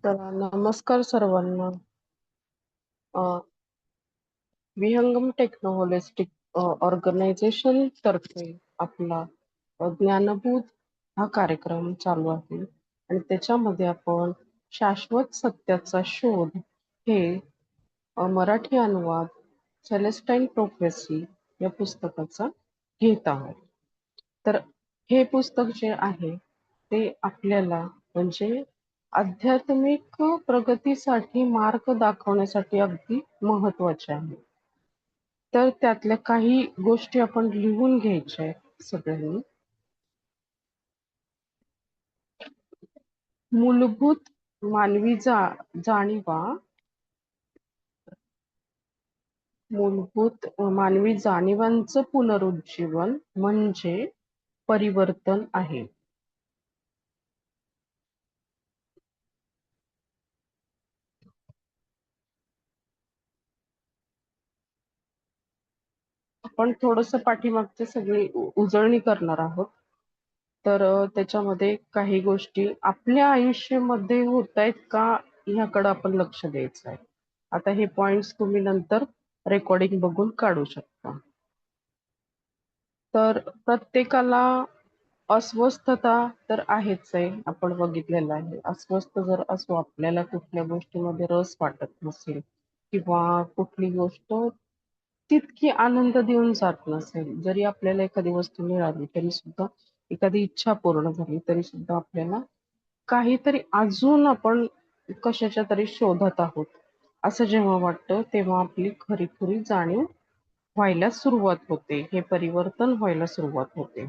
तर नमस्कार सर्वांना. अ, विहंगम टेक्नोहोलिस्टिक ऑर्गनायझेशन तर्फे आपला ज्ञानभूत हा कार्यक्रम चालू आहे आणि त्याच्यामध्ये आपण शाश्वत सत्याचा शोध हे मराठी अनुवाद सेलेस्टाईन प्रोफेसी या पुस्तकाचा घेत आहोत. तर हे पुस्तक जे आहे ते आपल्याला म्हणजे आध्यात्मिक प्रगतीसाठी मार्ग दाखवण्यासाठी अगदी महत्वाचे आहे. तर त्यातल्या काही गोष्टी आपण लिहून घ्यायच्या आहेत सगळ्यांनी. मूलभूत मानवी जाणीवा मूलभूत मानवी जाणीवांचं पुनरुज्जीवन म्हणजे परिवर्तन आहे. आपण थोडस पाठीमागची सगळी उजळणी करणार आहोत. तर त्याच्यामध्ये काही गोष्टी आपल्या आयुष्यामध्ये होत आहेत का ह्याकडे आपण लक्ष द्यायचं आहे. आता हे पॉइंट्स तुम्ही नंतर रेकॉर्डिंग बघून काढू शकता. तर प्रत्येकाला अस्वस्थता तर आहेच आहे, आपण बघितलेलं आहे. अस्वस्थ जर असो, आपल्याला कुठल्या गोष्टीमध्ये रस वाटत नसेल किंवा कुठली गोष्ट तितकी आनंद देऊन जात नसेल, जरी आपल्याला एखादी वस्तू मिळाली तरी सुद्धा, एखादी इच्छा पूर्ण झाली तरी सुद्धा आपल्याला काहीतरी अजून आपण कशाच्या तरी शोधत आहोत असं जेव्हा वाटतं, तेव्हा आपली खरी जाणीव व्हायला सुरुवात होते, हे परिवर्तन व्हायला सुरुवात होते.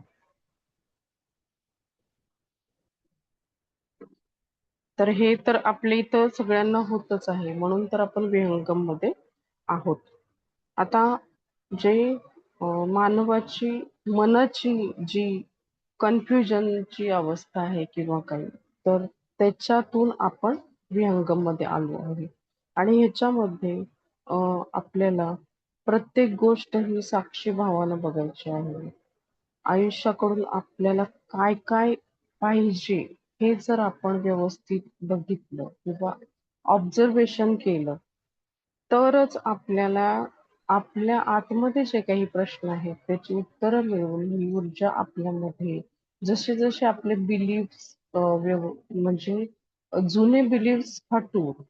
तर हे तर आपल्या इथं सगळ्यांना होतच आहे, म्हणून तर आपण विहंगम मध्ये आहोत. आता जे मानवाची मनाची जी कन्फ्युजनची अवस्था आहे किंवा काही, तर त्याच्यातून आपण विहंगम मध्ये आलो आहे. आणि ह्याच्यामध्ये आपल्याला प्रत्येक गोष्ट ही साक्षी भावानं बघायची आहे. आयुष्याकडून आपल्याला काय काय पाहिजे हे जर आपण व्यवस्थित बघितलं किंवा ऑब्झर्वेशन केलं, तरच आपल्याला आपल्या आतमध्ये जे काही प्रश्न आहेत त्याची उत्तरं मिळवून ही ऊर्जा आपल्यामध्ये जसे जसे आपले बिलीफ्स म्हणजे जुने बिलीफ्स हटून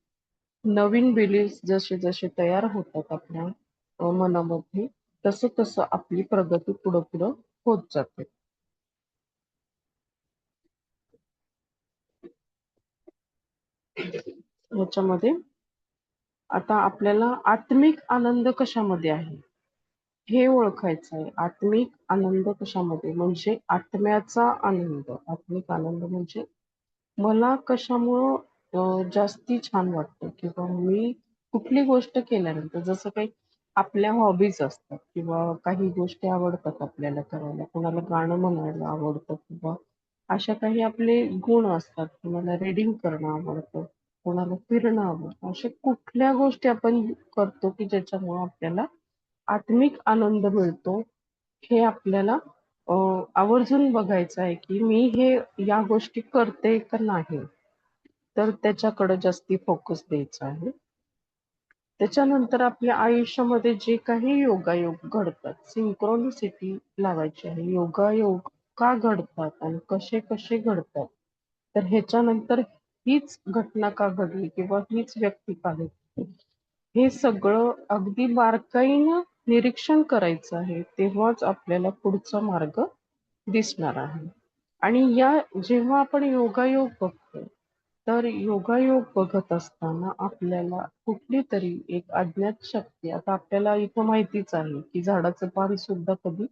नवीन बिलीफ्स जसे जसे तयार होतात आपल्या मनामध्ये, तसं तसं आपली प्रगती पुढं पुढं होत जाते. ह्याच्यामध्ये आता आपल्याला आत्मिक आनंद कशामध्ये आहे हे ओळखायचं आहे. आत्मिक आनंद कशामध्ये म्हणजे आत्म्याचा आनंद. आत्मिक आनंद म्हणजे मला कशामुळं जास्ती छान वाटतं किंवा मी कुठली गोष्ट केल्यानंतर, जसं काही आपल्या हॉबीज असतात किंवा काही गोष्टी आवडतात आपल्याला करायला, कोणाला गाणं म्हणायला आवडतं किंवा अशा काही आपले गुण असतात, कोणाला रीडिंग करणं आवडतं, कोणाला फिरणं आवडतं. अशा कुठल्या गोष्टी आपण करतो की ज्याच्यामुळे आपल्याला आत्मिक आनंद मिळतो, हे आपल्याला आवर्जून बघायचं आहे की मी हे या गोष्टी करते का नाही. तर त्याच्याकडे जास्ती फोकस द्यायचा आहे. त्याच्यानंतर आपल्या आयुष्यामध्ये जे काही योगायोग घडतात, सिंक्रोनिसिटी लावायची आहे. योगायोग का घडतात आणि कसे कसे घडतात, तर ह्याच्यानंतर हीच घटना का घडली किंवा हीच व्यक्ती का घडली, हे सगळं अगदी बारकाईनं निरीक्षण करायचं आहे. तेव्हाच आपल्याला पुढचा मार्ग दिसणार आहे. आणि या जेव्हा आपण योगायोग बघतो, तर योगायोग बघत असताना आपल्याला कुठली तरी एक अज्ञात शक्ती, आता आपल्याला इथं माहितीच आहे की झाडाचं पान सुद्धा कधी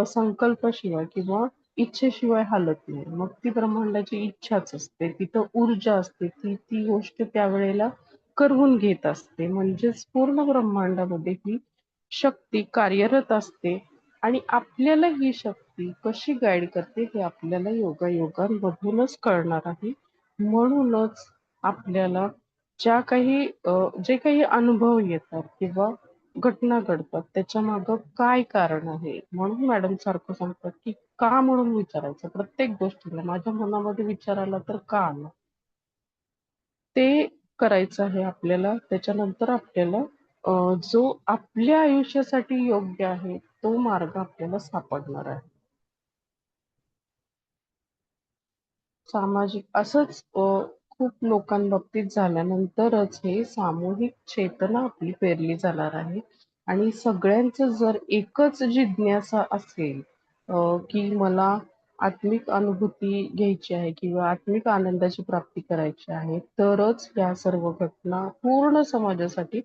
संकल्पाशिवाय किंवा इच्छेशिवाय हालत नाही. मग ती ब्रह्मांडाची इच्छाच असते, तिथं ऊर्जा असते, ती ती गोष्ट त्यावेळेला करवून घेत असते. म्हणजेच पूर्ण ब्रह्मांडामध्ये ही शक्ती कार्यरत असते आणि आपल्याला ही शक्ती कशी गाईड करते हे आपल्याला योगायोगांमधूनच कळणार आहे. म्हणूनच आपल्याला जे काही अनुभव येतात किंवा घटना घडतात त्याच्या मागं काय कारण आहे, म्हणून मॅडम सारखं सांगतात की का म्हणून विचारायचं प्रत्येक गोष्टीला. माझ्या मनामध्ये विचार आला तर का आला, ते करायचं आहे आपल्याला. त्याच्यानंतर आपल्याला जो आपल्या आयुष्यासाठी योग्य आहे तो मार्ग आपल्याला सापडणार आहे. सामाजिक असंच खूप लोकांबाबतीत झाल्यानंतरच हे सामूहिक चेतना आपली पेरली जाणार आहे. आणि सगळ्यांचं जर एकच जिज्ञासा असेल की मला आत्मिक अनुभूती घ्यायची आहे किंवा आत्मिक आनंदाची प्राप्ती करायची आहे, तरच या सर्व घटना पूर्ण समाजासाठी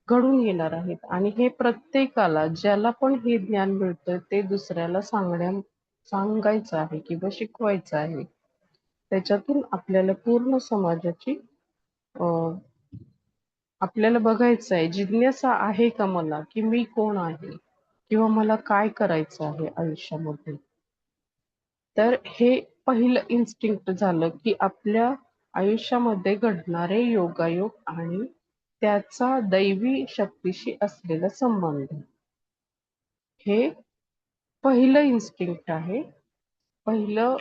घडून येणार आहेत. आणि हे प्रत्येकाला ज्याला पण हे ज्ञान मिळतंय ते दुसऱ्याला सांगायचं आहे किंवा शिकवायचं आहे. त्याच्यातून आपल्याला पूर्ण समाजाची अ, आपल्याला बघायचं आहे, जिज्ञासा आहे का मला, की मी कोण आहे किंवा मला काय करायचं आहे आयुष्यामध्ये. तर हे पहिलं इन्स्टिंक्ट झालं, की आपल्या आयुष्यामध्ये घडणारे योगायोग आणि त्याचा दैवी शक्तीशी असलेला संबंध. हे पहिलं इन्स्टिंक्ट आहे, पहिलं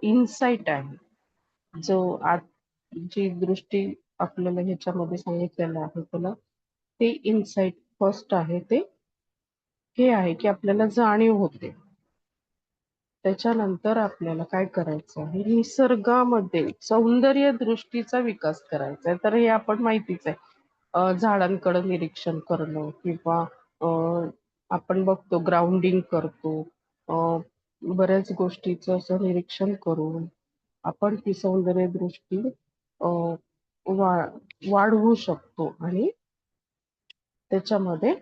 इन्साइट आहे. जो आत जी दृष्टी आपल्याला ह्याच्यामध्ये सांगितलेलं आहे त्याला ते इन्साइट फर्स्ट आहे. ते हे आहे की आपल्याला जाणीव होते. त्याच्यानंतर आपल्याला काय करायचं आहे, निसर्गामध्ये सौंदर्य दृष्टीचा विकास करायचा आहे. तर हे आपण माहितीच आहे. झाडांकडे निरीक्षण करणं किंवा अ, आपण बघतो ग्राउंडिंग करतो. अ, बऱ्याच गोष्टीचं असं निरीक्षण करून आपण ती सौंदर्य दृष्टी अ, वा वाढवू शकतो आणि त्याच्यामध्ये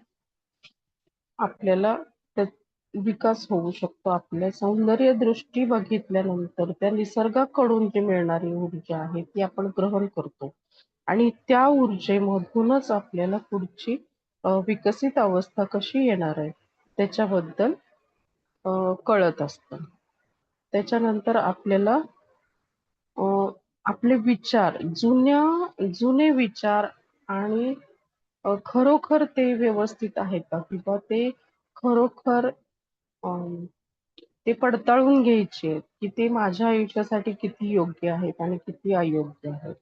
आपल्याला त्यात विकास होऊ शकतो. आपल्या सौंदर्य दृष्टी बघितल्यानंतर त्या निसर्गाकडून जी मिळणारी ऊर्जा आहे ती आपण ग्रहण करतो आणि त्या ऊर्जेमधूनच आपल्याला पुढची विकसित अवस्था कशी येणार आहे त्याच्याबद्दल कळत असतं. त्याच्यानंतर आपल्याला अ, आपले विचार जुने विचार आणि खरोखर ते व्यवस्थित आहेत का किंवा ते खरोखर अं, ते पडताळून घ्यायचे आहेत, की ते माझ्या आयुष्यासाठी किती योग्य आहेत आणि किती अयोग्य आहेत.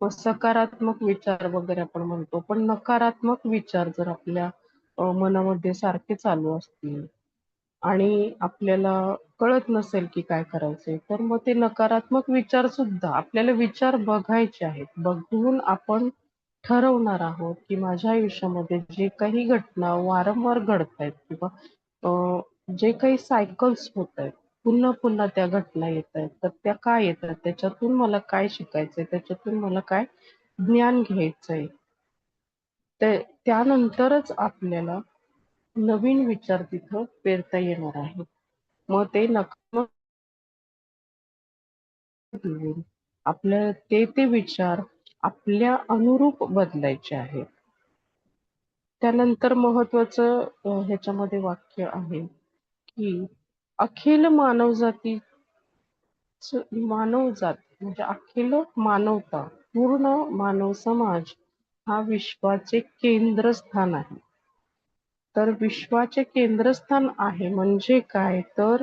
मग सकारात्मक विचार वगैरे आपण म्हणतो, पण नकारात्मक विचार जर आपल्या मनामध्ये सारखे चालू असतील आणि आपल्याला कळत नसेल की काय करायचंय, तर मग ते नकारात्मक विचार सुद्धा आपल्याला विचार बघायचे आहेत. बघून आपण ठरवणार आहोत, की माझ्या आयुष्यामध्ये जे काही घटना वारंवार घडतायत किंवा जे काही सायकल्स होतायत, पुन्हा-पुन्हा त्या घटना येतायत, तर त्या का येतायत? त्याच्यातून मला काय शिकायचंय? त्याच्यातून मला काय ज्ञान घ्यायचंय? ते त्यानंतरच आपल्याला नवीन विचार तिथं पेरता येणार आहे. मग ते नकारात्मक घेऊन आपल्या ते विचार आपल्या अनुरूप बदलायचे आहेत. त्यानंतर महत्वाचं ह्याच्यामध्ये वाक्य आहे, की अखिल मानवजात म्हणजे अखिल मानवता, पूर्ण मानव समाज हा विश्वाचे केंद्रस्थान आहे. तर विश्वाचे केंद्रस्थान आहे म्हणजे काय? तर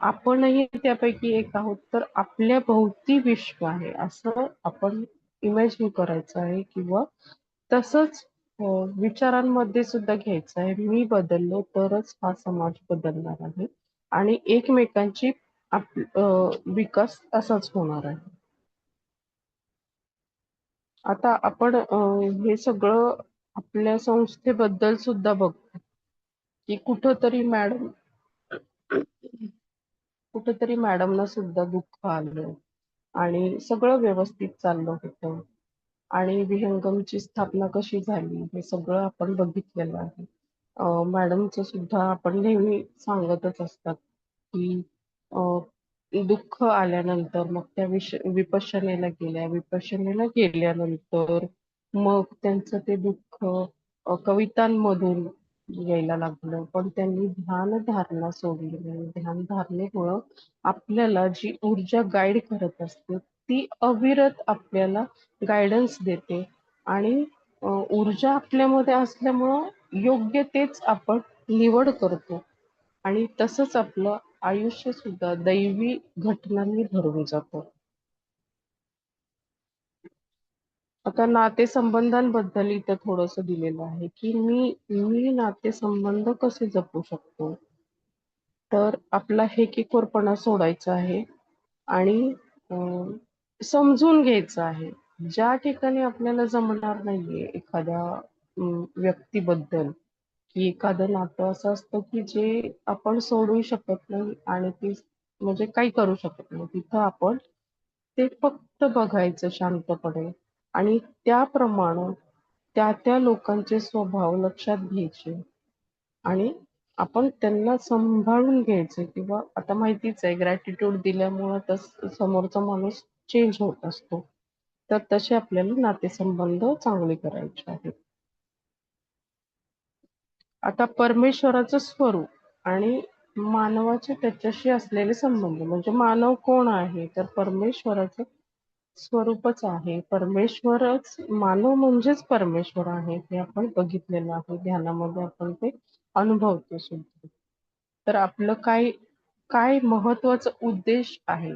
आपणही त्यापैकी एक आहोत. तर आपल्या भोवती विश्व आहे असं आपण इमॅजिन करायचं आहे किंवा तसंच विचारांमध्ये सुद्धा घ्यायचं आहे. मी बदललो तरच हा समाज बदलणार आहे आणि एकमेकांची विकास असाच होणार आहे. आता आपण हे सगळं आपल्या संस्थेबद्दल सुद्धा बघतो, की कुठेतरी मॅडमना सुद्धा दुःख आलं आणि सगळं व्यवस्थित चाललं होतं आणि विहंगमची स्थापना कशी झाली हे सगळं आपण बघितलेलं आहे. मॅडमचं सुद्धा आपण नेहमी सांगतच असतात, की अ, दुःख आल्यानंतर मग त्या विपश्यनेला गेल्या. विपश्यनेला गेल्यानंतर मग त्यांचं ते दुःख कवितांमधून यायला लागलं. पण त्यांनी ध्यानधारणा सोडली नाही. ध्यानधारणेमुळं आपल्याला जी ऊर्जा गाईड करत असते, ती अविरत आपल्याला गाईडन्स देते आणि ऊर्जा आपल्यामध्ये असल्यामुळं योग्य तेच आपण निवड करतो आणि तसंच आपलं आयुष्य सुद्धा दैवी घटनांनी भरून जातं. आता नातेसंबंधांबद्दल इथं थोडंसं दिलेलं आहे, की मी मी नातेसंबंध कसे जपू शकतो? तर आपला हेकेखोरपणा सोडायचा आहे आणि समजून घ्यायचं आहे. ज्या ठिकाणी आपल्याला जमणार नाहीये एखाद्या व्यक्तीबद्दल, की एखादं नातं असं असतं, की जे आपण सोडू शकत नाही आणि ते म्हणजे काही करू शकत नाही. तिथं आपण ते फक्त बघायचं शांतपणे आणि त्याप्रमाणे त्या लोकांचे स्वभाव लक्षात घ्यायचे आणि आपण त्यांना सांभाळून घ्यायचे किंवा आता माहितीच आहे ग्रॅटिट्यूड दिल्यामुळं समोरचा माणूस चेंज होत असतो. तर तसे आपल्याला नातेसंबंध चांगले करायचे आहेत. आता परमेश्वराचं स्वरूप आणि मानवाचे त्याच्याशी असलेले संबंध म्हणजे मानव कोण आहे? तर परमेश्वराचं स्वरूपच आहे. परमेश्वरच मानव म्हणजेच परमेश्वर आहे. हे आपण बघितलेलं आहे. ध्यानामध्ये आपण ते अनुभवतो सुद्धा. तर आपलं काय काय महत्वाचा उद्देश आहे?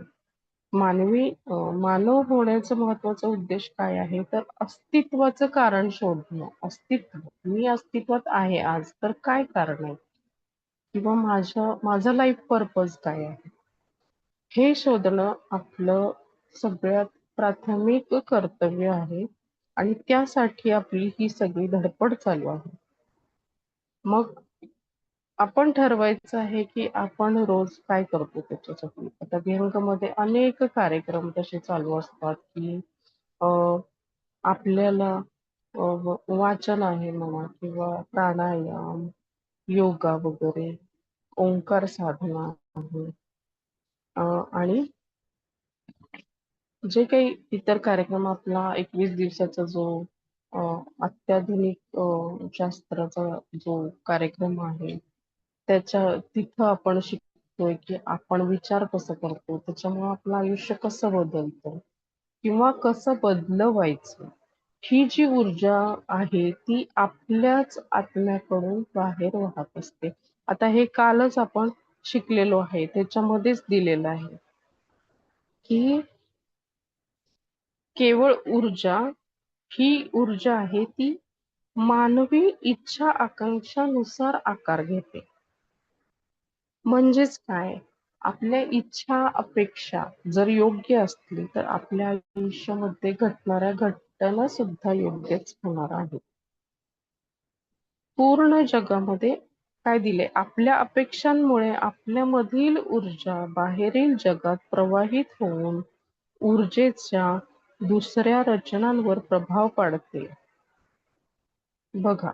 मानव होण्याचा महत्वाचा उद्देश काय आहे? तर अस्तित्वाचं कारण शोधणं. अस्तित्व. मी अस्तित्वात आहे आज, तर काय कारण आहे? किंवा माझा लाईफ पर्पज काय आहे? हे शोधणं आपलं सगळ्यात प्राथमिक कर्तव्य आहे आणि त्यासाठी आपली ही सगळी धडपड चालू आहे. मग आपण ठरवायचं आहे, की आपण रोज काय करतो त्याच्यासाठी. आता विहंगमध्ये अनेक कार्यक्रम तसे चालू असतात, की अ, आपल्याला वाचन आहे म्हणा किंवा प्राणायाम, योगा वगैरे, ओंकार साधना आहे आणि जे काही इतर कार्यक्रम आपला 21 दिवसाचा जो अ, अत्याधुनिक शास्त्राचा जो कार्यक्रम आहे, तिथं आपण शिकतोय, की आपण विचार कसं करतो, त्याच्यामुळं आपलं आयुष्य कसं बदलतं किंवा कसं बदलवायचं. ही जी ऊर्जा आहे, ती आपल्याच आत्म्याकडून बाहेर वाहत असते. आता हे कालच आपण शिकलेलो आहे, त्याच्यामध्येच दिलेलं आहे, की केवळ ऊर्जा, ही ऊर्जा आहे ती मानवी इच्छा आकांक्षानुसार आकार घेते. म्हणजेच काय? आपल्या इच्छा, अपेक्षा जर योग्य असतील, तर आपल्या आयुष्यामध्ये घडणाऱ्या घटना सुद्धा योग्यच होणार आहेत. पूर्ण जगामध्ये काय दिले? आपल्या अपेक्षांमुळे आपल्यामधील ऊर्जा बाहेरील जगात प्रवाहित होऊन ऊर्जेच्या दुसऱ्या रचनांवर प्रभाव पाडते. बघा,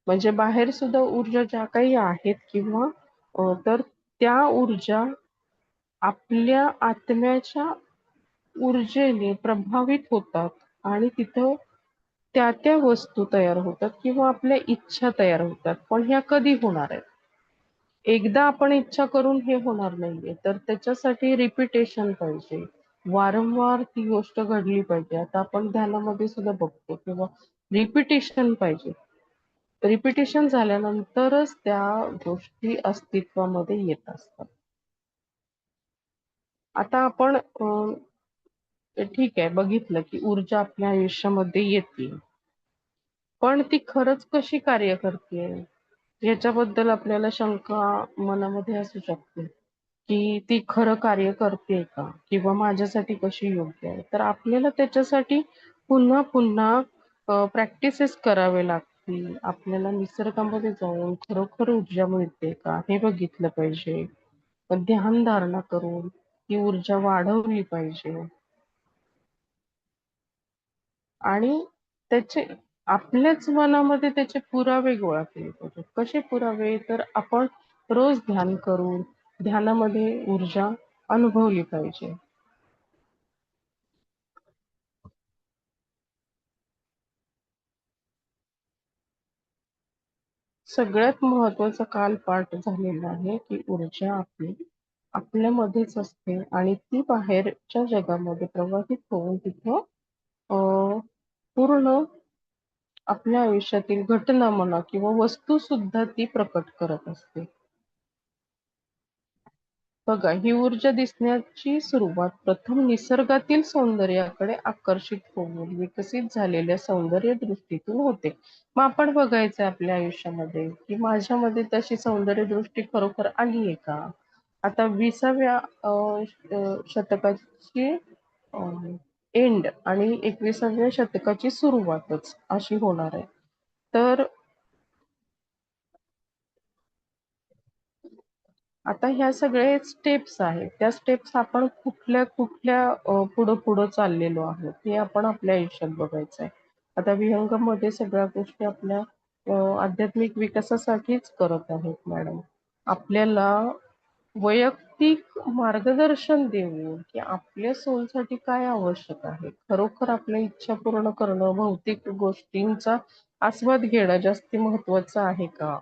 म्हणजे बाहेर सुद्धा ऊर्जा ज्या काही आहेत किंवा तर त्या ऊर्जा आपल्या आत्म्याच्या ऊर्जेने प्रभावित होतात आणि तिथं त्या वस्तू तयार होतात किंवा आपल्या इच्छा तयार होतात. पण ह्या कधी होणार आहेत? एकदा आपण इच्छा करून हे होणार नाहीये, तर त्याच्यासाठी रिपिटेशन पाहिजे. वारंवार ती गोष्ट घडली पाहिजे. आता आपण ध्यानामध्ये सुद्धा बघतो किंवा रिपिटेशन पाहिजे. रिपिटेशन झाल्यानंतरच त्या गोष्टी अस्तित्वामध्ये येत असतात. आता आपण ठीक आहे बघितलं, की ऊर्जा आपल्या आयुष्यामध्ये येते. पण ती खरंच कशी कार्य करतेय? याच्याबद्दल आपल्याला शंका मनामध्ये असू शकते, की ती खरं कार्य करते का? किंवा माझ्यासाठी कशी योग्य आहे? तर आपल्याला त्याच्यासाठी पुन्हा पुन्हा प्रॅक्टिसेस करावे लागतील. आपल्याला निसर्गामध्ये जाऊन खरोखर ऊर्जा मिळते का? हे बघितलं पाहिजे. ध्यानधारणा करून ती ऊर्जा वाढवली पाहिजे. आणि त्याचे आपल्याच मनामध्ये त्याचे पुरावे गोळा केले पाहिजेत. कसे पुरावे? तर आपण रोज ध्यान करून ध्यानामध्ये ऊर्जा अनुभवली पाहिजे. सगळ्यात महत्वाचा काल पाठ झालेला आहे, की ऊर्जा आपली आपल्यामध्येच असते आणि ती बाहेरच्या जगामध्ये प्रवाहित होऊन तिथं पूर्ण आपल्या आयुष्यातील घटना म्हणा किंवा वस्तू सुद्धा ती प्रकट करत असते. बघा, ही ऊर्जा दिसण्याची सुरुवात प्रथम निसर्गातील सौंदर्याकडे आकर्षित होऊन विकसित झालेल्या सौंदर्य दृष्टीतून होते. मग आपण बघायचं आपल्या आयुष्यामध्ये, की माझ्यामध्ये तशी सौंदर्य दृष्टी खरोखर आली आहे का? आता 20व्या शतकाची एंड आणि 21व्या शतकाची सुरुवातच अशी होणार आहे. तर आता ह्या सगळे स्टेप्स आहेत. त्या स्टेप्स आपण कुठल्या पुढं पुढं चाललेलो आहोत, हे आपण आपल्या आयुष्यात बघायचं आहे. आता विहंगममध्ये सगळ्या गोष्टी आपल्या आध्यात्मिक विकासासाठीच करत आहेत मॅडम. आपल्याला वैयक्तिक मार्गदर्शन देऊन, की आपल्या सोलसाठी काय आवश्यक आहे. खरोखर आपल्या इच्छा पूर्ण करणं, भौतिक गोष्टींचा आस्वाद घेणं जास्ती महत्त्वाचं आहे का?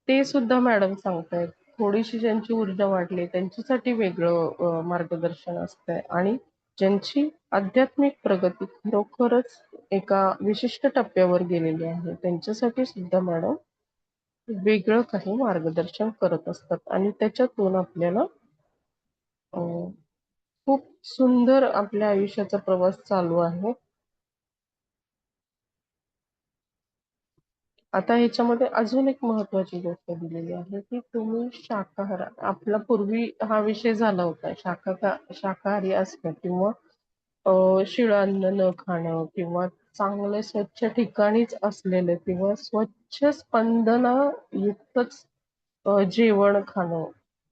ते सुद्धा मॅडम सांगतायत. थोडीशी ज्यांची ऊर्जा वाढली त्यांच्यासाठी वेगळं मार्गदर्शन असतंय आणि ज्यांची आध्यात्मिक प्रगती खरोखरच एका विशिष्ट टप्प्यावर गेलेली आहे, त्यांच्यासाठी सुद्धा मॅडम वेगळं काही मार्गदर्शन करत असतात आणि त्याच्यातून आपल्याला अ, खूप सुंदर आपल्या आयुष्याचा प्रवास चालू आहे. आता ह्याच्यामध्ये अजून एक महत्त्वाची गोष्ट दिलेली आहे, की तुम्ही आपला पूर्वी हा विषय झाला होता शाकाहारी असणं किंवा शिळं अन्न न खाणं किंवा चांगले स्वच्छ ठिकाणीच असलेलं किंवा स्वच्छ स्पंदनयुक्तच जेवण खाणं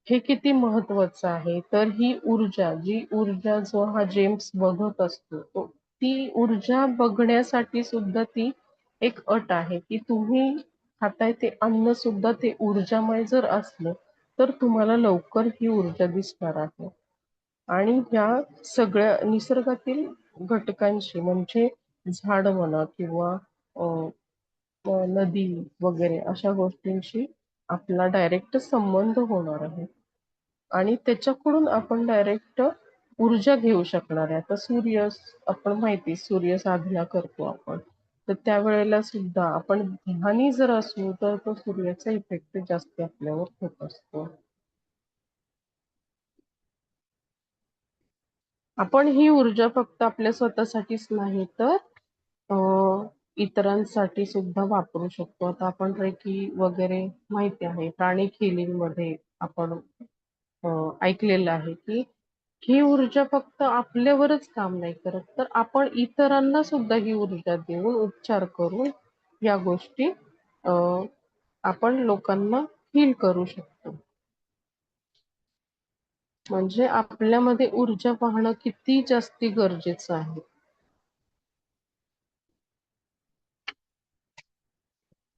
हे किती महत्वाचं आहे. तर ही ऊर्जा, जी ऊर्जा जो हा जेम्स बघत असतो, ती ऊर्जा बघण्यासाठी सुद्धा ती एक अट आहे, की तुम्ही खाताय ते अन्न सुद्धा ते ऊर्जामय जर असलं, तर तुम्हाला लवकर ही ऊर्जा दिसणार आहे. आणि ह्या सगळ्या निसर्गातील घटकांशी म्हणजे झाड म्हणा किंवा अ, नदी वगैरे अशा गोष्टींशी आपला डायरेक्ट संबंध होणार आहे आणि त्याच्याकडून आपण डायरेक्ट ऊर्जा घेऊ शकणार आहे. आता आपण माहिती सूर्य साधना करतो आपण. तर त्यावेळेला सुद्धा आपण ध्यानी जर असू तर तो सूर्याचा इफेक्ट जास्त आपल्यावर होत असतो. आपण ही ऊर्जा फक्त आपल्या स्वतःसाठीच नाही तर अ, इतरांसाठी सुद्धा वापरू शकतो. आता आपण रेकी वगैरे माहिती आहे प्राणिक हिलिंगमध्ये आपण ऐकलेलं आहे, की ही ऊर्जा फक्त आपल्यावरच काम नाही करत, तर आपण इतरांना सुद्धा ही ऊर्जा देऊन, उपचार करून या गोष्टी अ, आपण लोकांना हील करू शकतो. म्हणजे आपल्यामध्ये ऊर्जा पाहणं किती जास्ती गरजेचं आहे.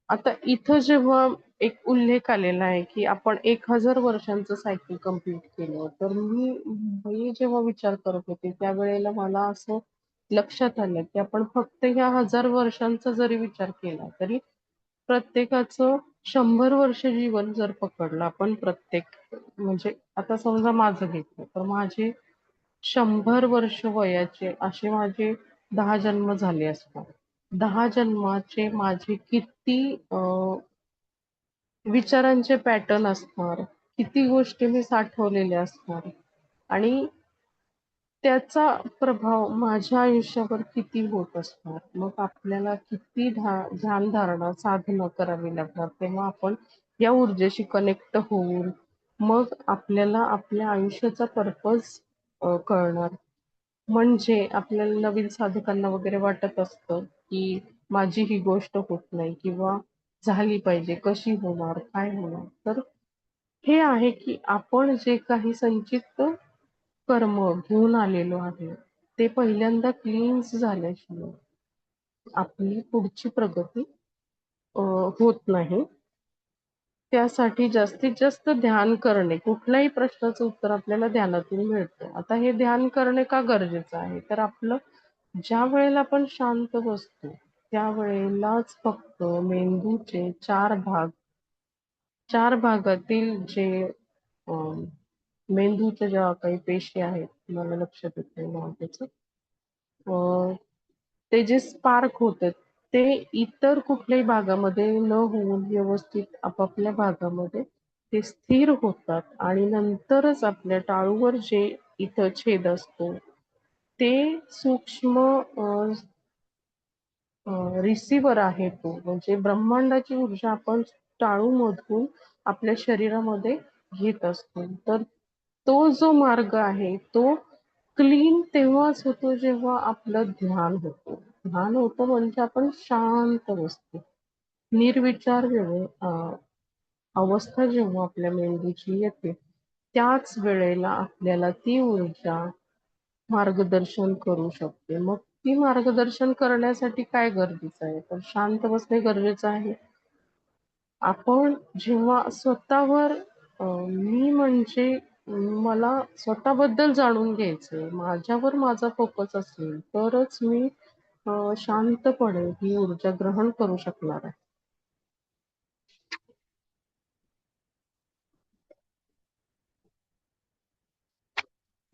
आता इथं जेव्हा एक उल्लेख आलेला आहे, की आपण 1000 वर्षांचं सायकल कंप्लीट केलं. तर मी जेव्हा विचार करत होते, त्यावेळेला मला असं लक्षात आलं, की आपण फक्त ह्या 1000 वर्षांचा जरी विचार केला, तरी प्रत्येकाचं 100 वर्ष जीवन जर पकडलं आपण म्हणजे आता समजा माझं घेतलं, तर माझे 100 वर्ष वयाचे असे माझे 10 जन्म झाले असतात. 10 जन्माचे माझे किती विचारांचे पॅटर्न असणार, किती गोष्टी मी साठवलेल्या असणार आणि त्याचा प्रभाव माझ्या आयुष्यावर किती होत असणार. मग आपल्याला किती ध्यानधारणा, साधना करावी लागणार. तेव्हा आपण या ऊर्जेशी कनेक्ट होऊन मग आपल्याला आपल्या आयुष्याचा पर्पज कळणार. म्हणजे आपल्याला नवीन साधकांना वगैरे वाटत असतं, की माझी ही गोष्ट होत नाही किंवा झाली पाहिजे, कशी होणार, काय होणार? तर हे आहे, की आपण जे काही संचित कर्म घेऊन आलेलो आहे, ते पहिल्यांदा क्लीन्स झाल्याशिवाय आपली पुढची प्रगती अ, होत नाही. त्यासाठी जास्तीत जास्त ध्यान करणे. कुठल्याही प्रश्नाचं उत्तर आपल्याला ध्यानातून मिळतं. आता हे ध्यान करणे का गरजेचं आहे? तर आपलं ज्या वेळेला आपण शांत बसतो, त्यावेळेलाच फक्त मेंदूचे 4 भागातील जे अ, मेंदूच्या ज्या काही पेशी आहेत, मला लक्षात येत नाही नाव त्याचं. अ, ते जे स्पार्क होतात, ते इतर कुठल्याही भागामध्ये न होऊन व्यवस्थित आपापल्या भागामध्ये ते स्थिर होतात आणि नंतरच आपल्या टाळूवर जे इथं छेद असतो ते सूक्ष्म रिसिव्हर आहे तो, म्हणजे ब्रह्मांडाची ऊर्जा आपण टाळूमधून आपल्या शरीरामध्ये घेत असतो. तर तो जो मार्ग आहे तो क्लीन तेव्हाच होतो जेव्हा आपलं ध्यान होतं. ध्यान होतं म्हणजे आपण शांत बसतो. निर्विचार अवस्था जेव्हा आपल्या मेंदूची येते, त्याच वेळेला आपल्याला ती ऊर्जा मार्गदर्शन करू शकते. मग ती मार्गदर्शन करण्यासाठी काय गरजेचं आहे? तर शांत बसणे गरजेचं आहे. आपण जेव्हा स्वतःवर मी म्हणजे मला स्वतःबद्दल जाणून घ्यायचंय, माझ्यावर माझा फोकस असेल, तरच मी शांतपणे ही ऊर्जा ग्रहण करू शकणार आहे.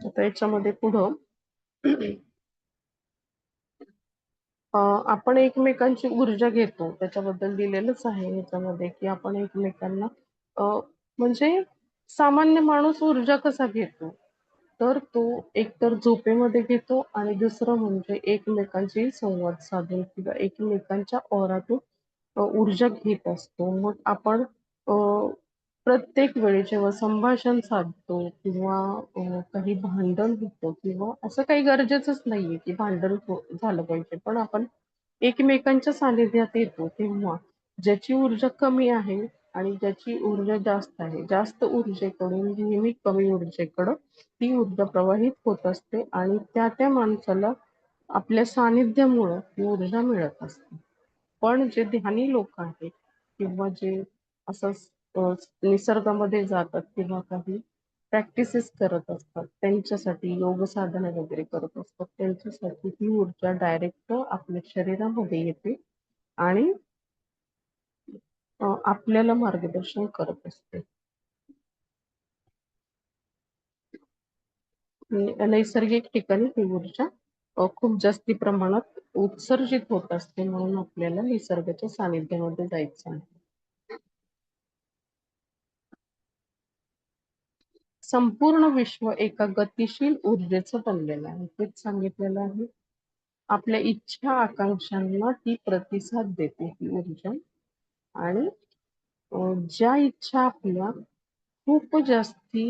आता याच्यामध्ये पुढं आपण एकमेकांची ऊर्जा घेतो. त्याच्याबद्दल लिहिलेलंच आहे ह्याच्यामध्ये, की आपण एकमेकांना अ, म्हणजे सामान्य माणूस ऊर्जा कसा घेतो? तर तो एकतर झोपेमध्ये घेतो आणि दुसरं म्हणजे एकमेकांशी संवाद साधून किंवा एकमेकांच्या ओरातून ऊर्जा घेत असतो. मग आपण अ, प्रत्येक वेळी जेव्हा संभाषण साधतो किंवा काही भांडण होतं किंवा असं काही गरजेचंच नाहीये, की भांडण झालं पाहिजे. पण आपण एकमेकांच्या सानिध्यात येतो तेव्हा ज्याची ऊर्जा कमी आहे आणि ज्याची ऊर्जा जास्त आहे, जास्त ऊर्जेकडून नेहमी कमी ऊर्जेकडं ती ऊर्जा प्रवाहित होत असते आणि त्या माणसाला आपल्या सानिध्यामुळं ती ऊर्जा मिळत असते. पण जे ध्यानी लोक आहेत किंवा जे असं निसर्गामध्ये जातात किंवा काही प्रॅक्टिसेस करत असतात, त्यांच्यासाठी योग साधना वगैरे करत असतात, त्यांच्यासाठी ही ऊर्जा डायरेक्ट आपल्या शरीरामध्ये येते आणि आपल्याला मार्गदर्शन करत असते. नैसर्गिक ठिकाणी ही ऊर्जा खूप जास्ती प्रमाणात उत्सर्जित होत असते, म्हणून आपल्याला निसर्गाच्या सानिध्यामध्ये जायचं आहे. संपूर्ण विश्व एका गतिशील ऊर्जेचं बनलेलं आहे, तेच सांगितलेलं आहे. आपल्या इच्छा आकांक्षांना ती प्रतिसाद देते ही ऊर्जा. आणि ज्या इच्छा आपल्या खूप जास्ती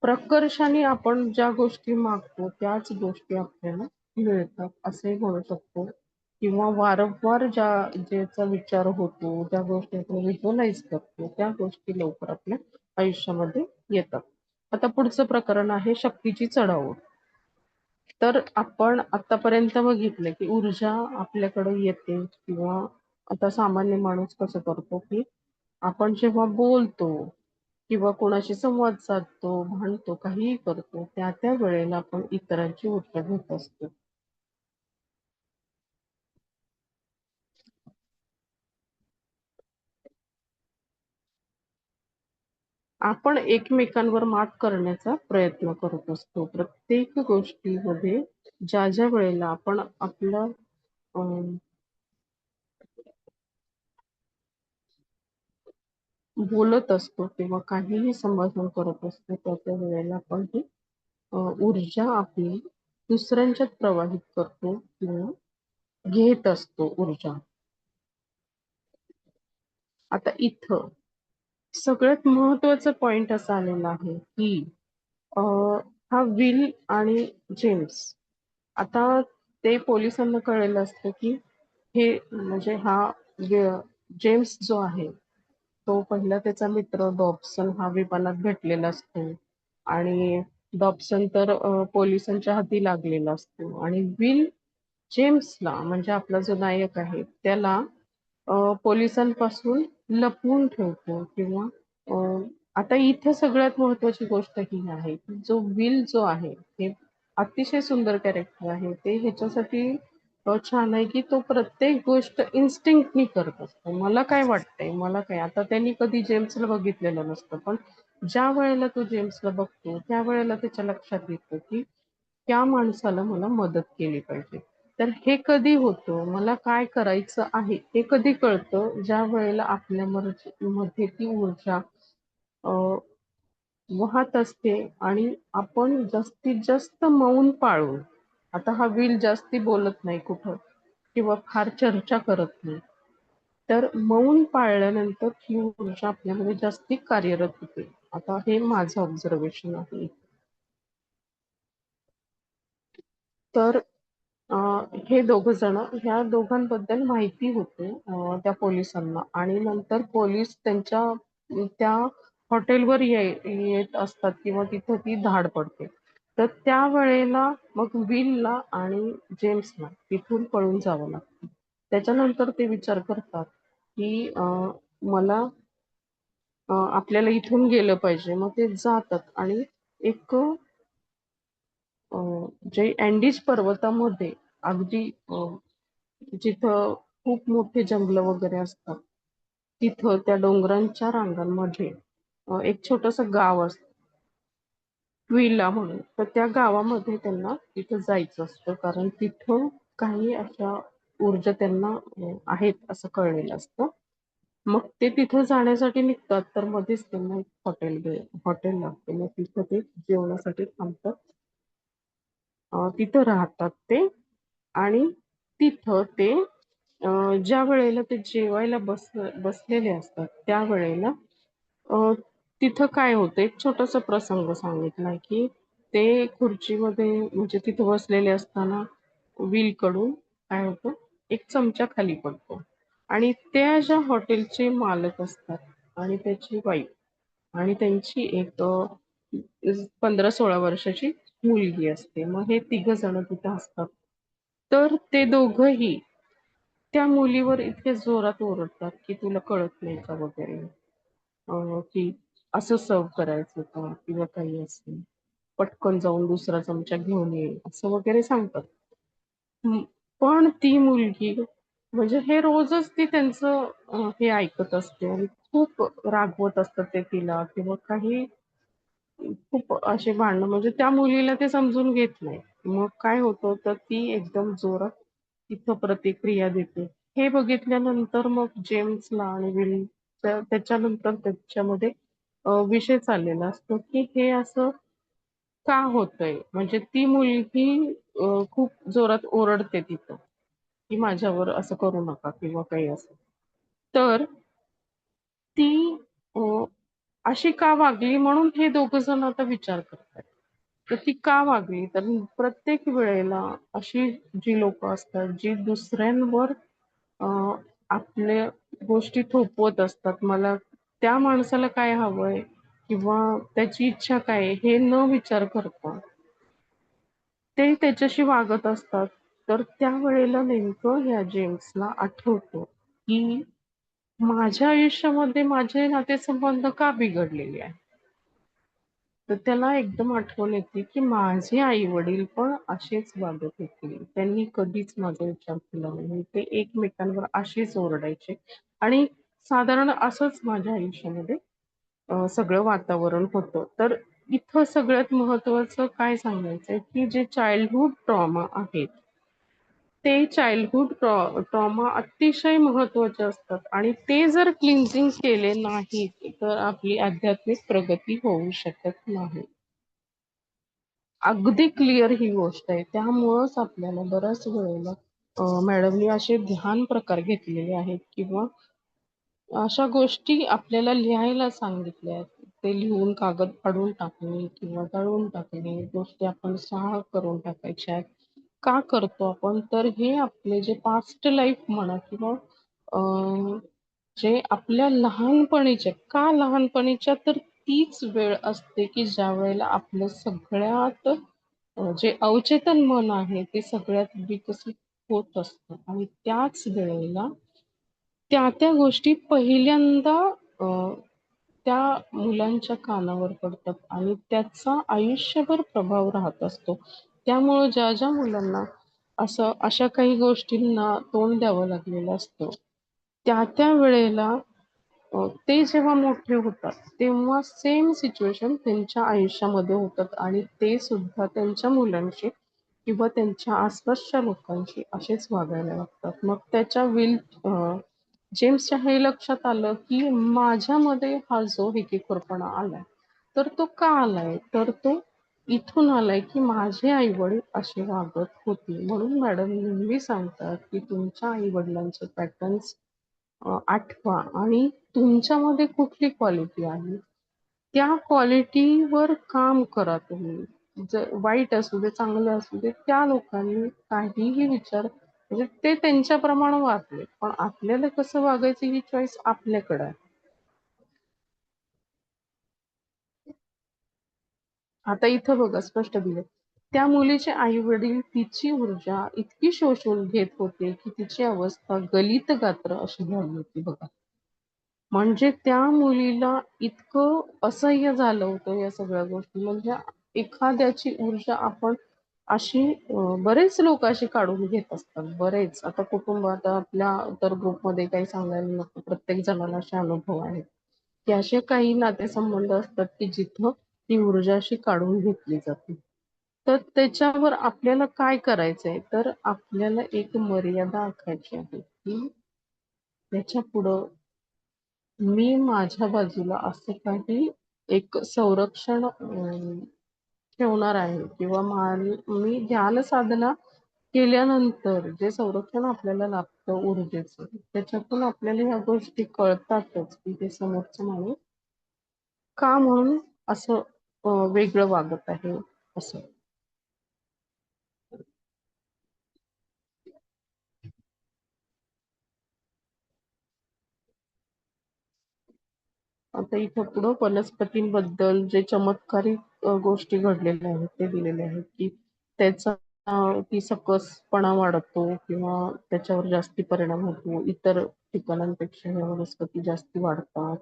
प्रकर्षाने आपण ज्या गोष्टी मागतो त्याच गोष्टी आपल्याला मिळतात असे म्हणू शकतो. किंवा वारंवार ज्याचा विचार होतो, ज्या गोष्टी आपण व्हिज्युअलाइज करतो, त्या गोष्टी लवकर आपल्या आयुष्यामध्ये येतात. आता पुढचं प्रकरण आहे शक्तीची चढाओढ. तर आपण आतापर्यंत बघितलं की ऊर्जा आपल्याकडे येते किंवा आता सामान्य माणूस कसं करतो की आपण जेव्हा बोलतो किंवा कोणाशी संवाद साधतो, भांडतो, काहीही करतो, त्या वेळेला आपण इतरांची ऊर्जा घेत असतो. आपण एकमेकांवर मात करण्याचा प्रयत्न करत असतो. प्रत्येक गोष्टीमध्ये ज्या वेळेला आपण आपलं बोलत असतो किंवा काहीही संभाषण करत असतो, त्या वेळेला आपण ही ऊर्जा आपली दुसऱ्यांच्यात प्रवाहित करतो किंवा घेत असतो ऊर्जा. आता इथं सगळ्यात महत्त्वाचा पॉइंट असा आलेला आहे, की अ, हा विल आणि जेम्स आता ते पोलिसांना कळलेलं असतं, की हे म्हणजे जेम्स जो आहे, तो पहिला त्याचा मित्र डॉबसन हा विमानात भेटलेला असतो आणि डॉबसन तर पोलिसांच्या हाती लागलेला असतो आणि विल जेम्सला म्हणजे आपला जो नायक आहे त्याला पोलिसांपासून लपवून ठेवतो किंवा अ, आता इथे सगळ्यात महत्वाची गोष्ट ही आहे की जो विल जो आहे हे अतिशय सुंदर कॅरेक्टर आहे. ते ह्याच्यासाठी छान आहे की तो प्रत्येक गोष्ट इन्स्टिंक्टनी करत असतो. मला काय वाटतंय, मला काय आता त्यांनी कधी जेम्सला बघितलेलं नसतं. पण ज्या वेळेला तो जेम्सला बघतो, त्यावेळेला त्याच्या लक्षात येतं की त्या माणसाला मला मदत केली पाहिजे. तर हे कधी होतं, मला काय करायचं आहे, हे कधी कळतं, ज्या वेळेला आपल्या मध्ये ती ऊर्जा अ, वाहत असते आणि आपण जास्तीत जास्त मौन पाळून, आता हा विल जास्ती बोलत नाही कुठं किंवा फार चर्चा करत नाही. तर मौन पाळल्यानंतर ही ऊर्जा आपल्यामध्ये जास्ती कार्यरत होते. आता हे माझं ऑब्झर्वेशन आहे. तर अ, हे दोघं जण, ह्या दोघांबद्दल माहिती होते त्या पोलिसांना आणि नंतर पोलीस त्यांच्या त्या हॉटेलवर येत असतात किंवा तिथं ती धाड पडते. तर त्यावेळेला मग विलला आणि जेम्सला तिथून पळून जावं लागतं. त्याच्यानंतर ते विचार करतात, की मला आपल्याला इथून गेलं पाहिजे. मग ते जातात आणि एक जे अँडीज पर्वतामध्ये अगदी जिथं खूप मोठे जंगल वगैरे असतात, तिथं त्या डोंगरांच्या रांगांमध्ये एक छोटंसं गाव असतं, ट्विला म्हणून. तर त्या गावामध्ये त्यांना तिथं जायचं असतं, कारण तिथं काही अशा ऊर्जा त्यांना आहेत असं कळलेलं असतं. मग ते तिथं जाण्यासाठी निघतात, तर मध्येच त्यांना एक हॉटेल लागते. मग तिथं ते जेवणासाठी थांबतात. तिथं राहतात ते आणि तिथं ते ज्या वेळेला ते जेवायला बसलेले असतात, त्यावेळेला अ, तिथं काय होतं, एक छोटासा प्रसंग सांगितलाय, की ते खुर्चीमध्ये म्हणजे तिथं बसलेले असताना व्हीलकडून काय होतं, एक चमचा खाली पडतो आणि त्या ज्या हॉटेलचे मालक असतात आणि त्याची वाईफ आणि त्यांची एक 15-16 वर्षाची मुलगी असते. मग हे तिघं जण तिथं असतात. तर ते दोघंही त्या मुलीवर इतके जोरात ओरडतात, की तुला कळत नाही का वगैरे. की असं सर्व्ह करायचं का किंवा काही असेल. पटकन जाऊन दुसरा चमचा घेऊन ये, असं वगैरे सांगतात. हं, पण ती मुलगी म्हणजे हे रोजच ती त्यांचं हे ऐकत असते आणि खूप रागवत असतात ते तिला किंवा काही खूप असे भांडणं म्हणजे त्या मुलीला ते समजून घेत नाही. मग काय होतं तर ती एकदम जोरात तिथं प्रतिक्रिया देते. हे बघितल्यानंतर मग जेम्सला आणि विल त्याच्यानंतर त्याच्यामध्ये विषय चाललेला असतो, की हे असं का होतंय? म्हणजे ती मुलगी खूप जोरात ओरडते तिथं, की माझ्यावर असं करू नका किंवा काही असं. तर ती अ, अशी का वागली म्हणून हे दोघं जण आता विचार करतायत. तर ती का वागली? तर प्रत्येक वेळेला अशी जी लोकं असतात, जी दुसऱ्यांवर अ, आपल्या गोष्टी थोपवत असतात. मला त्या माणसाला काय हवंय किंवा त्याची इच्छा काय आहे, हे न विचार करता ते त्याच्याशी वागत असतात. तर त्यावेळेला नेमकं ह्या जेम्सला आठवतं, की माझ्या आयुष्यामध्ये माझे नातेसंबंध का बिघडलेले आहेत. तर त्याला एकदम आठवण येते, की माझे आई-वडील पण असेच वागत होते. त्यांनी कधीच माझा विचार केला नाही. ते एकमेकांवर असेच ओरडायचे आणि साधारण असंच माझ्या आयुष्यामध्ये सगळं वातावरण होतं. तर इथं सगळ्यात महत्त्वाचं काय सांगायचंय, की जे चाइल्डहूड ट्रॉमा आहेत, ते चाइल्डहूड ट्रॉमा अतिशय महत्त्वाचे असतात आणि ते जर क्लिन्झिंग केले नाहीत, तर आपली आध्यात्मिक प्रगती होऊ शकत नाही. अगदी क्लिअर ही गोष्ट आहे. त्यामुळंच आपल्याला बऱ्याच वेळेला मॅडमनी असे ध्यान प्रकार घेतलेले आहेत किंवा अशा गोष्टी आपल्याला लिहायला सांगितल्या आहेत. ते लिहून कागद फाडून टाकणे किंवा जाळून टाकणे, गोष्टी आपण 6 करून टाकायच्या आहेत. का करतो आपण? तर हे आपले जे पास्ट लाईफ म्हणा किंवा जे आपल्या लहानपणीच्या का लहानपणीच्या तर तीच वेळ असते, की ज्यावेळेला आपलं सगळ्यात जे अवचेतन मन आहे ते सगळ्यात विकसित होत असतं आणि त्याच वेळेला त्या गोष्टी पहिल्यांदा अ, त्या मुलांच्या कानावर पडतात आणि त्याचा आयुष्यभर प्रभाव राहत असतो. त्यामुळं ज्या मुलांना अशा काही गोष्टींना तोंड द्यावं लागलेलं असतं, त्या वेळेला ते जेव्हा मोठे होतात, तेव्हा सेम सिच्युएशन त्यांच्या आयुष्यामध्ये होतात आणि ते सुद्धा त्यांच्या मुलांशी किंवा त्यांच्या आसपासच्या लोकांशी असेच वागायला लागतात. मग त्याच्या जेम्सच्या हे लक्षात आलं, की माझ्यामध्ये हा जो हेकेखोरपणा आलाय, तर तो का आलाय? तर तो इथून आलाय, की माझे आई-वडील असे वागत होते. म्हणून मॅडम नेहमी सांगतात, की तुमच्या आई-वडिलांचे पॅटर्न्स आठवा आणि तुमच्यामध्ये कुठली क्वालिटी आहे, त्या क्वालिटीवर काम करा तुम्ही. जर वाईट असू दे, चांगलं असू दे, त्या लोकांनी काहीही विचार म्हणजे ते त्यांच्याप्रमाणे वागले. पण आपल्याला कसं वागायचं ही चॉईस आपल्याकडे आहे. आता इथं बघा स्पष्ट दिलंय. त्या मुलीचे आई-वडील तिची ऊर्जा इतकी शोषून घेत होते, की तिची अवस्था गलित गात्र अशी झाली होती बघा. म्हणजे त्या मुलीला इतकं असह्य झालं होतं या सगळ्या गोष्टी. म्हणजे एखाद्याची ऊर्जा आपण अशी बरेच लोक अशी काढून घेत असतात. बरेच. आता कुटुंबात आपल्या तर ग्रुपमध्ये काही सांगायला नको. प्रत्येक जणाला असे अनुभव आहेत, की असे काही नातेसंबंध असतात, की जिथं ती ऊर्जा अशी काढून घेतली जाते. तर त्याच्यावर आपल्याला काय करायचंय? तर आपल्याला एक मर्यादा आखायची आहे, की त्याच्यापुढं मी माझ्या बाजूला असं काही एक संरक्षण ठेवणार आहे किंवा मी ध्यान साधना केल्यानंतर जे संरक्षण आपल्याला लाभतं ऊर्जेचं, त्याच्यातून आपल्याला ह्या गोष्टी कळतातच, की ते समोरचं माणूस का म्हणून असं वेगळं वागत आहे असं. आता इथं पुढं वनस्पतींबद्दल जे चमत्कारिक गोष्टी घडलेल्या आहेत ते दिलेले आहेत, की त्याचा ती सकसपणा वाढतो किंवा त्याच्यावर जास्ती परिणाम होतो. इतर ठिकाणांपेक्षा ह्या वनस्पती जास्ती वाढतात.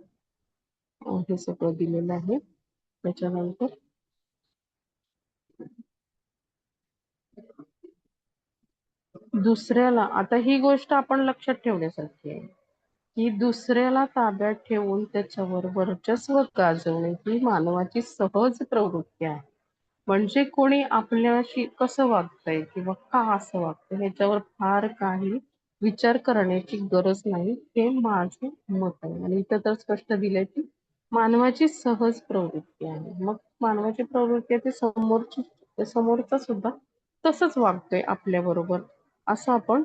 हे सगळं दिलेलं आहे. त्याच्यानंतर दुसऱ्याला आता ही गोष्ट आपण लक्षात ठेवण्यासारखी आहे, की दुसऱ्याला ताब्यात ठेवून त्याच्यावर वर्चस्व गाजवणे ही मानवाची सहज प्रवृत्ती आहे. म्हणजे कोणी आपल्याशी कसं वागतंय किंवा का असं वागतंय ह्याच्यावर फार काही विचार करण्याची गरज नाही. हे माझं मत आहे. आणि इथं तर स्पष्ट दिलंय, की मानवाची सहज प्रवृत्ती आहे. मग मानवाची प्रवृत्ती आहे ती समोरचा सुद्धा तसंच वागतोय आपल्याबरोबर. असं आपण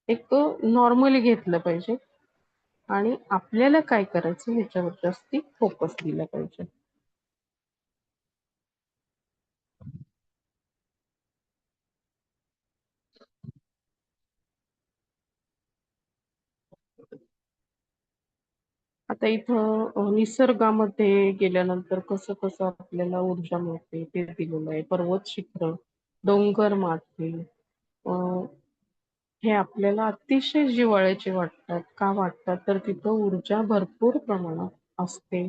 एक नॉर्मली घेतलं पाहिजे आणि आपल्याला काय करायचं ह्याच्यावर जास्ती फोकस दिला पाहिजे. आता इथं निसर्गामध्ये गेल्यानंतर कसं-कसं आपल्याला ऊर्जा मिळते ते दिलेलं आहे. पर्वत शिखर, डोंगर माथे अ, हे आपल्याला अतिशय जिव्हाळ्याचे वाटतात. का वाटतात? तर तिथं ऊर्जा भरपूर प्रमाणात असते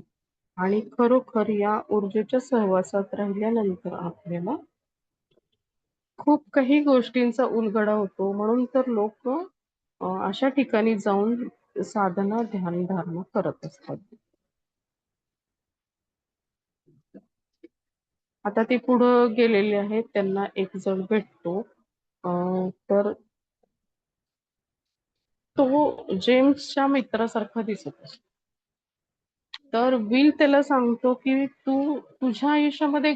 आणि खरोखर या ऊर्जेच्या सहवासात राहिल्यानंतर आपल्याला खूप काही गोष्टींचा उलगडा होतो. म्हणून तर लोकं अशा ठिकाणी जाऊन साधना, ध्यानधारणा करत असतात. आता ते पुढं गेलेले आहेत. त्यांना एक जण भेटतो. अ, तर तो जेम्सच्या मित्रासारखा दिसत असतो. तर विल त्याला सांगतो, की "तू तुझ्या आयुष्यामध्ये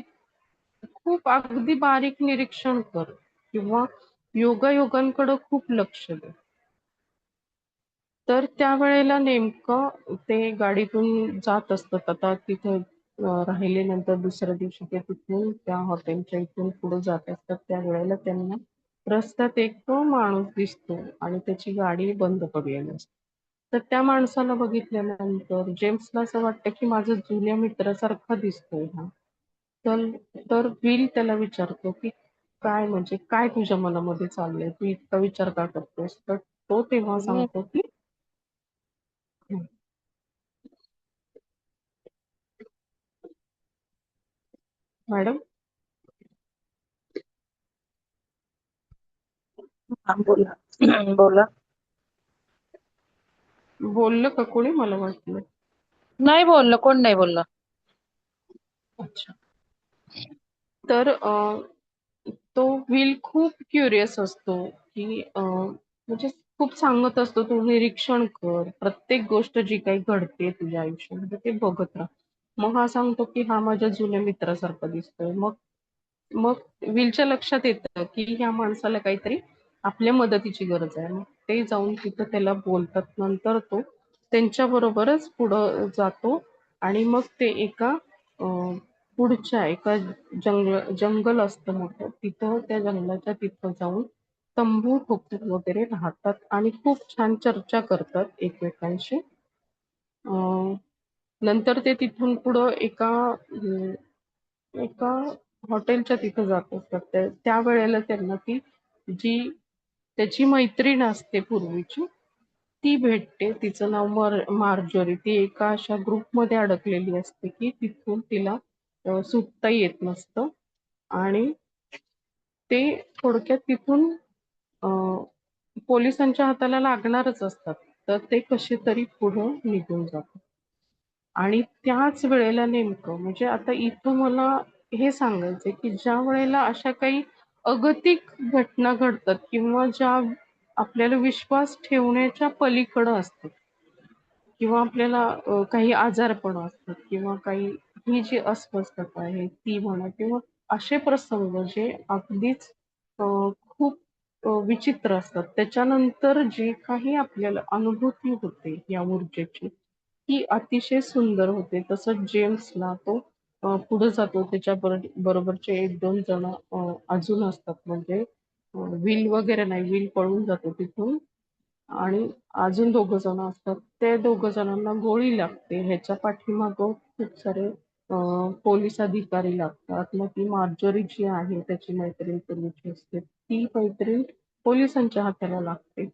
खूप अगदी बारीक निरीक्षण कर किंवा योगायोगांकडे खूप लक्ष दे." तर त्यावेळेला नेमकं ते गाडीतून जात असतात. आता तिथं राहिल्यानंतर दुसऱ्या दिवशी ते तिथून त्या हॉटेलच्या इथून पुढे जात असतात. त्यावेळेला त्यांना रस्त्यात एक माणूस दिसतो आणि त्याची गाडी बंद पडलेली असते. तर त्या माणसाला बघितल्यानंतर जेम्सला असं वाटतं, की माझा जुन्या मित्रासारखा दिसतोय हा. तर तर विल त्याला विचारतो, की "काय म्हणजे काय तुझ्या मनामध्ये चाललंय? तू इतका विचार का करतोयस?" तर तो तेव्हा सांगतो, की मॅडम हा, बोला. बोला. बोललं का कोणी? मला वाटलं. नाही बोललं, कोण नाही बोललं. अच्छा. तर तो विल खूप क्युरियस असतो, की म्हणजे खूप सांगत असतो, "तू निरीक्षण कर. प्रत्येक गोष्ट जी काही घडते तुझ्या आयुष्यामध्ये ते बघत राहा." मग हा सांगतो, की "हा माझ्या जुन्या मित्रासारखा दिसतोय." मग मग विलच्या लक्षात येतं, की ह्या माणसाला काहीतरी आपल्या मदतीची गरज आहे. मग ते जाऊन तिथं त्याला बोलतात. नंतर तो त्यांच्याबरोबरच पुढं जातो आणि मग ते एका अ, पुढच्या एका जंगल असतं मोठं. तिथं त्या जंगलाच्या तिथं जाऊन तंबू ठोकून वगैरे राहतात आणि खूप छान चर्चा करतात एकमेकांशी. अ, नंतर ते तिथून पुढं एका हॉटेलच्या तिथं जात असतात. त्यावेळेला त्यांना ती जी त्याची मैत्रीण असते पूर्वीची, ती भेटते. तिचं नाव मार्जोरी. ती एका अशा ग्रुपमध्ये अडकलेली असते, की तिथून तिला सुटता येत नसतं आणि ते थोडक्यात तिथून अ, पोलिसांच्या हाताला लागणारच असतात. तर ते कसे तरी पुढं निघून जातात. आणि त्याच वेळेला नेमकं म्हणजे आता इथं मला हे सांगायचंय, की ज्या वेळेला अशा काही अगतिक घटना घडतात किंवा ज्या आपल्याला विश्वास ठेवण्याच्या पलीकडं असतात किंवा आपल्याला काही आजारपण असतात किंवा काही ही जी अस्वस्थता आहे ती म्हणा किंवा असे प्रसंग जे अगदीच अ, खूप विचित्र असतात. त्याच्यानंतर जे काही आपल्याला अनुभूती होते या ऊर्जेची, ती अतिशय सुंदर होते. तसंच जेम्सला तो पुढे जातो. त्याच्या बरोबरचे 1-2 जण अजून असतात म्हणजे विल वगैरे नाही, विल पळून जातो तिथून आणि अजून दोघं जण असतात. ते दोघं जणांना गोळी लागते. ह्याच्या पाठीमागं खूप सारे पोलीस अधिकारी लागतात. मग ती मार्जोरी जी आहे त्याची मैत्रीण पूर्वीची असते, ती मैत्रीण पोलिसांच्या हाताला लागते.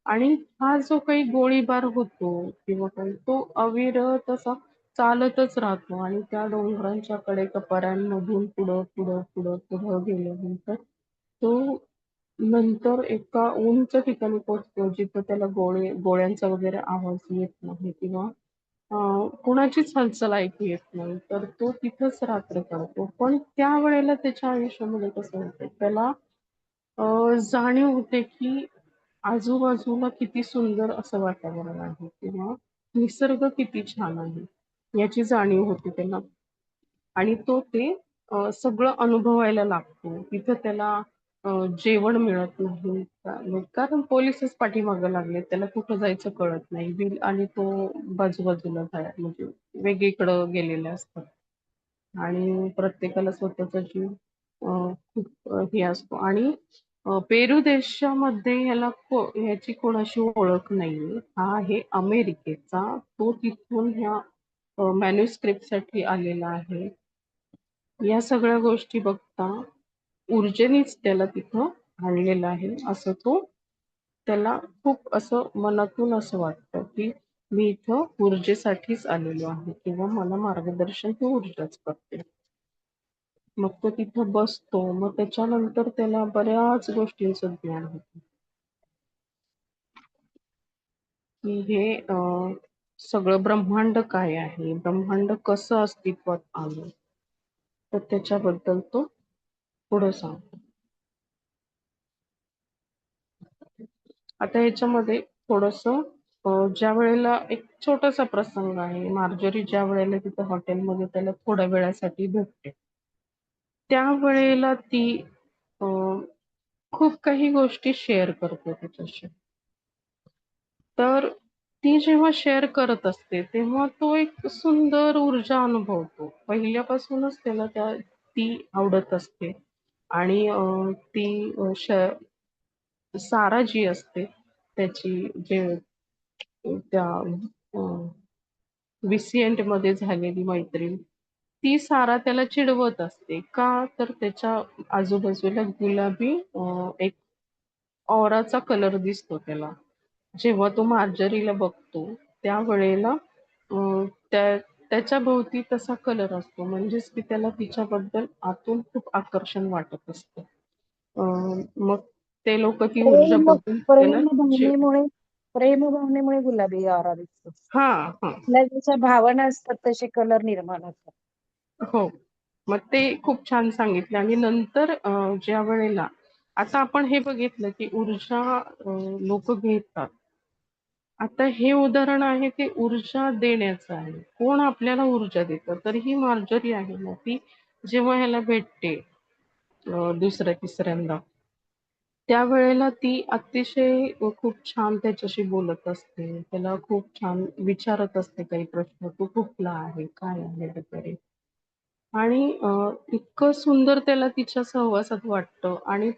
आणि हा जो काही गोळीबार होतो किंवा काही तो अविरत असा चालतच राहतो आणि त्या डोंगरांच्या कडेकपाऱ्यांमधून पुढं गेल्यानंतर तो नंतर एका उंच ठिकाणी पोहोचतो जिथं त्याला गोळ्यांचा वगैरे आवाज येत नाही किंवा कुणाचीच हालचाल ऐकू येत नाही. तर तो तिथंच रात्र काढतो. पण त्यावेळेला त्याच्या आयुष्यामध्ये कसं होतं त्याला जाणीव होते की आजूबाजूला किती सुंदर असं वातावरण आहे किंवा निसर्ग किती छान आहे, याची जाणीव होते त्याला. आणि तो ते सगळं अनुभवायला लागतो. तिथं त्याला जेवण मिळत नाही. कारण पोलिसच पाठीमागे लागले. त्याला कुठं जायचं कळत नाही. बिल आणि तो बाजूबाजूला म्हणजे वेगळीकडं गेलेले असतात. आणि प्रत्येकाला स्वतःचा जीव खूप हे असतो आणि पेरू देशामध्ये ह्याची कोणाशी ओळख नाहीये. हा आहे अमेरिकेचा. तो तिथून ह्या मॅन्युस्क्रिप्टसाठी आलेला आहे. या सगळ्या गोष्टी बघता ऊर्जेनेच त्याला तिथं आणलेलं आहे, असं तो त्याला खूप असं मनातून असं वाटतं, की मी इथं ऊर्जेसाठीच आलेलो आहे किंवा मला मार्गदर्शन ही ऊर्जाच करते. मग तो तिथं बसतो. मग त्याच्यानंतर त्याला बऱ्याच गोष्टींचं ज्ञान होतं, की हे सगळं ब्रह्मांड काय आहे? ब्रह्मांड कसं अस्तित्वात आलं? तर त्याच्याबद्दल तो पुढं सांगतो. आता ह्याच्यामध्ये थोडंसं ज्या वेळेला एक छोटासा प्रसंग आहे. मार्जरी ज्या वेळेला तिथं हॉटेलमध्ये त्याला थोड्या वेळासाठी भेटते. त्यावेळेला ती अ, खूप काही गोष्टी शेअर करते त्याच्याशी. तर ती जेव्हा शेअर करत असते, तेव्हा तो एक सुंदर ऊर्जा अनुभवतो. पहिल्यापासूनच त्याला ती आवडत असते आणि ती सारा जी असते त्याची जे त्या विसिएंटमध्ये झालेली मैत्रीण, ती सारा त्याला चिडवत असते. का? तर त्याच्या आजूबाजूला गुलाबी एक औराचा कलर दिसतो त्याला. जेव्हा तो मार्जरीला बघतो, त्यावेळेला त्या त्याच्या भोवती तसा कलर असतो. म्हणजेच की त्याला तिच्याबद्दल आतून खूप आकर्षण वाटत असतं. अ, मग ते लोकं ती ऊर्जा प्रेम बघून त्याला प्रेम भावनेमुळे प्रेम भावनेमुळे गुलाबी आरा दिसतो. हां, हां. आपल्या जशा भावना असतात तसे कलर निर्माण होतात. हो. मग ते खूप छान सांगितलं आणि नंतर ज्या वेळेला आता आपण हे बघितलं की ऊर्जा लोक घेतात. आता हे उदाहरण आहे ते ऊर्जा देण्याचं आहे. कोण आपल्याला ऊर्जा देतं? तर ही मार्जरी आहे ना, ती जेव्हा ह्याला भेटते दुसऱ्या तिसऱ्यांदा, त्यावेळेला ती अतिशय खूप छान त्याच्याशी बोलत असते. त्याला खूप छान विचारत असते काही प्रश्न. "तू कुठला आहे? काय आहे?" वगैरे. आणि इतकं सुंदर त्याला तिच्या सहवासात वाटतं आणि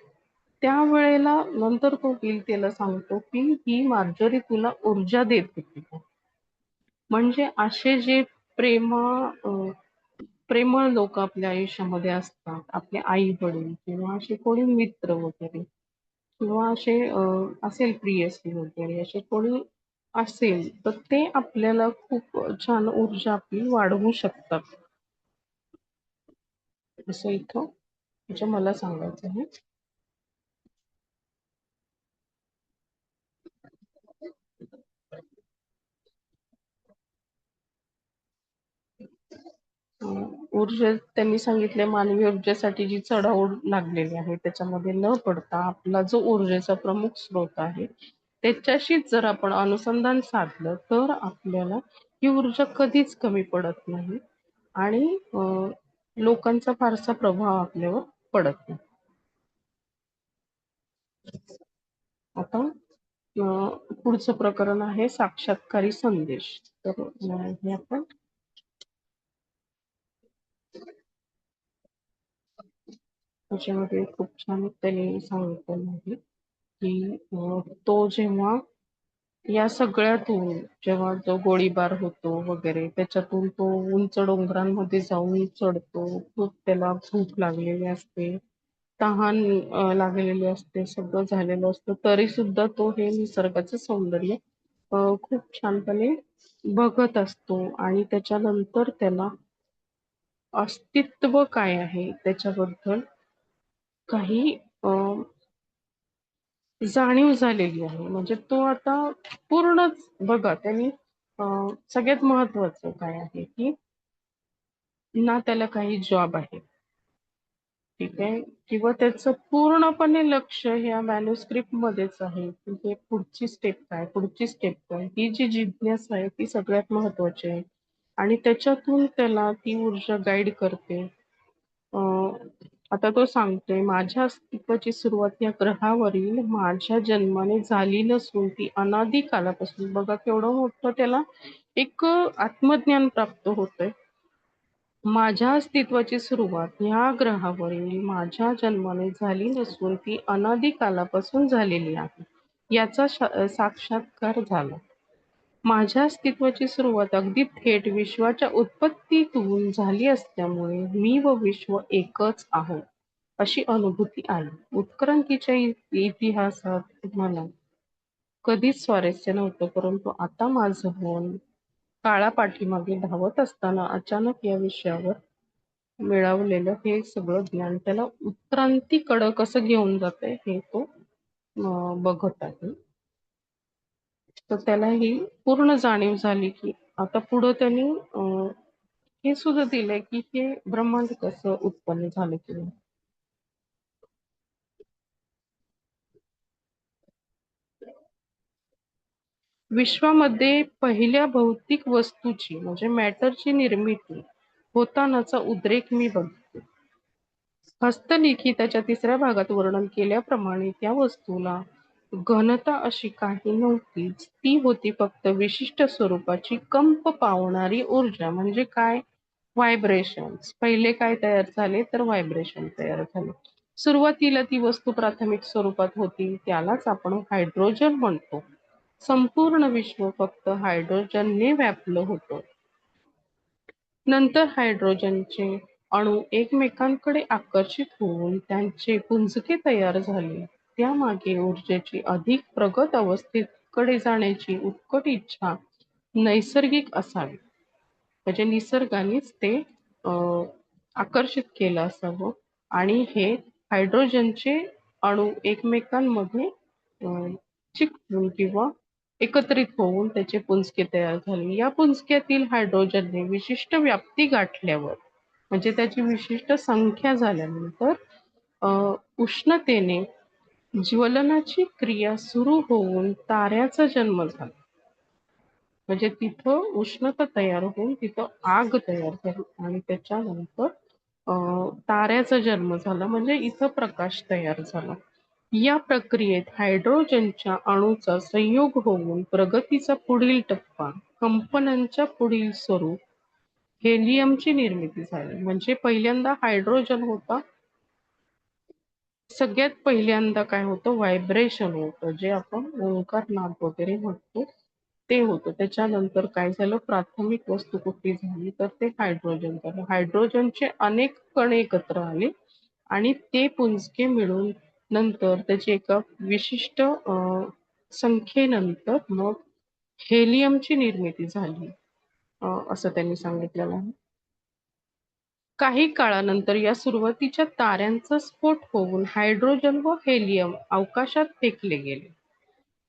त्यावेळेला नंतर तो बिल त्याला सांगतो, की "ही मार्जरी तुला ऊर्जा देत होती." म्हणजे असे जे प्रेमा अ, प्रेमळ लोक आपल्या आयुष्यामध्ये असतात, आपले आई-वडील किंवा असे कोणी मित्र वगैरे किंवा असे असेल प्रेयसी वगैरे असे कोणी असेल, तर ते आपल्याला खूप छान ऊर्जा आपली वाढवू शकतात. असं इथं म्हणजे मला सांगायचं आहे. ऊर्जा त्यांनी सांगितले मानवी ऊर्जेसाठी जी चढाओढ लागलेली आहे, त्याच्यामध्ये न पडता आपला जो ऊर्जेचा प्रमुख स्रोत आहे, त्याच्याशीच जर आपण अनुसंधान साधलं, तर आपल्याला ही ऊर्जा कधीच कमी पडत नाही आणि लोकांचा फारसा प्रभाव आपल्यावर पडत नाही. आता पुढचं प्रकरण आहे साक्षात्कारी संदेश. तर हे आपण त्याच्यामध्ये खूप छान त्यांनी सांगितलेलं आहे, की तो जेव्हा या सगळ्यातून जेव्हा तो गोळीबार होतो वगैरे त्याच्यातून तो उंच डोंगरांमध्ये जाऊन चढतो. खूप त्याला भूक लागलेली असते, तहान लागलेली असते, सगळं झालेलं असतं. तरी सुद्धा तो हे निसर्गाचं सौंदर्य खूप छानपणे बघत असतो आणि त्याच्यानंतर त्याला अस्तित्व काय आहे त्याच्याबद्दल काही जाणीव झालेली आहे. म्हणजे तो आता पूर्णच बघा त्यांनी सगळ्यात महत्त्वाचं काय आहे, की ना त्याला काही जॉब आहे, ठीक आहे? किंवा त्याचं पूर्णपणे लक्ष ह्या मॅन्युस्क्रिप्टमध्येच आहे, की हे पुढची स्टेप काय, पुढची स्टेप काय? ही जी जिज्ञासा आहे ती सगळ्यात महत्त्वाची आहे आणि त्याच्यातून त्याला ती ऊर्जा गाईड करते. अ, आता तो सांगतोय, "माझ्या अस्तित्वाची सुरुवात या ग्रहावरील माझ्या जन्माने झाली नसून ती अनादी कालापासून" बघा केवढं मोठं त्याला एक आत्मज्ञान प्राप्त होतंय. "माझ्या अस्तित्वाची सुरुवात ह्या ग्रहावरील माझ्या जन्माने झाली नसून ती अनादी कालापासून झालेली आहे. याचा साक्षात्कार झाला. माझ्या अस्तित्वाची सुरुवात अगदी थेट विश्वाच्या उत्पत्तीतून झाली असल्यामुळे मी व विश्व एकच आहोत, अशी अनुभूती आली. उत्क्रांतीच्या इतिहासात मला कधीच स्वारस्य नव्हतं, परंतु आता माझं मन काळापाठीमागे धावत असताना अचानक या विषयावर मिळवलेलं हे सगळं ज्ञान त्याला उत्क्रांतीकडं कसं घेऊन जातंय हे तो बघत आहे. तर त्याला ही पूर्ण जाणीव झाली, की आता पुढं त्यांनी हे सुद्धा दिलंय, की हे ब्रह्मांड कसं उत्पन्न झालं किंवा विश्वामध्ये पहिल्या भौतिक वस्तूची म्हणजे मॅटरची निर्मिती होतानाचा उद्रेक मी बघते. हस्तलिखिताच्या तिसऱ्या भागात वर्णन केल्याप्रमाणे त्या वस्तूला घनता अशी काही नव्हतीच. ती होती फक्त विशिष्ट स्वरूपाची कंप पावणारी ऊर्जा. म्हणजे काय? व्हायब्रेशन्स. पहिले काय तयार झाले? तर व्हायब्रेशन तयार झाले. सुरुवातीला ती वस्तू प्राथमिक स्वरूपात होती. त्यालाच आपण हायड्रोजन म्हणतो. संपूर्ण विश्व फक्त हायड्रोजनने व्यापलं होतं. नंतर हायड्रोजनचे अणू एकमेकांकडे आकर्षित होऊन त्यांचे पुंजके तयार झाले. त्यामागे ऊर्जेची अधिक प्रगत अवस्थेकडे जाण्याची उत्कट इच्छा नैसर्गिक असावी. म्हणजे निसर्गानेच ते अ, आकर्षित केलं असावं आणि हे हायड्रोजनचे अणू एकमेकांमध्ये अ, चिकटून किंवा एकत्रित होऊन त्याचे पुंजके तयार झाले. या पुंजक्यातील हायड्रोजनने विशिष्ट व्याप्ती गाठल्यावर म्हणजे त्याची विशिष्ट संख्या झाल्यानंतर उष्णतेने ज्वलनाची क्रिया सुरू होऊन ताऱ्याचा जन्म झाला. म्हणजे तिथं उष्णता तयार होऊन तिथं आग तयार झाली आणि त्याच्यानंतर ताऱ्याचा जन्म झाला, म्हणजे इथं प्रकाश तयार झाला. या प्रक्रियेत हायड्रोजनच्या अणूचा संयोग होऊन प्रगतीचा पुढील टप्पा, कंपनांच्या पुढील स्वरूप, हेलियमची निर्मिती झाली. म्हणजे पहिल्यांदा हायड्रोजन होता, सगळ्यात पहिल्यांदा काय होतं, व्हायब्रेशन होतं, जे आपण ओंकार नाद वगैरे म्हणतो ते होतं. त्याच्यानंतर काय झालं, प्राथमिक वस्तू कुठली झाली तर ते हायड्रोजन झालं. हायड्रोजनचे अनेक कण एकत्र आले आणि ते पुंजके मिळून नंतर त्याची एका विशिष्ट संख्येनंतर मग हेलियमची निर्मिती झाली, असं त्यांनी सांगितलेलं आहे. काही काळानंतर या सुरुवातीच्या ताऱ्यांचा स्फोट होऊन हायड्रोजन व हेलियम अवकाशात फेकले गेले.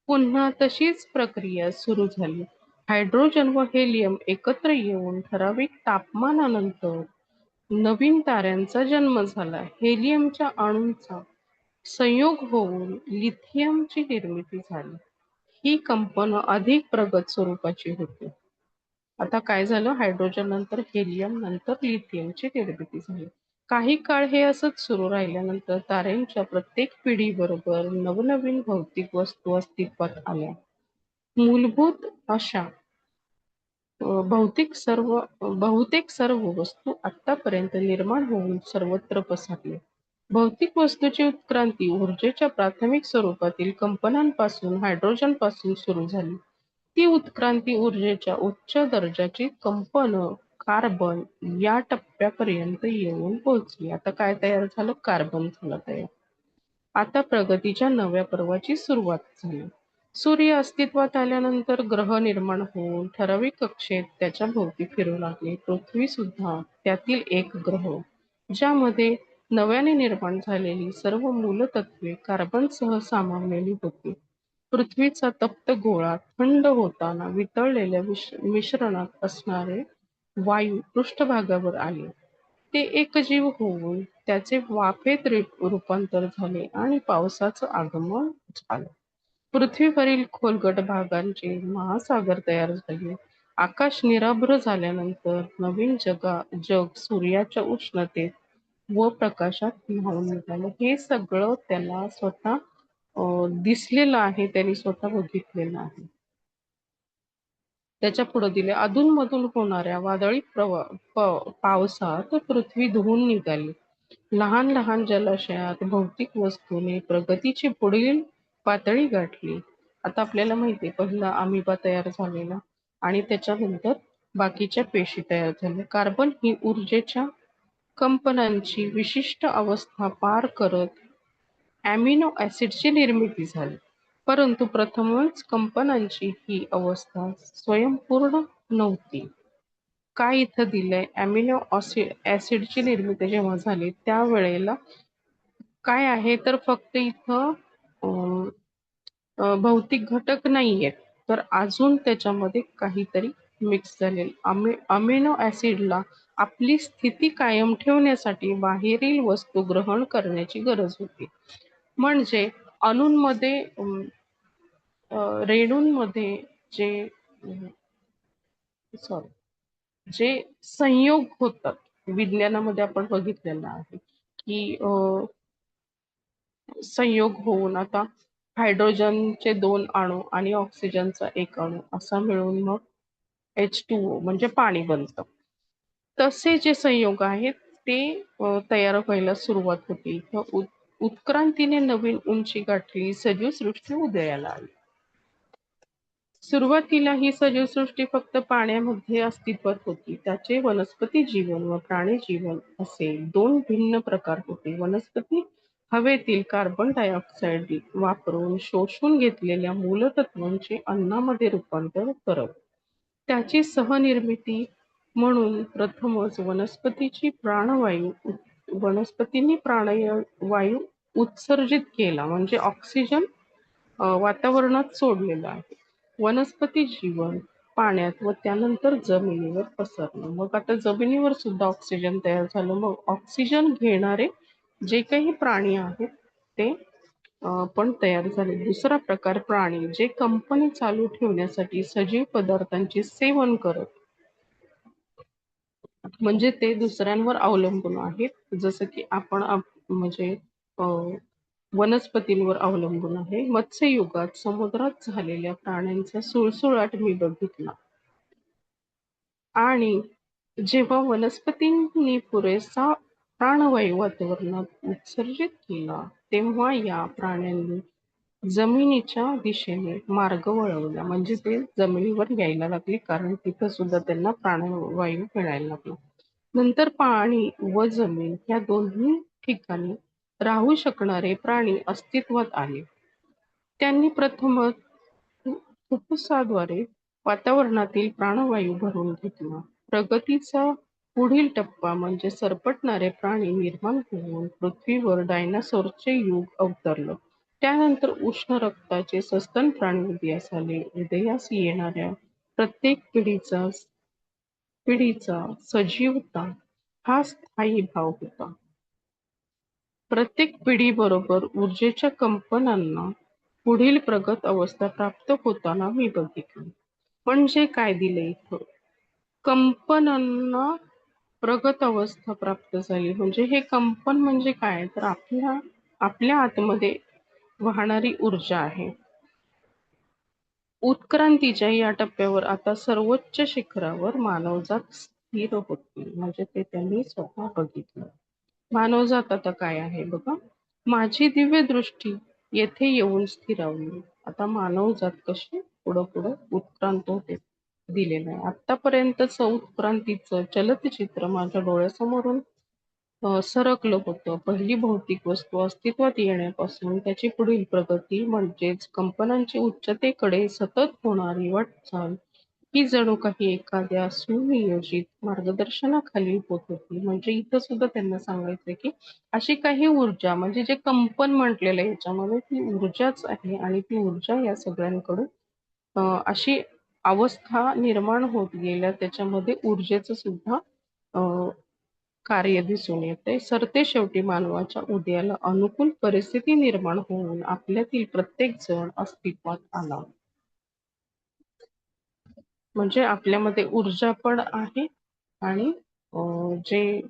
पुन्हा तशीच प्रक्रिया सुरू झाली. हायड्रोजन व हेलियम एकत्र येऊन ठराविक तापमानानंतर नवीन ताऱ्यांचा जन्म झाला. हेलियमच्या अणूंचा संयोग होऊन लिथियमची निर्मिती झाली. ही कंपनं अधिक प्रगत स्वरूपाची होती. आता काय झालं, हायड्रोजन नंतर हेलियम नंतर लिथियमची निर्मिती झाली. काही काळ हे असंच सुरू राहिल्यानंतर ताऱ्यांच्या प्रत्येक पिढीबरोबर नवनवीन भौतिक वस्तू अस्तित्वात आल्या. मूलभूत अशा बहुतेक सर्व वस्तू आतापर्यंत निर्माण होऊन सर्वत्र पसरल्या. भौतिक वस्तूची उत्क्रांती ऊर्जेच्या प्राथमिक स्वरूपातील कंपनांपासून हायड्रोजनपासून सुरू झाली. ती उत्क्रांती ऊर्जेच्या उच्च दर्जाची कंपनं कार्बन या टप्प्यापर्यंत येऊन पोहोचली. आता काय तयार झालं, कार्बन झालं तयार. आता प्रगतीच्या नव्या पर्वाची सुरुवात झाली. सूर्य अस्तित्वात आल्यानंतर ग्रह निर्माण होऊन ठराविक कक्षेत त्याच्या भोवती फिरू लागले. पृथ्वी सुद्धा त्यातील एक ग्रह, ज्यामध्ये नव्याने निर्माण झालेली सर्व मूलतत्वे कार्बनसह सामावलेली होती. पृथ्वीचा तप्त गोळा थंड होताना वितळलेल्या मिश्रणात असणारे वायू पृष्ठभागावर आले. ते एकजीव होऊन त्याचे वाफेत रूपांतर झाले आणि पावसाचं आगमन झालं. पृथ्वीवरील खोलगट भागांचे महासागर तयार झाले. आकाश निरभ्र झाल्यानंतर नवीन जग सूर्याच्या उष्णतेत व प्रकाशात न्हाऊन निघालं. हे सगळं त्याला स्वतः दिसलेलं आहे, त्यांनी स्वतः बघितलेलं आहे. त्याच्या पुढे दिले, अधूनमधून होणाऱ्या वादळी पावसात पृथ्वी धुवून निघाली. लहान लहान जलाशयात भौतिक वस्तूने प्रगतीची पुढील पातळी गाठली. आता आपल्याला माहिती आहे, पहिला अमिबा तयार झालेला आणि त्याच्यानंतर बाकीच्या पेशी तयार झाल्या. कार्बन ही ऊर्जेच्या कंपनांची विशिष्ट अवस्था पार करत अॅमिनो ऍसिडची निर्मिती झाली. परंतु प्रथमच कंपनांची ही अवस्था स्वयंपूर्ण नव्हती. काय इथं दिलंय, अॅमिनो ऍसिडची निर्मिती जेव्हा झाली त्यावेळेला काय आहे, तर फक्त इथं भौतिक घटक नाहीयेत, तर अजून त्याच्यामध्ये काहीतरी मिक्स झालेलं. अमिनो ऍसिडला आपली स्थिती कायम ठेवण्यासाठी बाहेरील वस्तू ग्रहण करण्याची गरज होती. म्हणजे अणूंमध्ये रेणूंमध्ये जे सॉरी जे संयोग होतात, विज्ञानामध्ये आपण बघितलेलं आहे की संयोग होऊन आता हायड्रोजनचे 2 अणू आणि ऑक्सिजनचा 1 अणू असा मिळून मग H2O म्हणजे पाणी बनतं. तसे जे संयोग आहेत ते तयार व्हायला सुरुवात होते. इथं उत्क्रांतीने नवीन उंची गाठली, सजीव सृष्टी उदयाला आली. सुरुवातीला ही सजीवसृष्टी फक्त पाण्यामध्ये अस्तित्वात होती. त्याचे वनस्पती जीवन व प्राणी जीवन असे 2 भिन्न प्रकार होते. वनस्पती हवेतील कार्बन डायऑक्साईड वापरून शोषून घेतलेल्या मूलतत्वांचे अन्नामध्ये रूपांतर करत त्याची सहनिर्मिती म्हणून प्रथमच वनस्पतींनी प्राणवायू उत्सर्जित केला, म्हणजे ऑक्सिजन वातावरणात सोडलेला आहे. वनस्पती जीवन पाण्यात व त्यानंतर जमिनीवर पसरलं. मग आता जमिनीवर सुद्धा ऑक्सिजन तयार झालं. मग ऑक्सिजन घेणारे जे काही प्राणी आहेत ते पण तयार झाले. दुसरा प्रकार प्राणी जे कंपनी चालू ठेवण्यासाठी सजीव पदार्थांचे सेवन करत, म्हणजे ते दुसऱ्यांवर अवलंबून आहेत. जसं की आपण म्हणजे वनस्पतींवर अवलंबून आहे. मत्स्ययुगात समुद्रात झालेल्या प्राण्यांचा सुळसुळाट मी बघितला आणि जेव्हा वनस्पतींनी पुरेसा प्राणवायू वातावरणात उत्सर्जित केला, तेव्हा या प्राण्यांनी जमिनीच्या दिशेने मार्ग वळवला. म्हणजे ते जमिनीवर यायला लागले, कारण तिथं सुद्धा त्यांना प्राणवायू मिळायला लागला. नंतर पाणी व जमीन या दोन्ही ठिकाणी राहू शकणारे प्राणी अस्तित्वात आले. त्यांनी प्रथमच फुफ्फुसाद्वारे वातावरणातील प्राणवायू भरून घेतला. प्रगतीचा पुढील टप्पा म्हणजे सरपटणारे प्राणी निर्माण होऊन पृथ्वीवर डायनासोरचे युग अवतरलं. त्यानंतर उष्ण रक्ताचे सस्तन प्राणी उदयास आले. उदयास येणाऱ्या प्रत्येक पिढीचा सजीवता हा स्थायी भाव होता. प्रत्येक पिढीबरोबर ऊर्जेच्या कंपनांना पुढील प्रगत अवस्था प्राप्त होताना मी बघितली. म्हणजे काय दिलं इथं? कंपनांना प्रगत अवस्था प्राप्त झाली. म्हणजे हे कंपन म्हणजे काय? तर आपल्या आतमध्ये वाहणारी ऊर्जा आहे. उत्क्रांतीच्या या टप्प्यावर आता सर्वोच्च शिखरावर मानवजात स्थिर होती. म्हणजे ते त्यांनी स्वतः बघितलं. मानवजात आता काय आहे बघा. माझी दिव्य दृष्टी येथे येऊन स्थिरावली. आता मानवजात कशी पुढं पुढं उत्क्रांत होते दिलेलं आहे. आतापर्यंतचं उत्क्रांतीचं चलचित्र माझ्या डोळ्यासमोरून सरकलं होतं. पहिली भौतिक वस्तू अस्तित्वात येण्यापासून त्याची पुढील प्रगती म्हणजेच कंपनांची उच्चतेकडे सतत होणारी वाटचाल ही जणू काही एखाद्या सुनियोजित मार्गदर्शनाखाली होत होती. म्हणजे इथं सुद्धा त्यांना सांगायचंय की अशी काही ऊर्जा, म्हणजे जे कंपन म्हटलेलं आहे याच्यामध्ये ती ऊर्जाच आहे आणि ती ऊर्जा या सगळ्यांकडून अशी अवस्था निर्माण होत गेल्या, त्याच्यामध्ये ऊर्जेचं सुद्धा कार्य दिसून येते. सरते शेवटी मानवाच्या उदयाला अनुकूल परिस्थिती निर्माण होऊन आपल्यातील प्रत्येक जण अस्तित्वात आला. म्हणजे आपल्यामध्ये ऊर्जा पण आहे आणि जे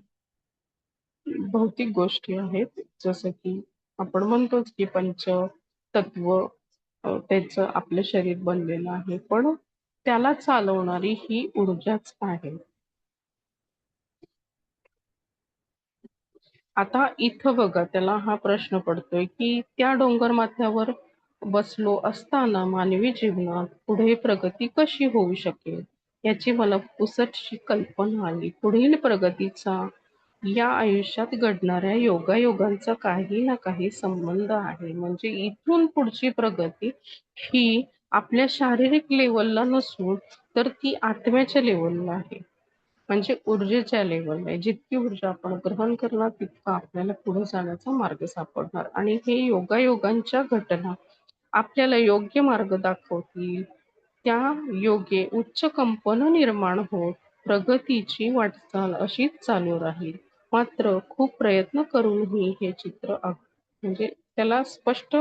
भौतिक गोष्टी आहेत, जसं की आपण म्हणतोच की पंच तत्व त्याचं आपलं शरीर बनलेलं आहे, पण त्याला चालवणारी ही ऊर्जाच आहे. आता इथं बघा त्याला हा प्रश्न पडतोय की त्या डोंगर माथ्यावर बसलो असताना मानवी जीवनात पुढे प्रगती कशी होऊ शकेल याची मला पुसटशी कल्पना आली. पुढील प्रगतीचा या आयुष्यात घडणाऱ्या योगायोगांचा काही ना काही संबंध आहे. म्हणजे इथून पुढची प्रगती ही आपल्या शारीरिक लेवलला नसून तर ती आत्म्याच्या लेवलला आहे. म्हणजे ऊर्जेच्या लेवलला आहे. जितकी ऊर्जा आपण ग्रहण करणार तितका आपल्याला पुढे जाण्याचा मार्ग सापडणार आणि हे योगायोगांच्या घटना आपल्याला योग्य मार्ग दाखवतील. त्या योगे उच्च कंपन निर्माण होत प्रगतीची वाटचाल अशीच चालू राहील. मात्र खूप प्रयत्न करूनही हे चित्र म्हणजे त्याला स्पष्ट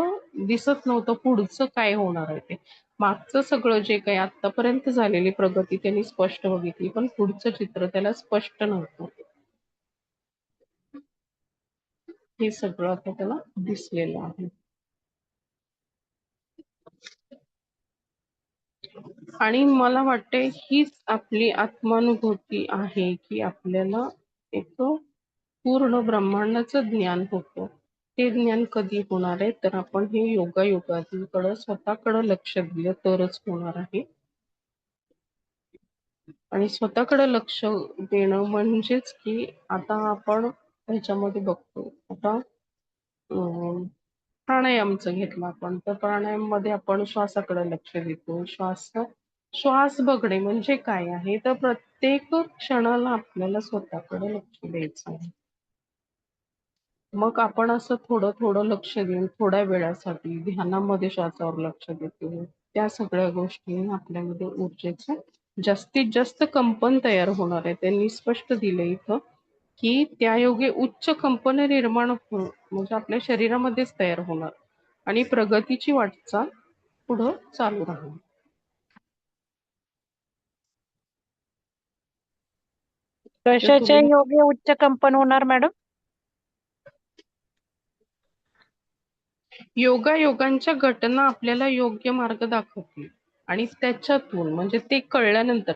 दिसत नव्हतं पुढचं काय होणार आहे ते. मागचं सगळं जे काही आतापर्यंत झालेली प्रगती त्यांनी स्पष्ट बघितली, पण पुढचं चित्र त्याला स्पष्ट नव्हतं. हे सगळं आता त्याला दिसलेलं आहे. आणि मला वाटते हीच आपली आत्मानुभूती आहे की आपल्याला एक पूर्ण ब्रह्मांडाचं ज्ञान होतं. ते ज्ञान कधी होणार आहे तर आपण हे योगायोगाकडं स्वतःकडं लक्ष दिलं तरच होणार आहे. आणि स्वतःकडे लक्ष देणं म्हणजेच की आता आपण ह्याच्यामध्ये बघतो आता प्राणायामचं घेतलं आपण तर प्राणायाममध्ये आपण श्वासाकडे लक्ष देतो. श्वास बघणे म्हणजे काय आहे तर प्रत्येक क्षणाला आपल्याला स्वतःकडे लक्ष द्यायचं आहे. मग आपण असं थोडं थोडं लक्ष देऊन थोड्या वेळासाठी ध्यानामध्ये श्वासावर लक्ष देतो. त्या सगळ्या गोष्टी आपल्यामध्ये ऊर्जेचं जास्तीत जास्त कंपन तयार होणार आहे. त्यांनी स्पष्ट दिलंय इथं, की त्यायोगे उच्च कंपन निर्माण म्हणजे आपल्या शरीरामध्येच तयार होणार आणि प्रगतीची वाटचाल पुढं चालू राहणार. तर कशाच्या तुम्ही योगे उच्च कंपन होणार मॅडम? योगायोगांच्या घटना आपल्याला योग्य मार्ग दाखवतील आणि त्याच्यातून म्हणजे ते कळल्यानंतर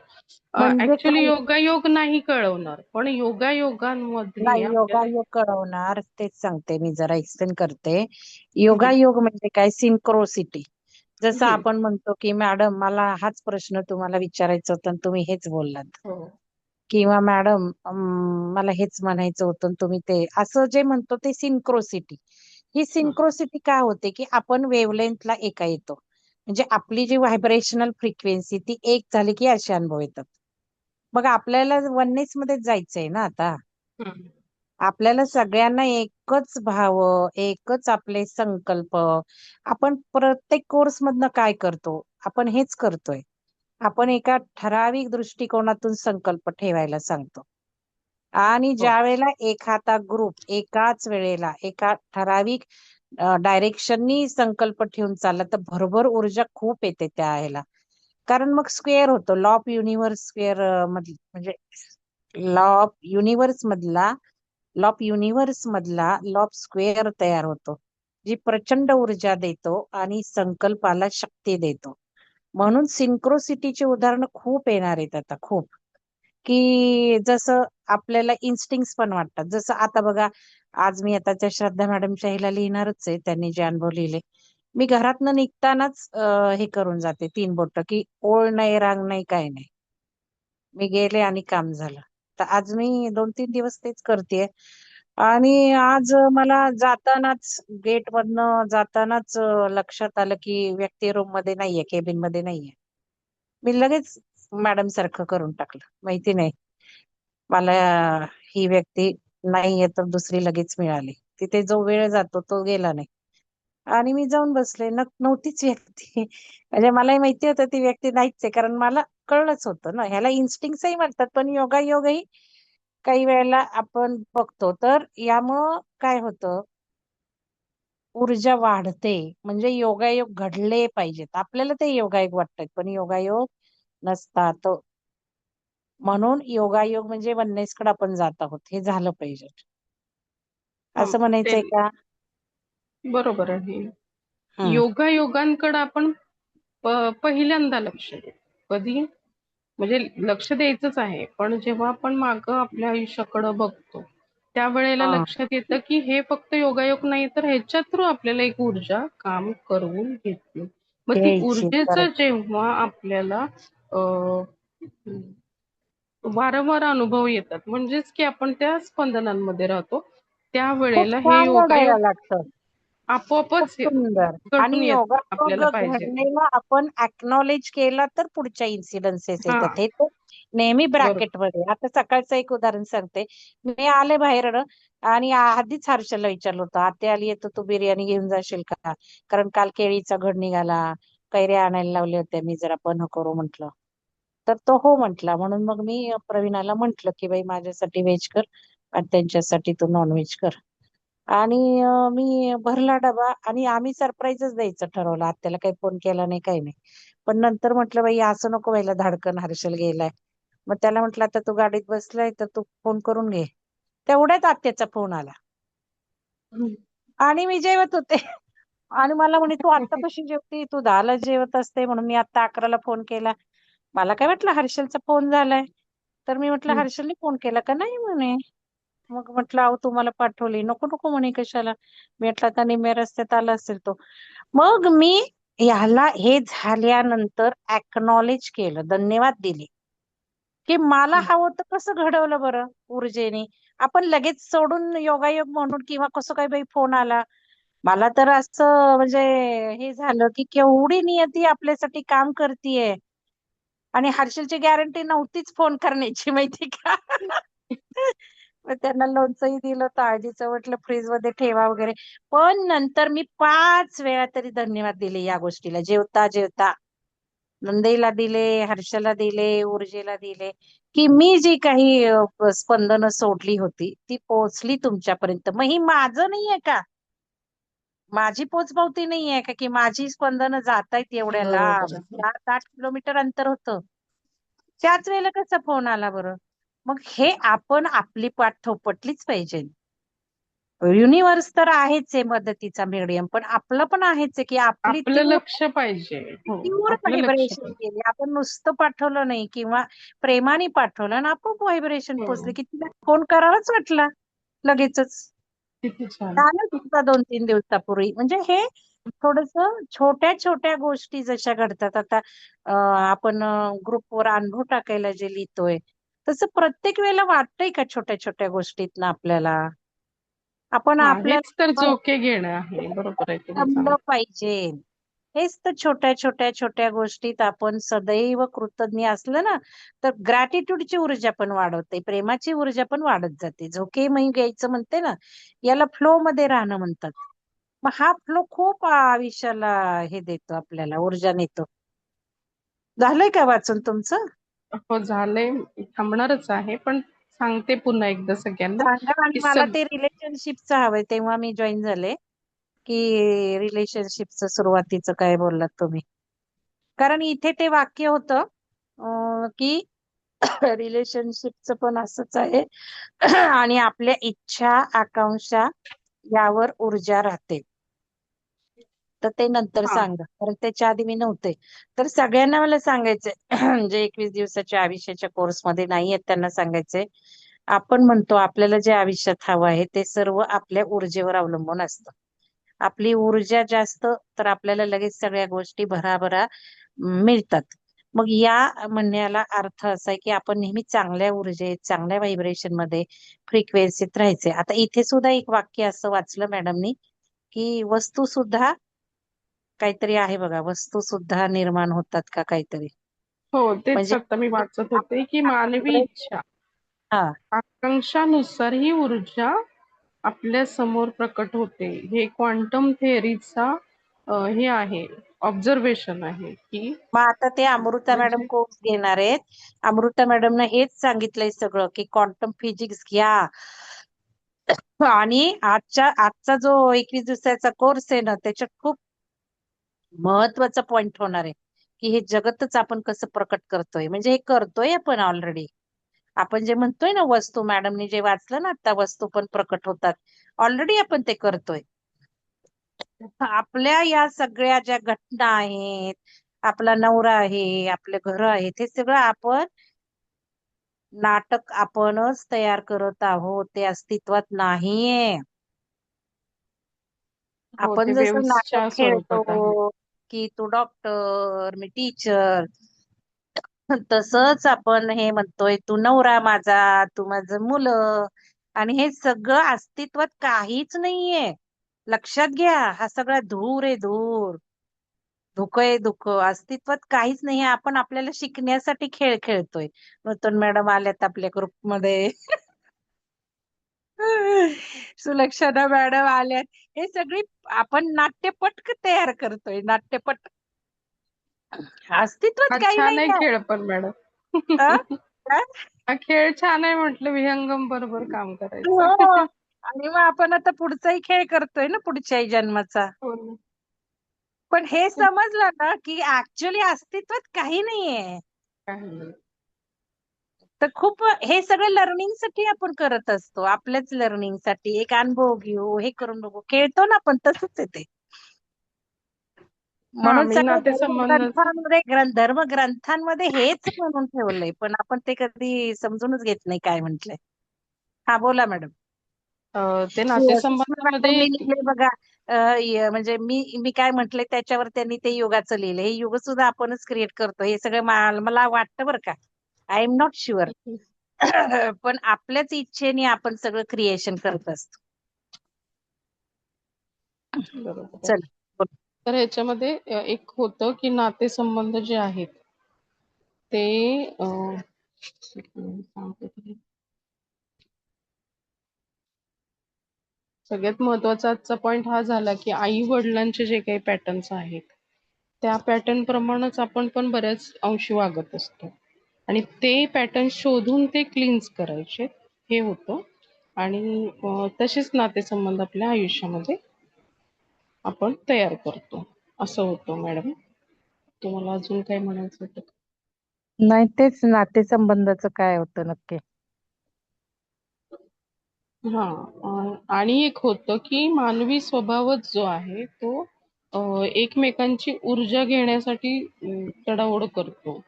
म्हणजे ऍक्च्युली काय? योगायोग नाही कळवणार, पण योगायोगांमध्ये नाही, आपल्याला योगायोग कळवणार, तेच सांगते मी, जरा एक्सप्लेन करते. हं, योगायोग म्हणजे काय? सिंक्रोसिटी. जसं हं, आपण म्हणतो की मॅडम मला हाच प्रश्न तुम्हाला विचारायचा होता आणि तुम्ही हेच बोललात, हो, किंवा मॅडम मला हेच म्हणायचं होतं आणि तुम्ही ते, असं जे म्हणतो ते सिंक्रोसिटी. ही हं, सिंक्रोसिटी काय होते की आपण वेव्हलेंथला एका येतो, म्हणजे आपली जी व्हायब्रेशनल फ्रिक्वेन्सी ती एक झाली की असे अनुभव येतात. मग आपल्याला वननेस मध्ये जायचंय ना आता. हं, आपल्याला सगळ्यांना एकच भाव, एकच आपले संकल्प. आपण प्रत्येक कोर्स मधनं काय करतो? आपण हेच करतोय. आपण एका ठराविक दृष्टिकोनातून संकल्प ठेवायला सांगतो. आणि हो, ज्या वेळेला एखादा ग्रुप एकाच वेळेला एका ठराविक डायरेक्शननी संकल्प ठेवून चालला तर भरभर ऊर्जा खूप येते त्या ह्याला. कारण मग स्क्वेअर होतो, लॉ ऑफ युनिव्हर्स स्क्वेअर म्हणजे लॉ ऑफ युनिव्हर्स मधला लॉ ऑफ स्क्वेअर तयार होतो, जी प्रचंड ऊर्जा देतो आणि संकल्पाला शक्ती देतो. म्हणून सिंक्रोसिटीची उदाहरणं खूप येणार आहेत आता, खूप. की जसं आपल्याला इन्स्टिंक्ट पण वाटतात. जसं आता बघा, आज मी आता त्या श्रद्धा मॅडमच्या ह्याला लिहिणारच आहे, त्यांनी जे अनुभव लिहिले. मी घरातनं निघतानाच हे करून जाते, 3 बोट, की ओळ नाही, रांग नाही, काय नाही. मी गेले आणि काम झालं. तर आज मी 2-3 दिवस तेच करतेय. आणि आज मला जातानाच, गेट मधनं जातानाच लक्षात आलं की व्यक्ती रूम मध्ये नाहीये, केबिन मध्ये नाहीये. मी लगेच मॅडम सारखं करून टाकलं, माहिती नाही मला ही व्यक्ती नाहीये तर दुसरी लगेच मिळाली. तिथे जो वेळ जातो तो गेला नाही. आणि मी जाऊन बसले, नव्हतीच व्यक्ती. म्हणजे मलाही माहिती होतं ती व्यक्ती नाहीच आहे, कारण मला कळलंच होतं ना. ह्याला इन्स्टिंक्टही म्हणतात, पण योगायोगही काही वेळेला आपण बघतो. तर यामुळं काय होतं, ऊर्जा वाढते. म्हणजे योगायोग घडले पाहिजेत. आपल्याला ते योगायोग वाटतात, पण योगायोग नसतात. म्हणून योगायोग म्हणजे वननेसकडे आपण जात आहोत, हे झालं पाहिजे. हं, असं ते म्हणायचंय का? बरोबर आहे. हं. योगायोगांकडे आपण पहिल्यांदा लक्ष देऊ. कधी? म्हणजे लक्ष द्यायचंच आहे. पण जेव्हा आपण मागं आपल्या आयुष्याकडं बघतो, त्यावेळेला हं. लक्षात येतं, की हे फक्त योगायोग नाही, तर ह्याच्या थ्रू आपल्याला एक ऊर्जा काम करून घेते. मग ती घ्यायची. ऊर्जेचं करेक्ट. जेव्हा आपल्याला अ, वारंवार अनुभव येतात, म्हणजेच की आपण त्या स्पंदनांमध्ये राहतो. खूप त्यावेळेला हे छान योगायोग रडायला लागतं. खूप आपोआपच सुंदर. आणि घडून येतात योगायोग आपल्याला पाहिजे ते. घडलेला आपण अॅक्नॉलेज केला तर पुढच्या इन्सिडन्सेस हां, येतात. हे तर नेहमी बरोबर. ब्रॅकेटमध्ये. आता सकाळचं एक उदाहरण सांगते. मी आले बाहेर आणि आधीच हर्षलला विचारलं होतं, आत्या आली तर तू बिर्याणी घेऊन जाशील का? कारण काल केळीचा घड निघाला, कैऱ्या आणायला लावल्या होत्या, मी जरा पण करू म्हंटल. तर तो हो म्हटला. म्हणून मग मी प्रवीणाला म्हंटल की बाई माझ्यासाठी व्हेज कर आणि त्यांच्यासाठी तू नॉन व्हेज कर. आणि मी भरला डबा आणि आम्ही सरप्राईजच द्यायचं ठरवलं. आत्याला काही फोन केला नाही, काही नाही. पण नंतर म्हटलं बाई असं नको व्हायला, धाडकन हर्षल गेलाय. मग त्याला म्हटलं आता तू गाडीत बसलाय तर तू फोन करून घे. तेवढ्यात आत्याचा फोन आला हं, आणि मी जेवत होते. आणि मला म्हणे तू आता कशी जेवती, तू 10ला जेवत असते, म्हणून मी आता 11ला फोन केला. मला काय वाटलं हर्षलचा फोन झालाय. तर मी म्हटलं हं, हर्षलने फोन केला का? नाही म्हणे. मग म्हटलं अहो तुम्हाला पाठवली. नको नको म्हणे, कशाला. मी म्हटलं आता निम्म्या रस्त्यात आला असेल तो. मग मी ह्याला हे झाल्यानंतर अॅक्नॉलेज केलं, धन्यवाद दिले, की मला हं. हवं तर कसं घडवलं बरं ऊर्जेने. आपण लगेच सोडून योगायोग म्हणून, किंवा कसं काय बाई फोन आला. मला तर असं म्हणजे हे झालं की केवढी नियती आपल्यासाठी काम करतीये. आणि हर्षलची गॅरंटी नव्हतीच फोन करण्याची, माहिती का. मग त्यांना लोणचंही दिलं, काळजीचं, म्हटलं फ्रीज मध्ये ठेवा वगैरे. पण नंतर मी 5 वेळा तरी धन्यवाद दिले या गोष्टीला, जेवता जेवता. नंदेला दिले, हर्षला दिले, ऊर्जेला दिले, की मी जी काही स्पंदनं सोडली होती ती पोहोचली तुमच्यापर्यंत. मग ही माझं नाहीये का? माझी पोचपावती नाहीये का की माझी स्पंदनं जातायत एवढ्या बरोबर लांब? आहे. 7-8 किलोमीटर अंतर होतं. त्याच वेळेला कसा फोन आला बरं? मग हे आपण आपली पाठ थोपटलीच पाहिजे. युनिव्हर्स तर आहेच आहे मदतीचा मीडियम, पण आपलं पण आहेच आहे की आपली आपलं तीव्र लक्ष पाहिजे. हो, तीव्र आपलं लक्ष व्हायब्रेशन पाहिजे. गेली. आपण नुसतं पाठवलं नाही किंवा प्रेमाने पाठवलं आणि आपोआप व्हायब्रेशन पोचले हो, की तिला फोन करावाच वाटला लगेचच. किती छान. झालं सुद्धा 2-3 दिवसापूर्वी. म्हणजे हे थोडस छोट्या छोट्या गोष्टी जशा घडतात आता, आपण ग्रुपवर अनुभव टाकायला जे लिहितोय तसं प्रत्येक वेळेला वाटतंय का छोट्या छोट्या गोष्टीतनं आपल्याला? आपण हां, हेच तर आपल्याला झोके घेणं आहे. बरोबर आहे तुमचं. जमलं पाहिजे. हेच तर छोट्या छोट्या छोट्या गोष्टीत आपण सदैव कृतज्ञ असलं ना, तर ग्रॅटिट्यूडची ऊर्जा पण वाढवते, प्रेमाची ऊर्जा पण वाढत जाते. झोके मी घ्यायचं म्हणते ना, याला फ्लो मध्ये राहणं म्हणतात. मग हा फ्लो खूप आयुष्याला हे देतो, आपल्याला ऊर्जा नेतो. झालंय का वाचून तुमचं? हो, झालंय. थांबणारच आहे, पण सांगते पुन्हा एकदा सगळ्यांना, सांगा. आणि की मला ते रिलेशनशिपचं हवंय, तेव्हा मी जॉईन झाले, की रिलेशनशिपचं सुरुवातीचं काय बोललात तुम्ही? कारण इथे ते वाक्य होतं, की रिलेशनशिपचं पण असंच आहे आणि आपल्या इच्छा, आकांक्षा यावर ऊर्जा राहते. तर ते नंतर हां, सांगा, कारण त्याच्या आधी मी नव्हते. तर सगळ्यांना मला सांगायचंय जे 21 दिवसाच्या आयुष्याच्या कोर्समध्ये नाहीयेत त्यांना सांगायचंय, आपण म्हणतो आपल्याला जे आयुष्यात हवं आहे ते सर्व आपल्या ऊर्जेवर अवलंबून असतं. आपली ऊर्जा जास्त तर आपल्याला लगेच सगळ्या गोष्टी भराभरा मिळतात. मग या म्हणण्याला अर्थ असा आहे की आपण नेहमी चांगल्या ऊर्जेत, चांगल्या व्हायब्रेशन मध्ये, फ्रिक्वेन्सीत राहायचे. आता इथे सुद्धा एक वाक्य असं वाचलं मॅडमनी, की वस्तू सुद्धा काहीतरी आहे बघा, वस्तू सुद्धा निर्माण होतात का काहीतरी. हो, तेच म्हणजे आता मी वाचत होते, की मानवी व्हायब्रेशन. इच्छा, हा. आकांक्षानुसार ही ऊर्जा आपल्या समोर प्रकट होते. हे क्वांटम थिअरीचा हे आहे, ऑब्झर्वेशन आहे, की मग आता ते अमृता मॅडम म्हणजे कोर्स घेणार आहेत. अमृता मॅडमने हेच सांगितलंय सगळं, की क्वांटम फिजिक्स घ्या. आणि आजचा जो 21 दिवसाचा कोर्स आहे ना, त्याच्यात खूप महत्वाचा पॉइंट होणार आहे, की हे जगतच आपण कसं प्रकट करतोय. म्हणजे हे करतोय आपण ऑलरेडी. आपण जे म्हणतोय ना, वस्तू, मॅडमनी जे वाचलं ना आता, वस्तू पण प्रकट होतात. ऑलरेडी आपण ते करतोय. आपल्या या सगळ्या ज्या घटना आहेत, आपला नवरा आहे, आपले घर आहेत, हे सगळं आपण नाटक आपणच तयार करत आहोत. ते अस्तित्वात नाहीये. हो, आपण ते जसं नाटक वेव्हजच्या स्वरूपात आहे. खेळतो, की तू डॉक्टर, मी टीचर, तसंच आपण हे म्हणतोय, तू नवरा माझा, तू माझं मुलं, आणि हे सगळं अस्तित्वात काहीच नाहीये. लक्षात घ्या, हा सगळा धूर आहे, धूर. धुकं आहे, धुकं. अस्तित्वात काहीच नाही. आपण आपल्याला शिकण्यासाठी खेळ खेळतोय. नूतन मॅडम आल्यात आपल्या ग्रुपमध्ये. सुलक्षणा मॅडम आल्यात. हे सगळी आपण नाट्यपट तयार करतोय, नाट्यपट. अस्तित्वात हा काही छान नाही आहे आहे. खेळ पण मॅडम. अ? काय? हा खेळ छान आहे म्हटलं, विहंगम बरोबर काम करायचं. हो. आणि मग आपण आता पुढचाही खेळ करतोय ना, पुढच्याही जन्माचा. हो ना. पण हे समजलं ना, की ऍक्च्युली अस्तित्वात काही नाहीये. काही नाही. तर खूप हे सगळं लर्निंगसाठी आपण करत असतो. आपल्याच लर्निंगसाठी एक अनुभव घेऊ, हे करून बघू. खेळतो ना आपण, तसंच आहे ते. हा, म्हणून मी सगळं नातेसंबंध. धर्मग्रंथांमध्ये हेच म्हणून ठेवलंय, पण आपण ते कधी समजूनच घेत नाही काय म्हंटलंय. हा, बोला मॅडम. ते सुषमा नातेसंबंधामध्ये मॅडमने लिहिलंय बघा. म्हणजे मी काय म्हंटलय त्याच्यावर त्यांनी ते युगाचं लिहिलंय. हे युग सुद्धा आपणच क्रिएट करतो. हे सगळं मला वाटतं बरं का. I am not sure. पण आपल्याच इच्छेने आपण सगळं क्रिएशन करत असतो. बरोबर आहे. चल. तर ह्याच्यामध्ये एक होतं, की नातेसंबंध जे आहेत ते सांगते तरी. सगळ्यात महत्वाचा आजचा पॉइंट हा झाला, की आई वडिलांचे जे काही पॅटर्न्स आहेत त्या पॅटर्न प्रमाणेच आपण पण बऱ्याच अंशी वागत असतो आणि ते पॅटर्न शोधून ते क्लीन्स करायचे हे होतं. आणि तसेच नातेसंबंध आपल्या आयुष्यामध्ये आपण तयार करतो असं होतं मॅडम. तुम्हाला अजून काय म्हणायचं होतं का? नाही, तेच नातेसंबंधाचं काय होतं नक्की? हा. आणि एक होतं की मानवी स्वभावच जो आहे तो एकमेकांची ऊर्जा घेण्यासाठी चढाओढ करतो.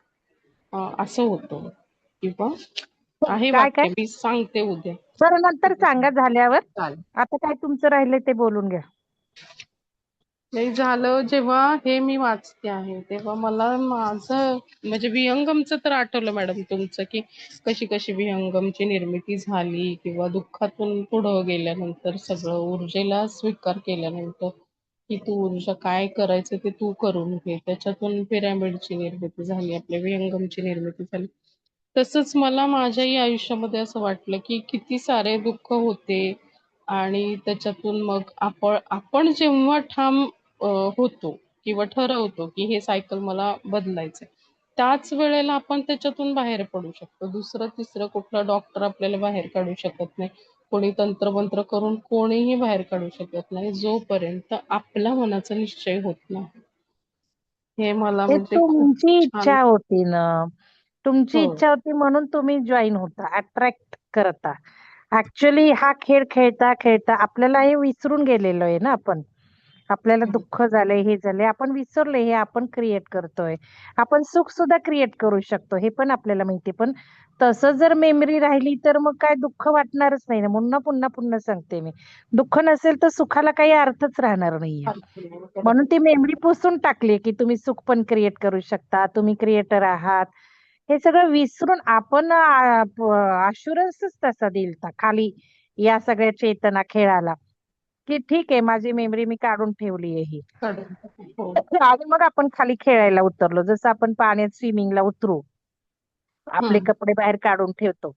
असं होतं किंवा आहे काय काय? वाक्य मी सांगते उद्या. बरं, नंतर सांगा चालेल. झाल्यावर. आता काय तुमचं राहिलंय ते बोलून घ्या. नाही झालं जेव्हा हे मी वाचते आहे तेव्हा मला माझं म्हणजे विहंगमचं तर आठवलं मॅडम तुमचं की कशी कशी विहंगमची निर्मिती झाली किंवा दुःखातून पुढं गेल्यानंतर सगळं ऊर्जेला स्वीकार केल्यानंतर की तू ऊर्जा काय करायचं ते तू करून घे त्याच्यातून पिरॅमिडची निर्मिती झाली आपल्या विहंगमची निर्मिती झाली. तसंच मला माझ्याही आयुष्यामध्ये असं वाटलं की किती सारे दुःख होते आणि त्याच्यातून मग आपण आपण जेव्हा ठाम होतो किंवा ठरवतो की हे सायकल मला बदलायचंय त्याच वेळेला आपण त्याच्यातून बाहेर पडू शकतो. दुसरं तिसरं कुठला डॉक्टर आपल्याला बाहेर काढू शकत नाही. कोणी तंत्रमंत्र करून कोणीही बाहेर काढू शकत नाही जोपर्यंत आपला मनाचा निश्चय होत नाही. हे मला ते म्हणजे खूप तुमची छान. इच्छा होती ना, तुमची हो. इच्छा होती म्हणून तुम्ही जॉईन होता, अट्रॅक्ट करता. ऍक्च्युली हा खेळ खेळता खेळता आपल्याला हे विसरून गेलेलो आहे ना आपण. आपल्याला हं. दुःख झालंय, हे झालंय, आपण विसरलोय, हे आपण क्रिएट करतोय. आपण सुख सुद्धा क्रिएट करू शकतो, हे पण आपल्याला माहिती. पण तसं जर मेमरी राहिली तर मग काय दुःख वाटणारच नाही ना. म्हणून ना पुन्हा पुन्हा सांगते मी, दुःख नसेल तर सुखाला काही अर्थच राहणार नाहीये. म्हणून ती मेमरी पुसून टाकली की तुम्ही सुख पण क्रिएट करू शकता, तुम्ही क्रिएटर आहात. हे सगळं विसरून आपण अशुरन्सच तसा दिलता खाली या सगळ्या चेतना खेळाला, की ठीक आहे माझी मेमरी मी काढून ठेवली आहे ही. काढून टाकू. हो. आणि मग आपण खाली खेळायला उतरलो, जसं आपण पाण्यात स्विमिंगला उतरू, आपले हं. कपडे बाहेर काढून ठेवतो.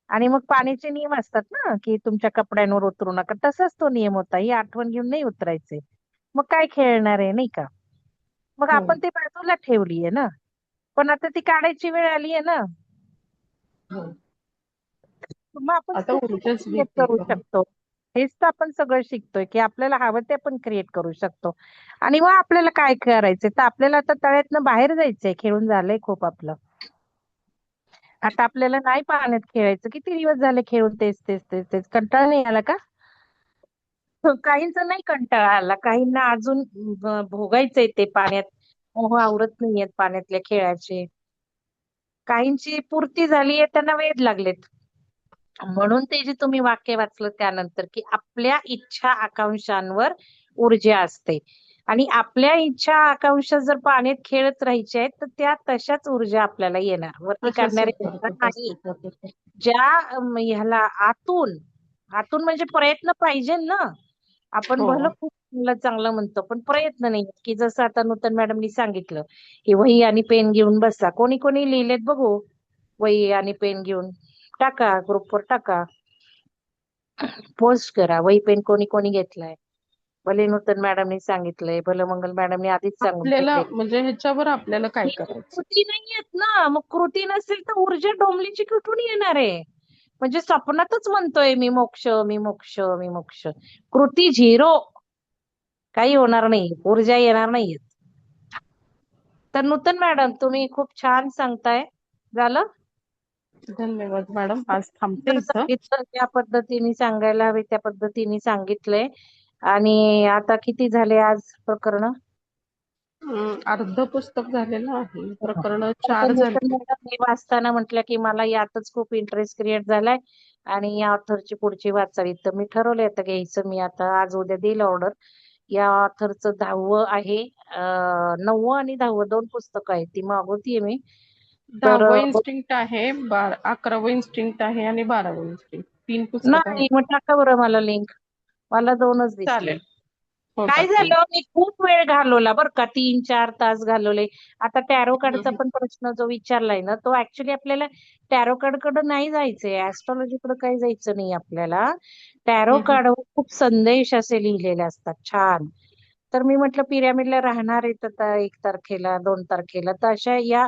आणि मग पाण्याचे नियम असतात ना, की तुमच्या कपड्यांवर उतरू नका. तसाच तो नियम होता, ही आठवण घेऊन नाही उतरायचे. मग काय खेळणार आहे नाही का? मग हो. आपण ती बाजूला ठेवलीये ना. पण आता ती काढायची वेळ आली आहे ना. हो. मग आपण आता सुख सुद्धा ऊर्जाच क्रिएट घेते करू करून. शकतो. हेच तर आपण सगळं शिकतोय, की आपल्याला हवं ते आपण क्रिएट करू शकतो. आणि मग आपल्याला काय करायचंय, तर आपल्याला आता तळ्यातनं बाहेर जायचंय. खेळून झालंय खूप आपलं. आता आपल्याला नाही पाण्यात खेळायचं. किती दिवस झाले खेळून, तेच तेच तेच तेच. कंटाळा नाही आला का? काहींचा नाही कंटाळा आला, काहींना अजून भोगायचंय ते पाण्यात. मोह आवरत नाहीयेत पाण्यातल्या खेळाचे. काहींची पूर्ती झालीये, त्यांना वेध लागलेत. म्हणून ते जे तुम्ही वाक्य वाचलं त्यानंतर, की आपल्या इच्छा आकांक्षांवर ऊर्जा असते. आणि आपल्या इच्छा आकांक्षा जर पाण्यात खेळत राहायच्या आहेत, तर त्या तशाच ऊर्जा आपल्याला येणार. वरती तशाच काढणारे येणार उतरतात नाही. असतात होते. ज्या ह्याला आतून, आतून म्हणजे प्रयत्न पाहिजे ना. आपण हो. भलं खूप चांगलं चांगलं म्हणतो, पण प्रयत्न नाही. की जसं आता नूतन मॅडमनी सांगितलं, की वही आणि पेन घेऊन बसा. कोणी कोणी लिहिलेत बघू, वही आणि पेन घेऊन. टाका, ग्रुपवर टाका, पोस्ट करा. वही पेन कोणी कोणी घेतलाय. भले नूतन मॅडमनी सांगितलंय, भलं मंगल मॅडमनी आधीच सांगून आपल्याला ठेवले. म्हणजे ह्याच्यावर आपल्याला काय ही करायचं? कृती नाहीयेत ना, मग कृती नसेल तर ऊर्जा डोंबलीची कुठून येणार आहे? म्हणजे स्वप्नातच म्हणतोय मी मोक्ष, मी मोक्ष, मी मोक्ष. कृती झिरो. काही होणार नाही, ऊर्जा येणार नाहीये. तर नूतन मॅडम तुम्ही खूप छान सांगताय. झालं? धन्यवाद मॅडम. आज थांबते जर इथं. सांगितलं त्या पद्धतीने सांगायला हवे त्या पद्धतीने सांगितलंय. आणि आता किती झाले आज प्रकरण? अर्ध पुस्तक झालेलं आहे. प्रकरण तर ते 4 नूतन झाले. मॅडम मी वाचताना म्हटलं की मला यातच खूप इंटरेस्ट क्रिएट झालाय आणि या ऑथरची पुढची वाचावी. तर मी ठरवलंय आता घ्यायचं. मी आता आज उद्या देईल ऑर्डर. या ऑथरचं 10वं आहे. 9वं आणि 10वं दोन पुस्तकं आहेत, ती मागवतीये मी. तर 10वं इन्स्टिंक्ट आहे, 11वं इन्स्टिंक्ट आहे आणि 12वं इन्स्टिंक्ट. 3 पुस्तकं आहेत. नाही, मग टाका बरं मला लिंक. मला दोनच दिसले. चालेल. हो काय टाकते. झालं, मी खूप वेळ घालवला बरं का, 3-4 तास घालवले. आता टॅरो हं, कार्डचा हं. पण प्रश्न जो विचारलाय ना, तो ऍक्च्युली आपल्याला टॅरो कार्ड कडे नाही जायचंय, ऍस्ट्रॉलॉजी कडे काही जायचं नाही आपल्याला. टॅरो हं, हं. कार्ड खूप संदेश असे लिहिलेले असतात छान. तर मी म्हटलं पिरॅमिडला राहणार आहे तर 1 तारखेला 2 तारखेला, तर अशा या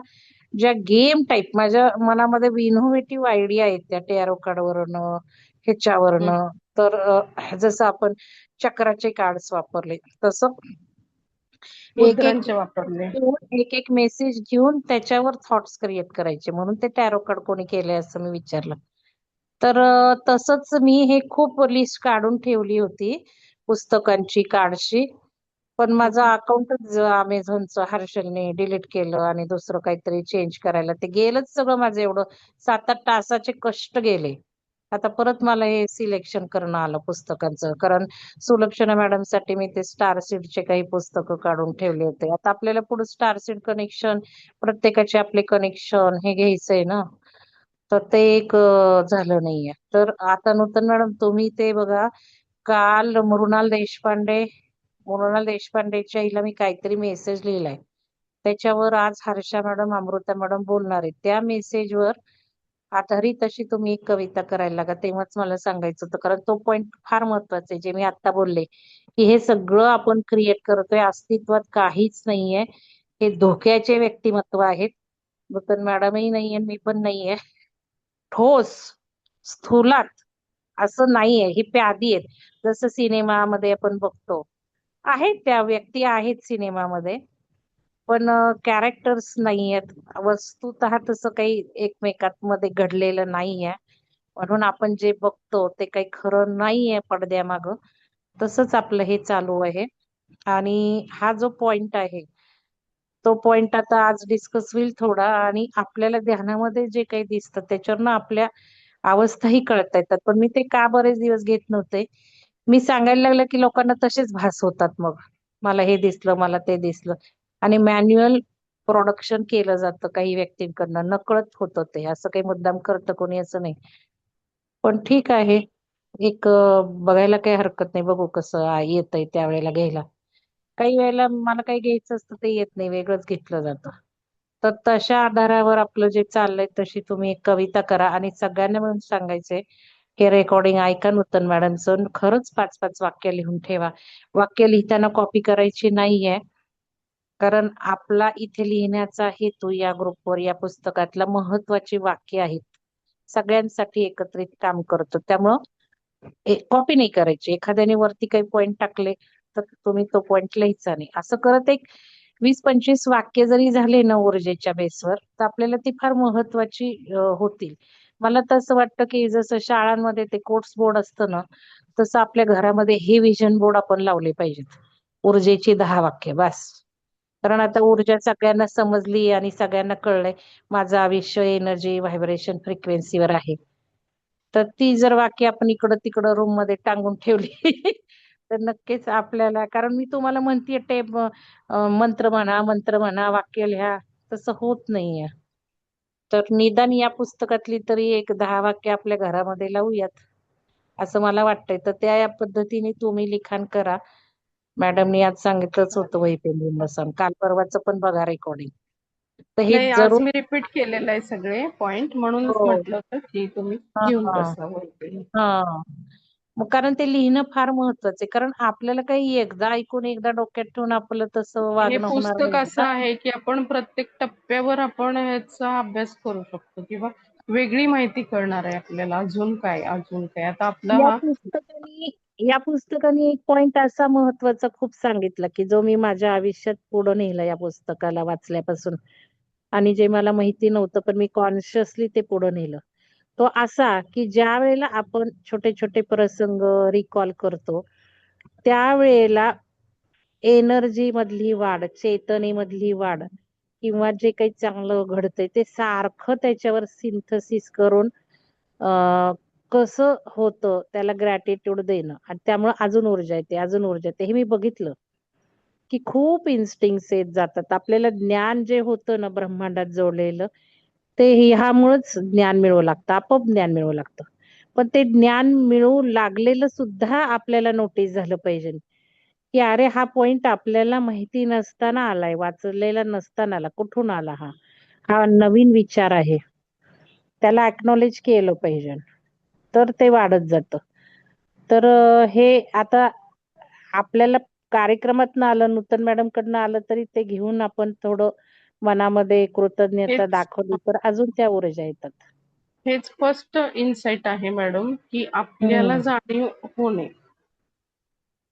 ज्या गेम टाईप माझ्या मनामध्ये इनोव्हेटिव्ह आयडिया आहेत त्या टेरो कार्ड वरनं हं. ह्याच्यावरनं. तर जसं आपण चक्राचे कार्ड्स वापरले तसं एक एक मुद्रांचे वापरले. एक एक मेसेज घेऊन त्याच्यावर थॉट्स क्रिएट करायचे, म्हणून ते टॅरो कार्ड कोणी केलंय असं मी विचारलं. तर तसंच मी हे खूप लिस्ट काढून ठेवली होती पुस्तकांची कार्डची. पण हं, माझं हं. अकाउंटच अमेझॉनचं हर्षलने डिलीट केलं आणि दुसरं काहीतरी चेंज करायला ते गेलंच सगळं माझं. एवढं 7-8 तासाचे कष्ट गेले. आता परत मला हे सिलेक्शन करणं आलं पुस्तकांचं, कारण सुलक्षणा मॅडम साठी मी ते स्टार सीडचे काही पुस्तकं काढून ठेवले होते. आता आपल्याला पुढे स्टार सीड कनेक्शन, प्रत्येकाचे आपले कनेक्शन हे घ्यायचंय ना, तर ते एक झालं नाहीये. तर आता नूतन मॅडम तुम्ही ते बघा, काल मृणाल देशपांडेच्या हिला मी काहीतरी मेसेज लिहिलाय, त्याच्यावर आज हर्षा मॅडम अमृता मॅडम बोलणार आहे. त्या मेसेजवर आधारित अशी तुम्ही एक कविता करायला लागा, तेव्हाच मला सांगायचं होतं. कारण तो पॉइंट फार महत्वाचा आहे जे मी आता बोलले, की हे सगळं आपण क्रिएट करतोय, अस्तित्वात काहीच नाहीये. हे धोक्याचे व्यक्तिमत्व आहेत. नूतन मॅडमही नाहीये, मी पण नाहीये. ठोस, स्थूलात असं नाहीये, ही प्यादी आहेत. जसं सिनेमामध्ये आपण बघतो, आहेत त्या व्यक्ती आहेत सिनेमामध्ये, पण कॅरेक्टर्स नाहीयेत. वस्तुतः तसं काही एकमेकांमध्ये घडलेलं नाहीये, म्हणून आपण जे बघतो ते काही खरं नाहीये पडद्यामागं. तसंच आपलं हे चालू आहे. आणि हा जो पॉइंट आहे तो पॉइंट आता आज डिस्कस होईल थोडा, आणि आपल्याला ध्यानामध्ये जे काही दिसतं त्याच्यावरनं आपल्या अवस्थाही कळता येतात. पण मी ते का बरेच दिवस घेत नव्हते. मी सांगायला लागलं की लोकांना तसेच भास होतात, मग मला हे दिसलं, मला ते दिसलं. आणि मॅन्युअल प्रोडक्शन केलं जातं काही व्यक्तींकडनं, नकळत होतं ते, असं काही मुद्दाम करतं कोणी असं नाही. पण ठीक आहे, एक बघायला काही हरकत नाही. बघू कसं येतंय त्यावेळेला घ्यायला. काही वेळेला मला काही घ्यायचं असतं ते येत नाही, वेगळंच घेतलं जातं. तर तशा आधारावर आपलं जे चाललंय तशी तुम्ही एक कविता करा आणि सगळ्यांना मिळून सांगायचंय, हे रेकॉर्डिंग ऐका नूतन मॅडमचं, खरंच 5-5 वाक्य लिहून ठेवा. वाक्य लिहिताना कॉपी करायची नाहीये, कारण आपला इथे लिहिण्याचा हेतू या ग्रुपवर या पुस्तकातला महत्वाची वाक्य आहेत, सगळ्यांसाठी एकत्रित काम करतो. त्यामुळं कॉपी नाही करायची. एखाद्याने वरती काही पॉइंट टाकले तर तुम्ही तो पॉइंट लिहायचा नाही. असं करत एक 20-25 वाक्य जरी झाले ना ऊर्जेच्या बेसवर, तर आपल्याला ती फार महत्वाची होतील. मला तर असं वाटतं की जसं शाळांमध्ये ते कोट्स बोर्ड असतं ना, तसं आपल्या घरामध्ये हे विजन बोर्ड आपण लावले पाहिजेत. ऊर्जेची 10 वाक्य बस. कारण आता ऊर्जा सगळ्यांना समजली आणि सगळ्यांना कळलंय, माझं आयुष्य एनर्जी व्हायब्रेशन फ्रिक्वेन्सीवर आहे. तर ती जर वाक्य आपण इकडं तिकडं रूम मध्ये टांगून ठेवली तर नक्कीच आपल्याला, कारण मी तुम्हाला म्हणतेय मंत्र म्हणा वाक्य लिहा, तसं होत नाहीये. तर निदान या पुस्तकातली तरी एक 10 वाक्य आपल्या घरामध्ये लावूयात, असं मला वाटतंय. तर त्या या पद्धतीने तुम्ही लिखाण करा. मॅडमनी आज सांगितलंच होतं वही पेन घेऊन बसा, काल परवाचं पण बघा रेकॉर्डिंग. तर हे नाही, आज जरूर. मी रिपीट केलेलं आहे सगळे पॉइंट, म्हणूनच हो. म्हटलं होतं की तुम्ही घेऊन हा. बसा वही. हा. मग कारण ते लिहिणं फार महत्वाचं आहे, कारण आपल्याला काही एकदा ऐकून एकदा डोक्यात ठेवून आपलं तसं हे वागणं होणार पुस्तक नाही असं ना. आहे की आपण प्रत्येक टप्प्यावर आपण ह्याचा अभ्यास करू शकतो, किंवा वेगळी माहिती कळणार आहे आपल्याला. अजून काय, अजून काय. आता आपला या हा पुस्तकाने या पुस्तकाने एक पॉइंट असा महत्वाचा खूप सांगितला, की जो मी माझ्या आयुष्यात पुढे नेला या पुस्तकाला वाचल्यापासून, आणि जे मला माहिती नव्हतं पण मी कॉन्शियसली ते पुढे नेलं. तो असा की ज्या वेळेला आपण छोटे छोटे प्रसंग रिकॉल करतो, त्यावेळेला एनर्जी मधली वाढ, चेतनेमधली वाढ, किंवा जे काही चांगलं घडतंय ते सारखं त्याच्यावर सिंथसिस करून कसं होतं त्याला ग्रॅटिट्यूड देणं, आणि त्यामुळे अजून ऊर्जा येते, अजून ऊर्जा येते. हे मी बघितलं की खूप इन्स्टिंक्ट्स येत जातात. आपल्याला ज्ञान जे होतं ना ब्रह्मांडात जोडलेलं, ते ह्यामुळेच ज्ञान मिळवू लागतं, आपोआप ज्ञान मिळवू लागतं. पण ते ज्ञान मिळवू लागलेलं सुद्धा आपल्याला नोटीस झालं पाहिजे, की अरे हा पॉइंट आपल्याला माहिती नसताना आलाय, वाचलेला नसताना आला, कुठून आला हा, हा नवीन विचार आहे, त्याला अॅक्नॉलेज केलं पाहिजे. तर ते वाढत जातं. तर हे आता आपल्याला कार्यक्रमातनं आलं, नूतन मॅडम कडनं आलं तरी ते घेऊन आपण थोडं मनामध्ये कृतज्ञता हेच दाखवली तर अजून त्या ऊर्जा येतात. हेच फर्स्ट इन्साइट आहे मॅडम, की आपल्याला हम्म. जाणीव होणे.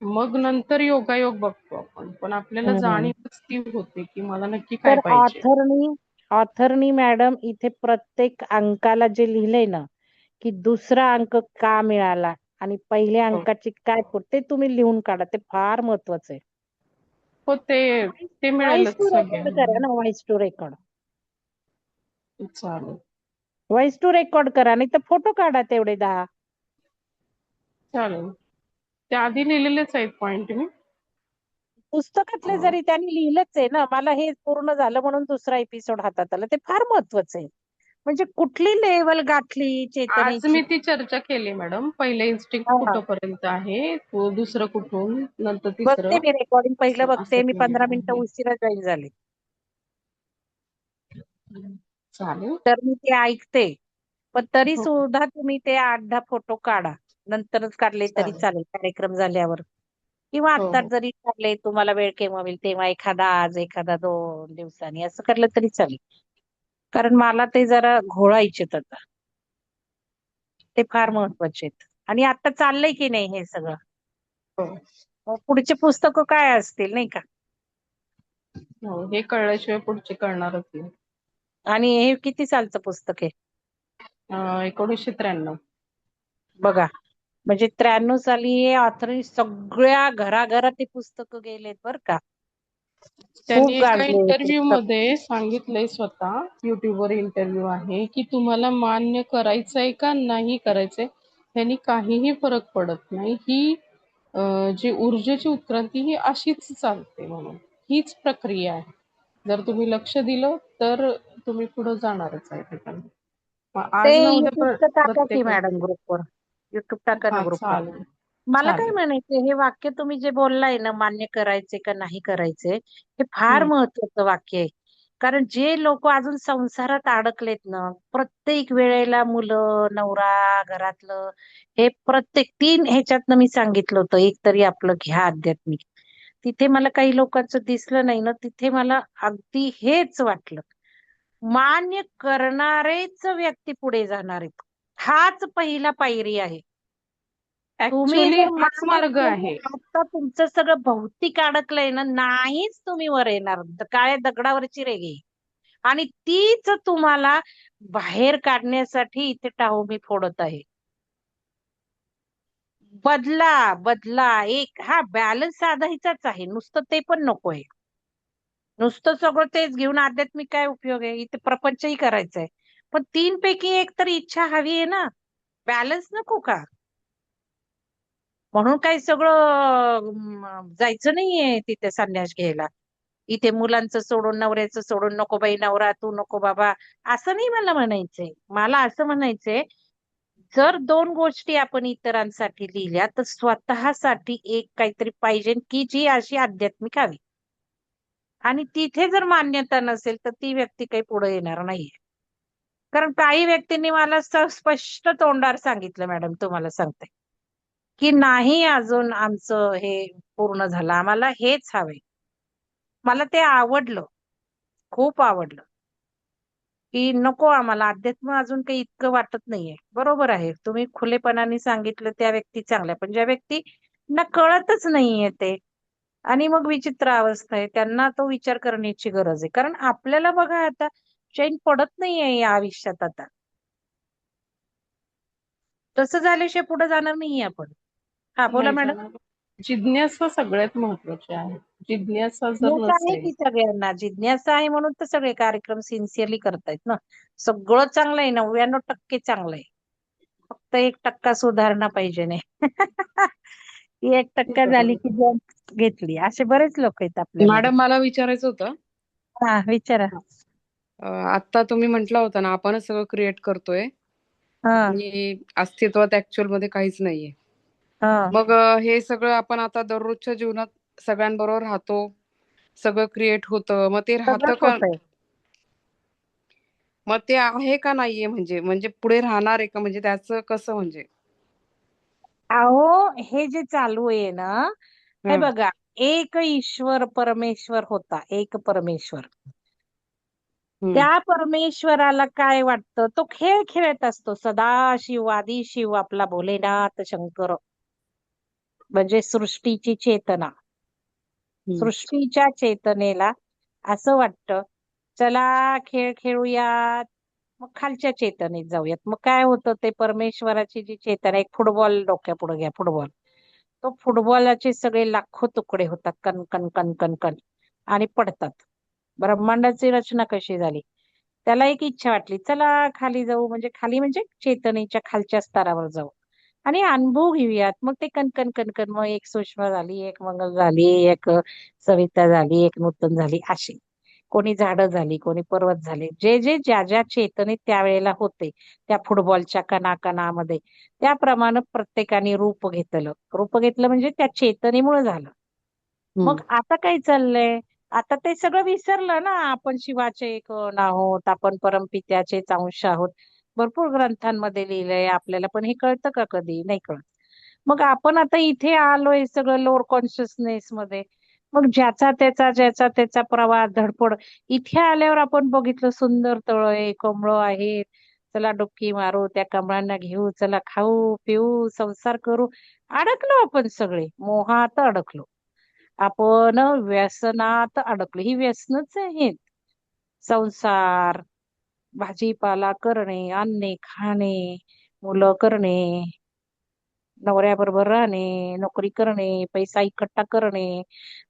मग नंतर योगायोग बघतो आपण, पण आपल्याला हम्म. जाणीवच ती होते, की मला नक्की काय तर पाहिजे. ऑथरनी मॅडम इथे प्रत्येक अंकाला जे लिहिलंय ना, की दुसरा अंक का मिळाला आणि पहिल्या हो अंकाची काय ते तुम्ही लिहून काढा. ते फार महत्वाचं आहे. हो, ते ते व्हॉइस मिळेलच टू रेकॉर्ड करा सगळ्यांना. ना, व्हॉइस टू रेकॉर्ड. चालेल. व्हॉइस टू रेकॉर्ड करा, नाही तर फोटो काढा तेवढे 10. चालेल. ते आधी लिहिलेलेच आहेत पॉइंट मी. पुस्तकातले अं, जरी त्यांनी लिहिलंच आहे ना, मला हे पूर्ण झालं म्हणून दुसरा एपिसोड हातात आला. ते फार महत्वाचं आहे. म्हणजे कुठली लेवल गाठली आज चेतनेची. मी ती चर्चा केली मॅडम. पहिलं इन्स्टिंक्ट हा. कुठपर्यंत आहे, तो दुसरं कुठून, नंतर बघते तिसरं, मी रेकॉर्डिंग पहिलं असं असं बघते. मी 15 केलेलं मिनिटं आहे. उशिरा जॉईन झाले. चालेल. तर मी ते ऐकते. पण तरी हो, सुद्धा तुम्ही ते 8-10 फोटो काढा. नंतरच काढले तरी चालेल. चालेल कार्यक्रम झाल्यावर. किंवा हो आत्ताच हो जरी काढले, तुम्हाला वेळ केव्हा होईल तेव्हा, एखादा आज, एखादा 2 दिवसांनी असं काढलं तरी चालेल. कारण मला ते जरा घोळायचेत आता. ते फार महत्वाचे आहेत. आणि आता चाललंय की नाही हे सगळं. हो मग पुढचे पुस्तकं काय असतील नाही का. हो, हे कळल्याशिवाय पुढचे कळणारच नाही. आणि हे किती सालचं पुस्तक आहे 1993. बघा. म्हणजे 93 साली हे ऑथर सगळ्या घराघरात ते पुस्तक गेलेत बर का. त्यांनी खूप एका गाजले हे इंटरव्ह्यू पुस्तक. मध्ये सांगितलंय, स्वतः युट्यूबवर इंटरव्ह्यू आहे, की तुम्हाला मान्य करायचंय का नाही करायचंय, ह्यानी काहीही फरक पडत नाही. ही जी ऊर्जेची उत्क्रांती ही अशीच चालते, म्हणून हीच प्रक्रिया आहे. जर तुम्ही लक्ष दिलं तर तुम्ही पुढे जाणारच आहे त्याच्यामध्ये. मग ते आज ना उद्या युट्यूबचं टाका की प्रत्येकाने. मॅडम ग्रुपवर. युट्यूब टाका ना हा, ग्रुपवर. चालेल. मला काय चालेल. म्हणायचंय, हे वाक्य तुम्ही जे बोललाय ना, मान्य करायचे का नाही करायचे, हे फार हम्म. महत्वाचं वाक्य आहे. कारण जे लोक अजून संसारात अडकलेत ना, प्रत्येक वेळेला मुलं, नवरा, घरातलं, हे प्रत्येक 3 ह्याच्यातनं मी सांगितलं होतं, एक तरी आपलं घ्या आध्यात्मिक. तिथे मला काही लोकांचं दिसलं नाही ना, तिथे मला अगदी हेच वाटलं. मान्य करणारेच व्यक्ती पुढे जाणार आहेत. हाच पहिला पायरी आहे. तुम्ही ऍक्च्युली जर हाच मान्य मार्ग केलं, आहे. आता तुमचं सगळं भौतिक अडकलंय ना, नाहीच तुम्ही वर येणार. काळ्या दगडावरची रेघे. आणि तीच तुम्हाला बाहेर काढण्यासाठी इथे टाहो मी फोडत आहे. बदला, बदला. बॅलन्स साधायचाच आहे. नुसतं ते पण नकोय. नुसतं सगळं तेच घेऊन आध्यात्मिक काय उपयोग आहे? इथे प्रपंचही करायचंय. पण 3 पैकी एक तरी इच्छा हवी आहे ना. बॅलन्स नको का? म्हणून काही सगळं जायचं नाहीये तिथे संन्यास घ्यायला. इथे मुलांचं सोडून, नवऱ्याचं सोडून, नको बाई नवरा, तू नको बाबा, असं नाही मला म्हणायचंय. मला असं म्हणायचंय, जर 2 गोष्टी आपण इतरांसाठी लिहिल्या, तर स्वतःसाठी एक काहीतरी पाहिजे की जी अशी आध्यात्मिक हवी. आणि तिथे जर मान्यता नसेल, तर ती व्यक्ती काही पुढे येणार नाहीये. कारण काही व्यक्तींनी मला स्पष्ट तोंडावर सांगितलं, मॅडम तुम्हाला सांगते, की नाही अजून आमचं हे पूर्ण झालं. आम्हाला हेच हवंय. मला ते आवडलं. खूप आवडलं. की नको आम्हाला अध्यात्म अजून काही इतकं वाटत नाहीये. बरोबर आहे. तुम्ही खुलेपणाने सांगितलं त्या व्यक्ती चांगल्या. पण ज्या व्यक्तींना कळतच नाहीये ते आणि मग विचित्र अवस्था आहे. त्यांना तो विचार करण्याची गरज आहे. कारण आपल्याला बघा आता चैन पडत नाहीये या आयुष्यात आता. तसं झाल्याशिवाय पुढे जाणार नाहीये आपण. हां, बोला नाही मॅडम. जाणार. जिज्ञासा सगळ्यात महत्वाची आहे. जिज्ञासा जर जिज्ञासा आहे नसेल. की सगळ्यांना. जिज्ञासा आहे म्हणून तर सगळे कार्यक्रम सिन्सिअरली करतायत ना. सगळं चांगलं आहे. 99% चांगलं आहे. फक्त 1% सुधारणा पाहिजे नाही. ती 1% झाली बरोबर. की जॉब घेतली. असे बरेच लोक आहेत आपल्यामध्ये. मॅडम मला विचारायचं होतं. हां, विचारा. आता तुम्ही म्हटला होता ना, आपणच सगळं क्रिएट करतोय हां, आणि अस्तित्वात ऍक्च्युअल मध्ये काहीच नाहीये. हां. मग हे सगळं आपण आता दररोजच्या जीवनात सगळ्यांबरोबर राहतो, सगळं क्रिएट होतं, मग ते राहतं सगळंच का? होतंय. मग ते आहे का नाहीये, म्हणजे म्हणजे पुढे राहणार आहे का, म्हणजे त्याचं कसं म्हणजे? अहो, हे जे चालू आहे ना, हे हं, बघा, एक ईश्वर परमेश्वर होता, एक परमेश्वर. हम्म. त्या परमेश्वराला काय वाटतं, तो खेळ खेळत असतो. सदाशिव आदिशिव आपला भोलेनाथ शंकर, म्हणजे सृष्टीची चेतना. सृष्टीच्या चेतनेला असं वाटतं, चला खेळ खेळूयात. मग खालच्या चेतनेत जाऊयात. मग काय होतं, ते परमेश्वराची जी चेतना, एक फुटबॉल डोक्यापुढे घ्या, फुटबॉल. तो फुटबॉलाचे सगळे लाखो तुकडे होतात, कण कण कण कण कण, आणि पडतात. ब्रह्मांडाची रचना कशी झाली, त्याला एक इच्छा वाटली, चला खाली जाऊ, म्हणजे खाली म्हणजे चेतनेच्या खालच्या स्तरावर जाऊ आणि अनुभव घेऊयात. मग ते कणकण कणकण, मग एक सुषमा झाली, एक मंगल झाली, एक सविता झाली, एक नूतन झाली, अशी कोणी झाडं झाली, कोणी पर्वत झाले. जे जे ज्या ज्या चेतनेत त्यावेळेला होते, त्या फुटबॉलच्या कणाकणामध्ये, त्याप्रमाणे प्रत्येकाने रूप घेतलं. रूप घेतलं म्हणजे त्या चेतनेमुळे झालं. मग आता काय चाललंय, आता ते सगळं विसरलं ना. आपण शिवाचे कण आहोत, आपण परमपित्याचेच अंश आहोत. भरपूर ग्रंथांमध्ये लिहिलंय, आपल्याला पण हे कळतं का? कधी नाही कळत. मग आपण आता इथे आलोय सगळं लोअर कॉन्शियसनेस मध्ये. मग ज्याचा त्याचा प्रवास, धडपड. इथे आल्यावर आपण बघितलं, सुंदर तळ आहे, कमळ आहेत, चला डुबकी मारू, त्या कमळांना घेऊ, चला खाऊ पिऊ, संसार करू. अडकलो आपण सगळे, मोहात अडकलो आपण, व्यसनात अडकलो. ही व्यसनच आहेत. संसार, भाजीपाला करणे, आणणे खाणे, मुलं करणे, नवऱ्याबरोबर राहणे, नोकरी करणे, पैसा इकट्ठा करणे,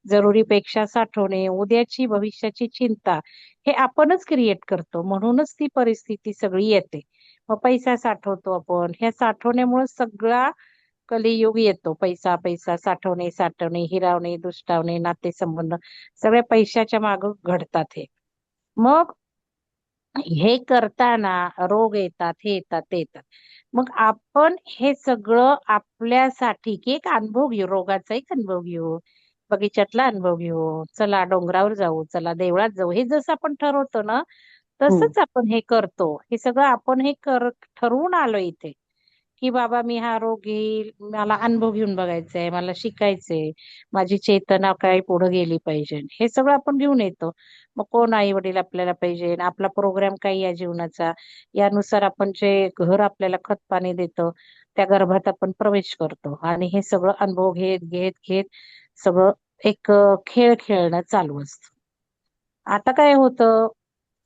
जरुरीपेक्षा साठवणे, उद्याची भविष्याची चिंता, हे आपणच क्रिएट करतो. म्हणूनच ती परिस्थिती सगळी येते. मग पैसा साठवतो आपण, ह्या साठवण्यामुळे सगळा कलियुग येतो. पैसा पैसा, साठवणे साठवणे, हिरावणे दुष्टावणे, नातेसंबंध सगळे पैशाच्या माग घडतात. हे मग हे करताना रोग येतात, हे येतात, ते येतात. मग आपण हे सगळं आपल्यासाठी की एक अनुभव घेऊ, रोगाचा एक अनुभव घेऊ, बगीच्यातला अनुभव घेऊ, चला डोंगरावर जाऊ, चला देवळात जाऊ, हे जसं आपण ठरवतो ना, तसंच आपण हे करतो. हे सगळं आपण हे ठरवून आलो इथे, की बाबा मी हा रोग घेईल, मला अनुभव घेऊन बघायचंय, मला शिकायचंय, माझी चेतना काय पुढे गेली पाहिजे, हे सगळं आपण घेऊन येतो. मग कोण आई वडील आपल्याला पाहिजे, आपला प्रोग्राम काय या जीवनाचा, यानुसार आपण जे घर आपल्याला खत पाणी देतं, त्या गर्भात आपण प्रवेश करतो आणि हे सगळं अनुभव घेत घेत घेत सगळं एक खेळ खेळणं चालू असतं. आता काय होतं,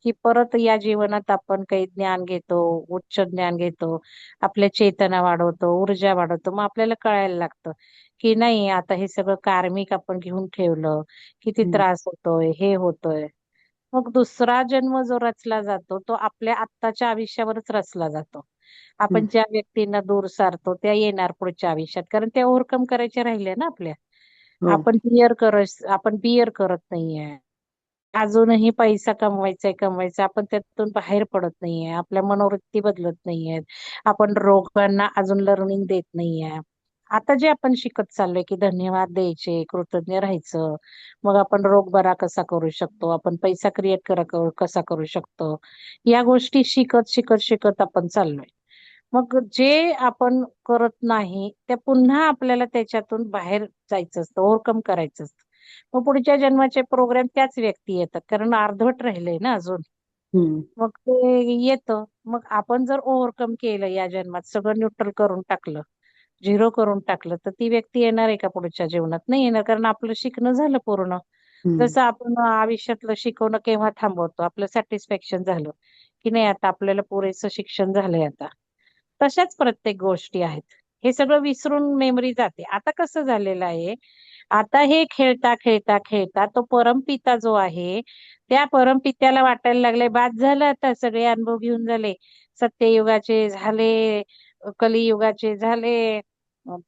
की परत या जीवनात आपण काही ज्ञान घेतो, उच्च ज्ञान घेतो, आपल्या चेतना वाढवतो, ऊर्जा वाढवतो. मग आपल्याला कळायला लागतं, की नाही, आता हे सगळं कार्मिक आपण घेऊन ठेवलं, किती त्रास होतोय, हे होतोय. मग दुसरा जन्म जो रचला जातो, तो आपल्या आत्ताच्या आयुष्यावरच रचला जातो. आपण ज्या व्यक्तींना दूर सारतो, त्या येणार पुढच्या आयुष्यात, कारण त्या ओव्हरकम करायच्या राहिल्या ना आपल्या. आपण बिअर करत नाहीये. अजूनही पैसा कमवायचा, आपण त्यातून बाहेर पडत नाहीये, आपल्या मनोवृत्ती बदलत नाहीयेत, आपण रोगांना अजून लर्निंग देत नाहीये. आता जे आपण शिकत चाललोय, की धन्यवाद द्यायचे, कृतज्ञ राहायचं, मग आपण रोग बरा कसा करू शकतो, आपण पैसा क्रिएट कसा करू शकतो, या गोष्टी शिकत शिकत शिकत आपण चाललोय. मग जे आपण करत नाही, ते पुन्हा आपल्याला त्याच्यातून बाहेर जायचं असतं, ओव्हरकम करायचं असतं. मग पुढच्या जन्माचे प्रोग्राम त्याच व्यक्ती येतात, कारण अर्धवट राहिलंय ना अजून. मग ते येतं. मग आपण जर ओव्हरकम केलं या जन्मात, सगळं न्यूट्रल करून टाकलं, झिरो करून टाकलं, तर ती व्यक्ती येणार आहे का पुढच्या जीवनात? नाही येणार, कारण आपलं शिकणं झालं पूर्ण. जसं आपण आयुष्यातलं शिकवणं केव्हा थांबवतो, आपलं सॅटिस्फॅक्शन झालं, की नाही आता आपल्याला पुरेसं शिक्षण झालंय आता. तशाच प्रत्येक गोष्टी आहेत. हे सगळं विसरून मेमरी जाते. आता कसं झालेलं आहे, आता हे खेळता खेळता खेळता तो परमपिता जो आहे, त्या परमपित्याला वाटायला लागले, बाद झालं, आता सगळे अनुभव घेऊन झाले, सत्ययुगाचे झाले, कलियुगाचे झाले,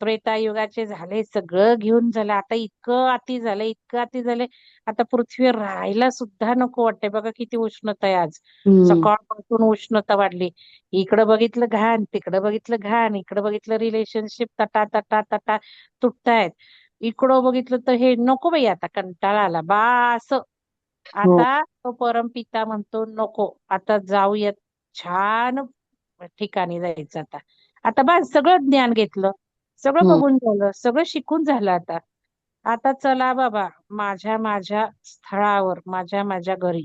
त्रेतायुगाचे झाले, सगळं घेऊन झालं. आता इतकं अति झालंय, इतकं अति झालंय, आता पृथ्वीवर राहायला सुद्धा नको वाटतंय. बघा किती उष्णता आहे आज, सकाळपासून उष्णता वाढली. इकडं बघितलं घाण, तिकडं बघितलं घाण, इकडं बघितलं रिलेशनशिप तटा तटा तटा तुटतायत, इकडं बघितलं तर हे नको बाई, आता कंटाळा आला बास. आता तो परमपिता म्हणतो नको, आता जाऊयात छान ठिकाणी जायचं. आता बस सगळं ज्ञान घेतलं, सगळं बघून झालं, सगळं शिकून झालं. आता आता चला बाबा, माझ्या माझ्या स्थळावर, माझ्या माझ्या घरी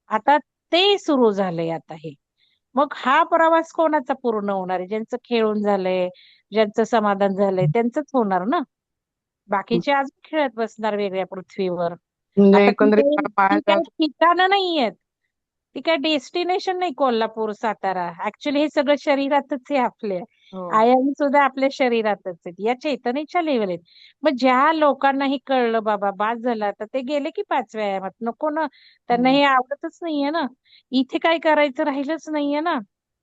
आता ते सुरू झालंय आता हे. मग हा प्रवास कोणाचा पूर्ण होणार आहे? ज्यांचं खेळून झालंय, ज्यांचं समाधान झालंय त्यांचंच होणार ना. बाकीचे आज खेळत बसणार वेगळ्या पृथ्वीवर. म्हणजे आता एकंदरीत मला ती पाहायला काही ठिकाणं नाहीयेत, ती काय डेस्टिनेशन नाही. कोल्हापूर, सातारा ऍक्च्युली हे सगळं शरीरातच आहे आपल्या. हो आयामी सुद्धा आपल्या शरीरातच आहेत, या चैतन्याच्या लेवल आहेत. मग ज्या लोकांना हे कळलं बाबा बास झालं आता, ते गेले की 5 व्यायामात. नको ना, त्यांना हो हे आवडतच नाहीये ना. इथे काय करायचं राहिलंच नाहीये ना.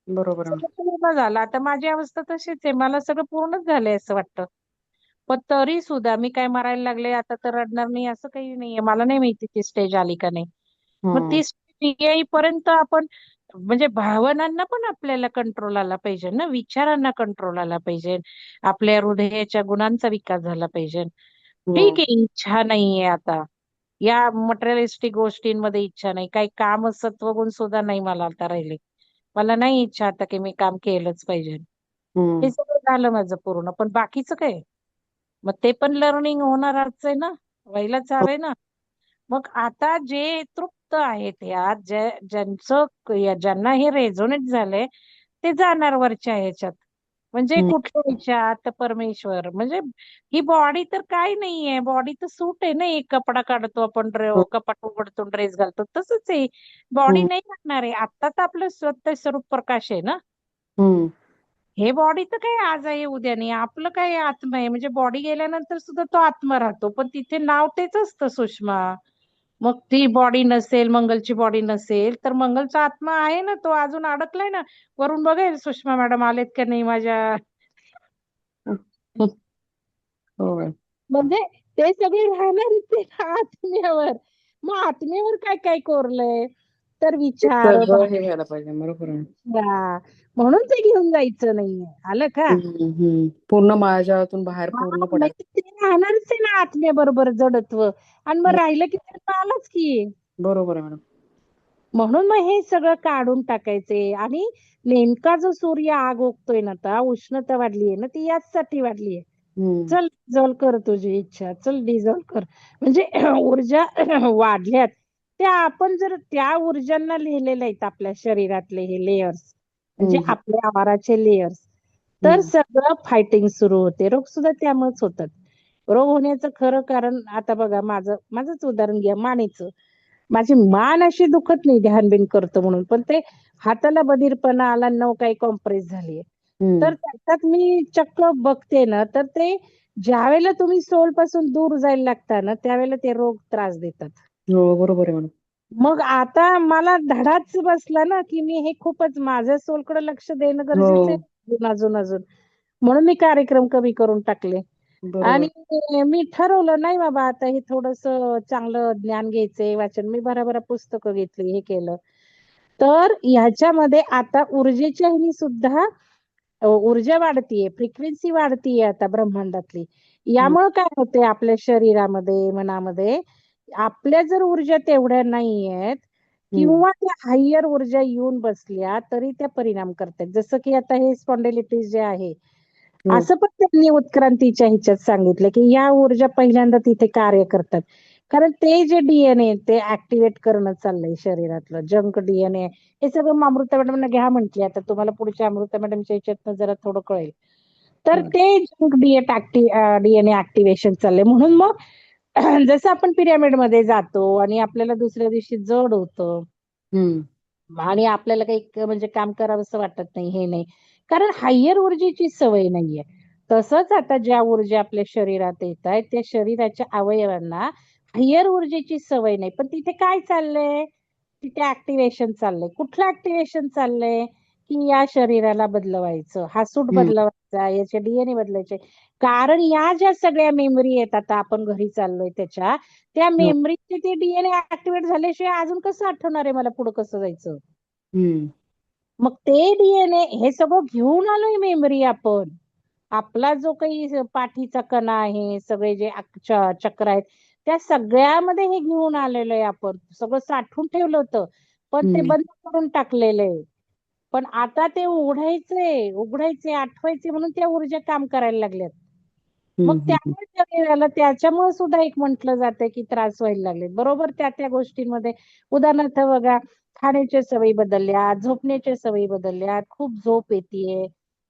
बरोबर आहे. सगळं पूर्ण झालं. आता माझी अवस्था तशीच आहे, मला सगळं पूर्णच झालंय असं वाटतं. पण तरी सुद्धा मी काय मरायला लागले आता तर रडणार नाही असं काही नाहीये. मला नाही माहिती ती स्टेज आली का नाही. मग हम्म ती स्टेज येईपर्यंत आपण म्हणजे भावनांना पण आपल्याला कंट्रोल आला पाहिजे ना, विचारांना कंट्रोल आला पाहिजे, आपल्या हृदयाच्या गुणांचा विकास झाला पाहिजे. हो ठीक आहे, इच्छा नाहीये आता या मटेरियलिस्टिक गोष्टींमध्ये, इच्छा नाही, काही काम सत्वगुण सुद्धा नाही मला आता राहिले. मला नाही इच्छा आता की मी काम केलंच पाहिजे. हे हम्म सगळं झालं माझं पूर्ण. पण बाकीचं काय? मग ते पण लर्निंग होणारच आहे ना, व्हायलाच हो हवंय ना. मग आता जे तृप्त आहेत यात, ज्यांना हे रेझोनेट झालंय ते जाणार वरच्या ह्याच्यात. म्हणजे हम्म कुठल्या ह्याच्यात? तर परमेश्वर म्हणजे ही बॉडी तर काय नाहीये, बॉडी तर सूट आहे ना. एक कपडा काढतो आपण, हो कपाट उघडतो, ड्रेस घालतो, तसंच आहे. बॉडी हम्म नाही लागणार आहे. आता तर आपलं स्वतः स्वरूप प्रकाश आहे ना. हम्म हे बॉडी तर काय आज आहे उद्या नाही. आपलं काय आत्मा आहे, म्हणजे बॉडी गेल्यानंतर सुद्धा तो आत्मा राहतो, पण तिथे नाव तेच असतं सुषमा. मग ती बॉडी नसेल, मंगलची बॉडी नसेल, तर मंगलचा आत्मा आहे ना, तो अजून अडकलाय ना. वरून बघेल सुषमा मॅडम आलेत का नाही माझ्या. हो म्हणजे ते सगळे राहणार ते आत्म्यावर. मग आत्म्यावर काय काय कोरलंय? तर ते विचार, सगळं हे व्हायला पाहिजे. बरोबर आहे. भावना. म्हणून ते घेऊन जायचं नाहीये. आलं का? पूर्ण मायाजाळातून बाहेर हा, पूर्ण नाही पडायला. तर ते राहणारच आहे ना आत्म्याबरोबर जडत्व. आणि मग राहिलं की त्यांना आलाच की. बरोबर आहे मॅडम. म्हणून मग हे सगळं काढून टाकायचे. आणि नेमका जो सूर्य आग ओकतोय ना, आता उष्णता वाढलीये ना, ती याचसाठी वाढलीये. हम्म चल डिझॉल्व कर तुझी इच्छा, चल डिझॉल्व कर. म्हणजे ऊर्जा वाढल्यात त्या आपण जर त्या ऊर्जांना लिहिलेल्या आहेत आपल्या शरीरातले हे लेयर्स, म्हणजे हम्म आपल्या आहाराचे लेयर्स, तर हम्म सगळं फायटिंग सुरू होते. रोग सुद्धा त्यामुळेच होतात. रोग होण्याचं खरं कारण आता बघा, माझंच उदाहरण घ्या, मानेचं. माझी मान अशी दुखत नाही ध्यान बिन करतो म्हणून, पण ते हाताला बधीरपणा आला, नव काही कॉम्प्रेस झालीये. तर हम्म त्याच्यात मी चक्क बघते ना, तर ते ज्यावेळेला तुम्ही सोल पासून दूर जायला लागता ना, त्यावेळेला ते रोग त्रास देतात. हो बरोबर आहे मॅडम. मग आता मला धडाच बसला ना, की मी हे खूपच माझ्या सोलकडे लक्ष देणं हो गरजेचं आहे. अजून म्हणून मी कार्यक्रम कमी करून टाकले. आणि बरोबर. मी ठरवलं नाही बाबा आता हे थोडस चांगलं ज्ञान घ्यायचंय, वाचन. मी भराभरा पुस्तकं घेतली, हे केलं. तर ह्याच्यामध्ये आता ऊर्जेच्या ह्यानी सुद्धा ऊर्जा वाढतीये, फ्रिक्वेन्सी वाढतीये आता ब्रह्मांडातली. हम्म यामुळे काय होते आपल्या शरीरामध्ये, मनामध्ये, आपल्या जर ऊर्जा तेवढ्या नाहीयेत हम्म किंवा त्या हायर ऊर्जा येऊन बसल्या तरी त्या परिणाम करतात. जसं की आता हे स्पॉन्डिलिटीज जे आहे, हो असं पण त्यांनी उत्क्रांतीच्या ह्याच्यात सांगितलं की या ऊर्जा पहिल्यांदा तिथे कार्य करतात. कारण ते जे डीएनए ते ऍक्टिव्हेट करणं चाललंय शरीरातलं, जंक डीएनए. हे सगळं मग अमृता मॅडमना घ्या म्हंटले, आता तुम्हाला पुढच्या अमृता मॅडमच्या ह्याच्यातनं जरा थोडं कळेल. तर हो ते जंक डीएनए ऍक्टिव्हेशन चाललंय. म्हणून मग जसं आपण पिरॅमिड मध्ये जातो आणि आपल्याला दुसऱ्या दिवशी जड होतं हम्म आणि आपल्याला काही म्हणजे काम करावंसं वाटत नाही, हे नाही, कारण हायर ऊर्जेची सवय नाहीये. तसंच आता ज्या ऊर्जा आपल्या शरीरात येत आहेत त्या शरीराच्या अवयवांना हायर ऊर्जेची सवय नाही. पण तिथे काय चाललंय? तिथे ऍक्टिव्हेशन चाललंय. कुठलं ऍक्टिव्हेशन चाललंय? की या शरीराला बदलवायचं, हा सूट हम्म बदलवायचा, याचे डीएनए बदलायचे. कारण या ज्या सगळ्या मेमरी आहेत आता आपण घरी चाललोय त्या हो मेमरीचे ते डीएनए ऍक्टिव्हेट झाल्याशिवाय अजून कसं आठवणार आहे मला पुढे कसं जायचं. हम्म मग ते डीएनए हे सगळं घेऊन आलोय मेमरी आपण. आपला जो काही पाठीचा कणा आहे, सगळे जे चक्र आहेत, त्या सगळ्यामध्ये हे घेऊन आलेलो आहे आपण. सगळं साठवून ठेवलं होतं, पण ते हम्म बंद करून टाकलेलं आहे. पण आता ते उघडायचे, आठवायचे म्हणून त्या ऊर्जा काम करायला लागल्यात. हम्म, मग हम्म, हम्म. त्यामुळे शरीराला त्याच्यामुळे सुद्धा एक म्हटलं जातं की त्रास व्हायला लागले. बरोबर त्या त्या गोष्टींमध्ये उदाहरणार्थ बघा, खाण्याच्या सवयी बदलल्या, झोपण्याच्या सवयी बदलल्या, खूप झोप येतेय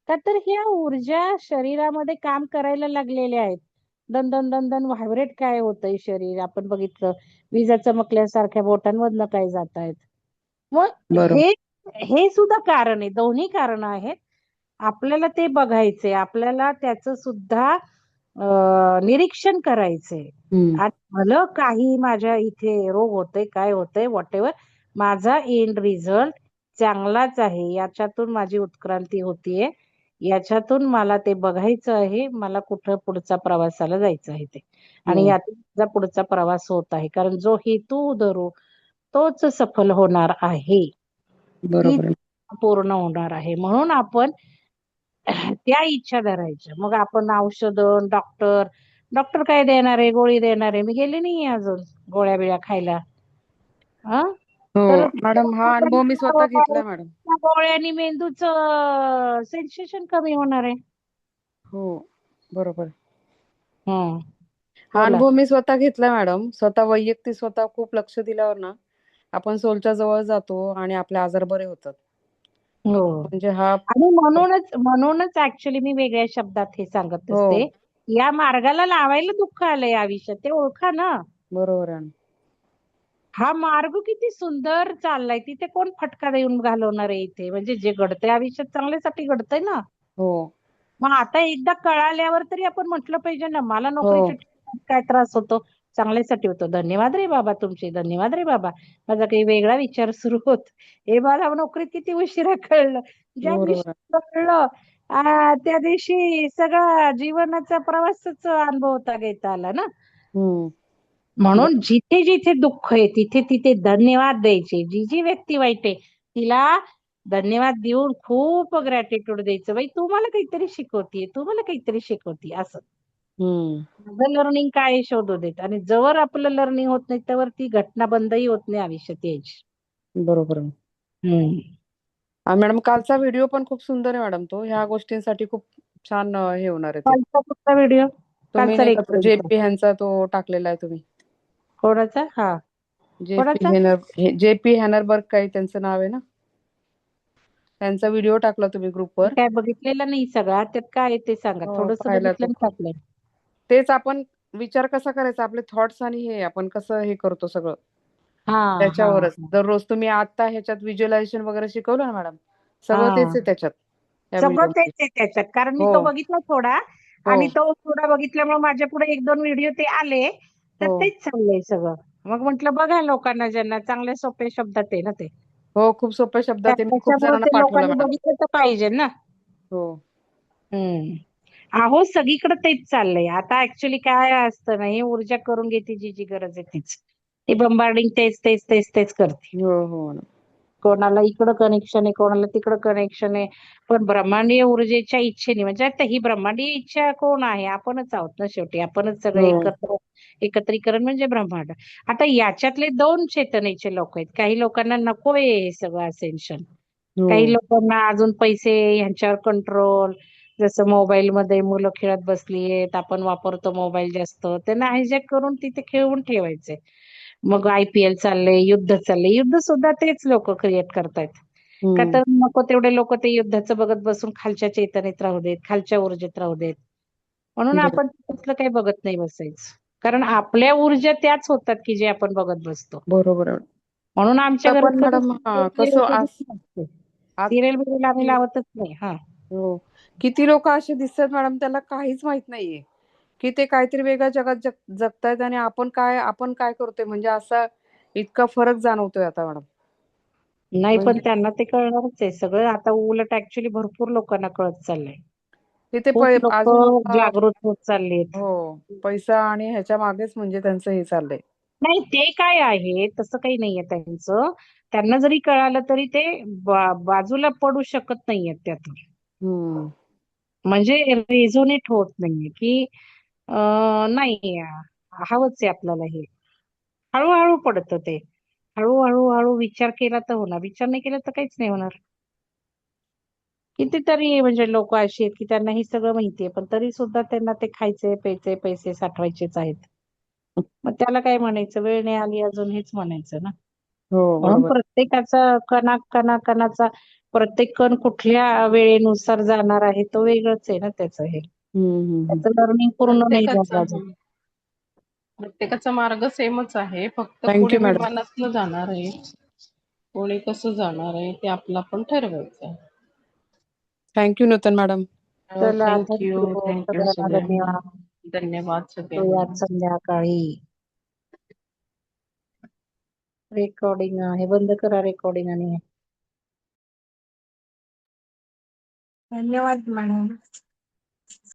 का, तर ह्या ऊर्जा शरीरामध्ये काम करायला लागलेल्या आहेत. दन दन दन दन व्हायब्रेट काय होतंय शरीर, आपण बघितलं विजा चमकल्यासारख्या बोटांमधनं काय जात आहेत. मग बरोबर. हे हे सुद्धा कारण आहे, दोन्ही कारण आहेत. आपल्याला ते बघायचे, आपल्याला त्याचं सुद्धा निरीक्षण करायचंय. हम्म. आणि भलं काही माझ्या इथे रोग होतोय, काय होतंय, व्हॉटेव्हर, माझा एंड रिझल्ट चांगलाच आहे. याच्यातून माझी उत्क्रांती होतीये. याच्यातून मला ते बघायचं आहे. मला कुठं पुढचा प्रवासाला जायचं आहे ते. आणि हो, यातून माझा पुढचा प्रवास होत आहे. कारण जो हेतू धरू तोच सफल होणार आहे. ती बरोबर आहे. पूर्ण होणार आहे. म्हणून आपण त्या इच्छा धरायच्या. मग आपण औषधं, डॉक्टर काय देणार आहे, गोळी देणार आहे. मी गेले नाहीये अजून गोळ्या बिळ्या खायला. हा, हो तर मॅडम, हा अनुभव मी स्वतः घेतलाय मॅडम. त्या गोळ्यानी मेंदूचं सेन्सेशन कमी होणार आहे. हो, बरोबर. हम्म, हा बोला. अनुभव मी स्वतः घेतलाय मॅडम. स्वतः वैयक्तिक स्वतः खूप लक्ष दिल्यावर ना आपण सोलच्या जवळ जातो आणि आपले आजार बरे होतात. हो. म्हणजे हा. आणि म्हणूनच ऍक्च्युली मी वेगळ्या शब्दात हे सांगत हो, असते. या मार्गाला लावायला दुःख आलंय आयुष्यात, ते ओळखा ना. बरोबर आहे. हा मार्ग किती सुंदर चाललाय, तिथे कोण फटका देऊन घालवणार आहे इथे. म्हणजे जे घडतंय आयुष्यात चांगल्यासाठी घडतंय ना. हो, मग आता एकदा कळाल्यावर तरी आपण म्हटलं पाहिजे ना, मला हो, नोकरीच्या ठिकाणी काय त्रास होतो, चांगल्यासाठी होतो. धन्यवाद रे बाबा तुमचे, धन्यवाद रे बाबा. माझा काही वेगळा विचार सुरू होत. हे मला नोकरीत किती उशिरा कळलं. ज्या बरोबर दिवशी आहे. कळलं त्या दिवशी सगळा जीवनाचा प्रवासच अनुभवता घेता आला ना. हम्म. म्हणून जिथे जिथे दुःख आहे तिथे तिथे धन्यवाद द्यायचे. जी जी व्यक्ती वाईट आहे तिला धन्यवाद देऊन खूप ग्रॅटिट्यूड द्यायचं. बाई तू मला काहीतरी शिकवतीये, तू मला काहीतरी शिकवतीये असं. हम्म. माझं लर्निंग काय आहे शोधू देत. आणि जवळ आपलं लर्निंग होत नाही त्यावर ती घटना बंदही होत नाही आयुष्यात यायची. बरोबर आहे. हम्म. मॅडम, कालचा व्हिडिओ पण खूप सुंदर आहे मॅडम. तो ह्या गोष्टींसाठी खूप छान हे होणार आहे ते. कालचा कुठला व्हिडिओ? तुम्ही कालचा नाही का तो रेकॉर्डिंगचा? जेपी ह्यांचा तो टाकलेला आहे तुम्ही. कोणाचा? हा, जेपी कोणाचा? हेनर जेपी हॅनरबर्ग काही त्यांचं नाव आहे ना. त्यांचा व्हिडिओ टाकला तुम्ही मी ग्रुपवर. काय बघितलेला नाही सगळा, त्यात काय आहे ते सांगा. हो, थोडस पाहिला बघितलं तो. आणि टाकलंय. तेच आपण विचार कसा करायचा, आपले थॉट्स आणि हे आपण कसं हे करतो सगळं हा हा त्याच्यावरच. दररोज तुम्ही आता ह्याच्यात व्हिज्युअलायझेशन वगैरे शिकवलं ना मॅडम, सगळं तेच हा, आहे त्याच्यात, त्या सगळं व्हिडिओमध्ये. तेच आहे त्याच्यात. कारण मी हो, तो बघितला थोडा, हो, आणि तो थोडा बघितल्यामुळे माझ्या पुढे एक दोन व्हिडिओ ते आले, तर हो, तेच चाललंय सगळं. मग म्हंटल बघा लोकांना, ज्यांना चांगल्या सोप्या शब्दात आहे ना ते, हो. खूप सोप्या शब्दात आहे. मी खूप त्याच्यामुळे जणांना ते पाठवलं लोकांनी मॅडम. बघितलं तर पाहिजे ना. हो, हम्म. अहो सगळीकडे तेच चाललंय आता. ऍक्च्युली काय असतं ना, ही ऊर्जा करून घेते जी जी गरज आहे तीच. ती बंबार्डिंग तेच तेच तेच तेच करते. हो, हो मॅडम. कोणाला इकडं कनेक्शन आहे, कोणाला तिकडं कनेक्शन आहे. पण ब्रह्मांडीय ऊर्जेच्या इच्छेने, म्हणजे आता ही ब्रह्मांडीय इच्छा कोण आहे? आपणच आहोत ना शेवटी. आपणच सगळं हो, एकत्रीकरण म्हणजे ब्रह्मांड. आता याच्यातले दोन चेतनेचे लोक आहेत. काही लोकांना नकोय हे सगळं असेन्शन. हो, काही लोकांना अजून पैसे ह्यांच्यावर कंट्रोल, जसं मोबाईल मध्ये मुलं खेळत बसलीयेत, आपण वापरतो मोबाईल जास्त, त्यांना हायजॅक करून तिथे खेळवून ठेवायचे. मग IPL चाललंय, युद्ध चाललंय. युद्ध सुद्धा तेच लोक क्रिएट करतायत. का हम्म. तर नको तेवढे लोक ते युद्धाचं बघत बसून खालच्या चेतनेत राहू देत, खालच्या ऊर्जेत राहू देत. म्हणून बरोबर, आपण तसलं काही बघत नाही बसायचं. कारण आपल्या ऊर्जा त्याच होतात की जे आपण बघत बसतो. बरोबर आहे. म्हणून आमच्या तर घरात पण कधी मॅडम, हा कसं आज आज सिरियल बिरियल आम्ही किती लावतच नाही. हा, हो, किती लोक असे दिसतात मॅडम, त्याला काहीच माहित नाहीये की ते काहीतरी वेगळ्या जगात जगतायत आणि आपण काय करतोय, म्हणजे असा इतका फरक जाणवतोय आता मॅडम. नाही पण म्हणजे त्यांना ते कळणारच आहे सगळं. आता उलट ऍक्च्युली भरपूर लोकांना कळत चाललंय. तिथे खूप लोक अजून जागृत होत चाललेत. हो, पैसा आणि ह्याच्या मागेच म्हणजे त्यांचं हे चाललंय. नाही ते काय आहे, तसं काही नाहीये त्यांचं. त्यांना जरी कळालं तरी ते बाजूला पडू शकत नाहीयेत त्यातून. हम्म. म्हणजे रेझोनेट होत नाहीये की नाही हवंच आहे आपल्याला हे. हळूहळू पडतं ते. हळूहळू हळू विचार केला तर होणार, विचार नाही केला तर काहीच नाही होणार. कितीतरी म्हणजे लोक अशी आहेत की त्यांना हे सगळं माहितीये, पण तरी सुद्धा त्यांना ते खायचे, प्यायचे, पैसे साठवायचेच आहेत. मग त्याला काय म्हणायचं, वेळ नाही आली अजून हेच म्हणायचं ना. हो म्हणून बरोबर. प्रत्येकाचा कणाचा प्रत्येक कण कुठल्या वेळेनुसार जाणार आहे तो वेगळंच आहे ना त्याचं हे. हम्म. त्याचं लर्निंग पूर्ण नाही प्रत्येकाचा झालं अजून. प्रत्येकाचा मार्ग सेमच आहे. फक्त कोणी थँक्यू मॅडम. विमानातनं जाणार आहे, कोणी कसं जाणार आहे ते आपलं आपण ठरवायचं आहे. थँक्यू नूतन मॅडम. चला, थँक्यू थँक्यू थँक्यू सगळ्यांना, सगळ्यांना. धन्यवाद. धन्यवाद भेटूयात सगळ्यांना. संध्याकाळी. रेकॉर्डिंग आहे, बंद करा रेकॉर्डिंग आणि धन्यवाद मॅडम.